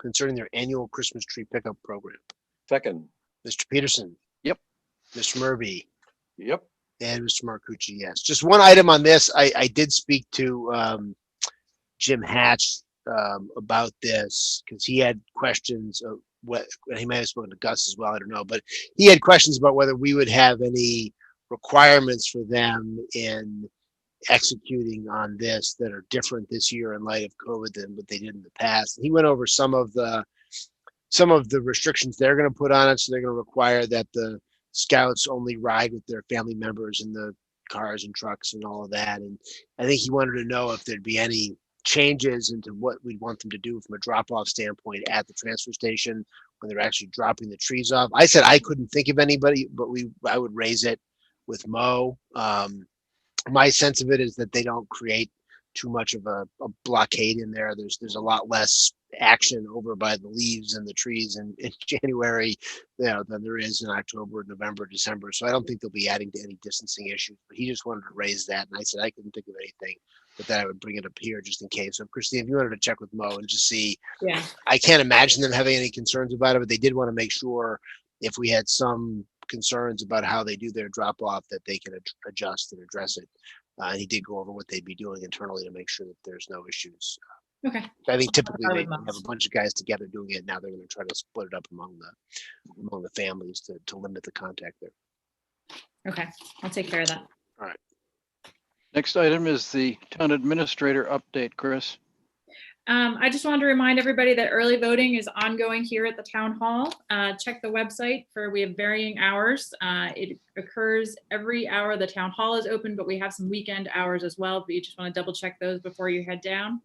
[SPEAKER 2] concerning their annual Christmas tree pickup program.
[SPEAKER 1] Second.
[SPEAKER 2] Mr. Peterson.
[SPEAKER 3] Yep.
[SPEAKER 2] Mr. Murby.
[SPEAKER 1] Yep.
[SPEAKER 2] And Mr. Marcucci, yes. Just one item on this. I did speak to Jim Hatch about this because he had questions of what he might have spoken to Gus as well. I don't know, but he had questions about whether we would have any requirements for them in executing on this that are different this year in light of COVID than what they did in the past. And he went over some of the restrictions they're going to put on it. So they're going to require that the scouts only ride with their family members in the cars and trucks and all of that. And I think he wanted to know if there'd be any changes into what we'd want them to do from a drop-off standpoint at the transfer station when they're actually dropping the trees off. I said I couldn't think of anybody, but I would raise it with Mo. My sense of it is that they don't create too much of a blockade in there. There's a lot less action over by the leaves and the trees in January, than there is in October, November, December. So I don't think they'll be adding to any distancing issues, but he just wanted to raise that. And I said, I couldn't think of anything, but that I would bring it up here just in case. So Christine, if you wanted to check with Mo and just see,
[SPEAKER 4] Yeah.
[SPEAKER 2] I can't imagine them having any concerns about it, but they did want to make sure if we had some concerns about how they do their drop off that they can adjust and address it. And he did go over what they'd be doing internally to make sure that there's no issues.
[SPEAKER 4] Okay.
[SPEAKER 2] I think typically they
[SPEAKER 4] Months.
[SPEAKER 2] have a bunch of guys together doing it. Now they're going to try to split it up among the families to limit the contact there.
[SPEAKER 4] Okay. I'll take care of that.
[SPEAKER 2] All right.
[SPEAKER 3] Next item is the town administrator update, Chris.
[SPEAKER 4] I just wanted to remind everybody that early voting is ongoing here at the town hall. Check the website we have varying hours. It occurs every hour the town hall is open, but we have some weekend hours as well. But you just want to double check those before you head down.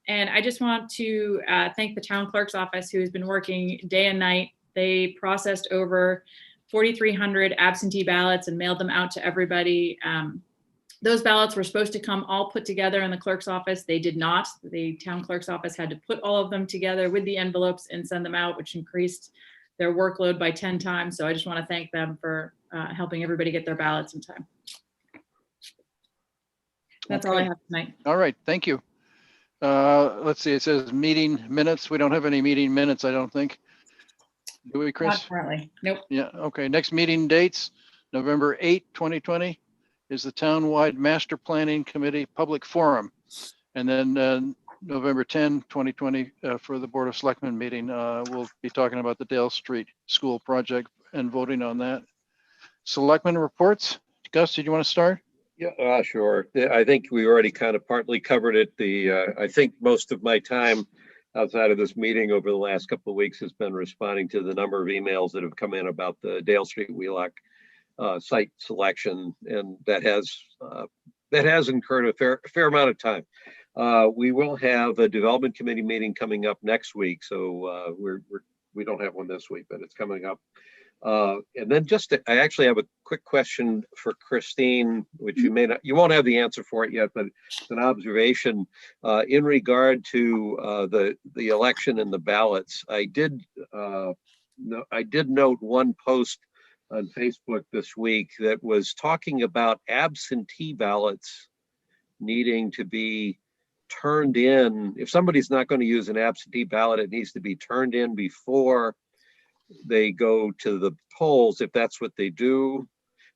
[SPEAKER 4] And I just want to thank the town clerk's office who has been working day and night. They processed over 4,300 absentee ballots and mailed them out to everybody. Those ballots were supposed to come all put together in the clerk's office. They did not. The town clerk's office had to put all of them together with the envelopes and send them out, which increased their workload by 10 times. So I just want to thank them for helping everybody get their ballots in time. That's all I have tonight.
[SPEAKER 3] All right, thank you. Let's see, it says meeting minutes. We don't have any meeting minutes, I don't think. Do we, Chris?
[SPEAKER 4] Not currently. Nope.
[SPEAKER 3] Yeah, okay. Next meeting dates, November 8, 2020 is the Townwide Master Planning Committee Public Forum. And then November 10, 2020 for the Board of Selectmen meeting. We'll be talking about the Dale Street School project and voting on that. Selectmen reports. Gus, did you want to start?
[SPEAKER 1] Yeah, sure. I think we already kind of partly covered it. I think most of my time outside of this meeting over the last couple of weeks has been responding to the number of emails that have come in about the Dale Street Wheelock site selection, and that has incurred a fair amount of time. We will have a development committee meeting coming up next week, so we don't have one this week, but it's coming up. And then I actually have a quick question for Christine, which you won't have the answer for it yet, but it's an observation in regard to the election and the ballots. I did note one post on Facebook this week that was talking about absentee ballots needing to be turned in. If somebody's not going to use an absentee ballot, it needs to be turned in before they go to the polls, if that's what they do.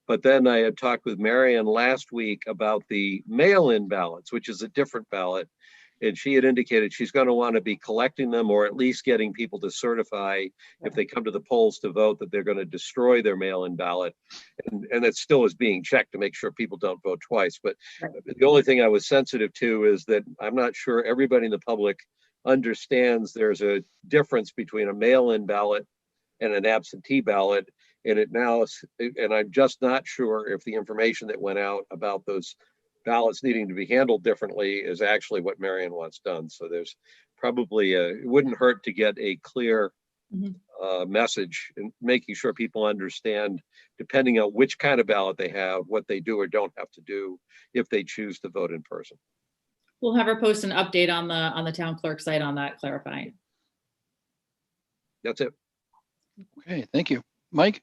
[SPEAKER 1] But then I had talked with Marianne last week about the mail-in ballots, which is a different ballot. And she had indicated she's going to want to be collecting them, or at least getting people to certify if they come to the polls to vote that they're going to destroy their mail-in ballot. And it still is being checked to make sure people don't vote twice. But the only thing I was sensitive to is that I'm not sure everybody in the public understands there's a difference between a mail-in ballot and an absentee ballot. And I'm just not sure if the information that went out about those ballots needing to be handled differently is actually what Marion wants done. So there's probably it wouldn't hurt to get a clear message and making sure people understand, depending on which kind of ballot they have, what they do or don't have to do if they choose to vote in person.
[SPEAKER 4] We'll have her post an update on the town clerk site on that, clarifying.
[SPEAKER 1] That's it.
[SPEAKER 3] Okay, thank you. Mike?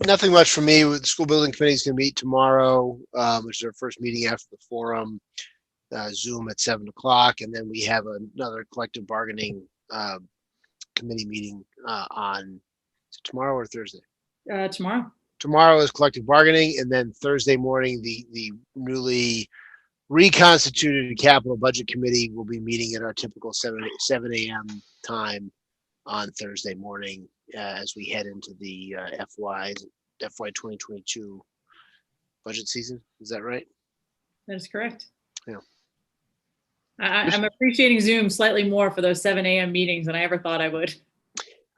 [SPEAKER 2] Nothing much for me. The school building committee is going to meet tomorrow, which is our first meeting after the forum. Zoom at 7 o'clock, and then we have another collective bargaining committee meeting on tomorrow or Thursday.
[SPEAKER 4] Tomorrow.
[SPEAKER 2] Tomorrow is collective bargaining, and then Thursday morning, the newly reconstituted capital budget committee will be meeting at our typical 7 a.m. time on Thursday morning as we head into the FY 2022 budget season. Is that right?
[SPEAKER 4] That is correct.
[SPEAKER 2] Yeah.
[SPEAKER 4] I'm appreciating Zoom slightly more for those 7 a.m. meetings than I ever thought I would.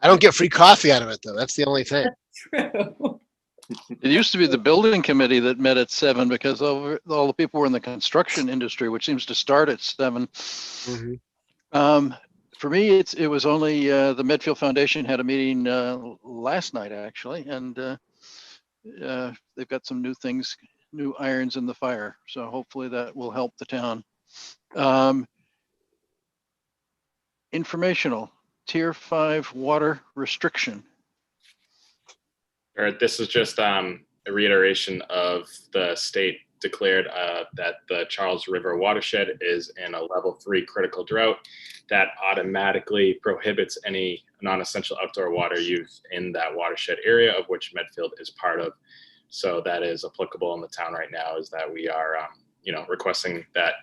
[SPEAKER 2] I don't get free coffee out of it, though. That's the only thing.
[SPEAKER 4] True.
[SPEAKER 3] It used to be the building committee that met at 7 because all the people were in the construction industry, which seems to start at 7.
[SPEAKER 2] Mm-hmm.
[SPEAKER 3] For me, it was only the Medfield Foundation had a meeting last night, actually, and they've got some new irons in the fire. So hopefully that will help the town. Informational, Tier 5 water restriction.
[SPEAKER 6] All right, this is just a reiteration of the state declared that the Charles River watershed is in a level 3 critical drought that automatically prohibits any non-essential outdoor water use in that watershed area, of which Medfield is part of. So that is applicable in the town right now, is that we are requesting that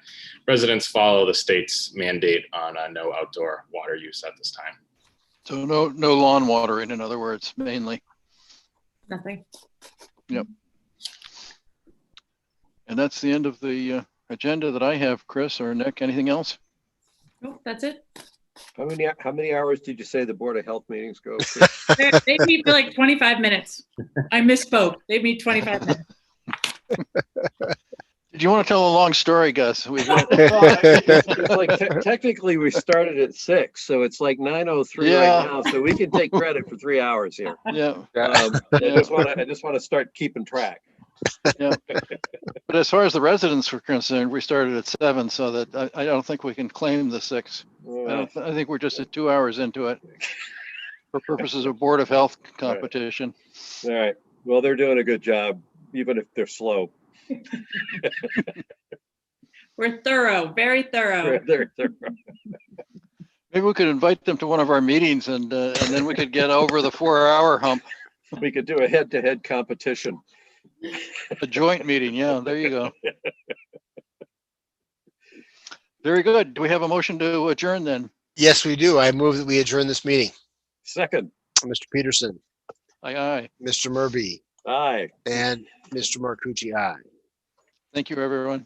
[SPEAKER 6] residents follow the state's mandate on no outdoor water use at this time.
[SPEAKER 3] So no lawn watering, in other words, mainly.
[SPEAKER 4] Nothing.
[SPEAKER 3] Yep. And that's the end of the agenda that I have. Chris or Nick, anything else?
[SPEAKER 4] Nope, that's it.
[SPEAKER 1] How many hours did you say the Board of Health meetings go?
[SPEAKER 4] They meet for like 25 minutes. I misspoke. They meet 25 minutes.
[SPEAKER 3] Did you want to tell a long story, Gus?
[SPEAKER 1] It's like technically we started at 6, so it's like 9:03 right now. So we can take credit for 3 hours here.
[SPEAKER 3] Yeah.
[SPEAKER 1] I just want to start keeping track.
[SPEAKER 3] Yeah. But as far as the residents were concerned, we started at 7, so that I don't think we can claim the 6. I think we're just at 2 hours into it for purposes of Board of Health competition.
[SPEAKER 1] All right. Well, they're doing a good job, even if they're slow.
[SPEAKER 4] We're thorough, very thorough.
[SPEAKER 1] They're thorough.
[SPEAKER 3] Maybe we could invite them to one of our meetings and then we could get over the 4-hour hump.
[SPEAKER 1] We could do a head-to-head competition.
[SPEAKER 3] A joint meeting. Yeah, there you go. Very good. Do we have a motion to adjourn then?
[SPEAKER 2] Yes, we do. I move that we adjourn this meeting.
[SPEAKER 1] Second.
[SPEAKER 2] Mr. Peterson.
[SPEAKER 3] Aye, aye.
[SPEAKER 2] Mr. Murby.
[SPEAKER 1] Aye.
[SPEAKER 2] And Mr. Marcucci, aye.
[SPEAKER 3] Thank you, everyone.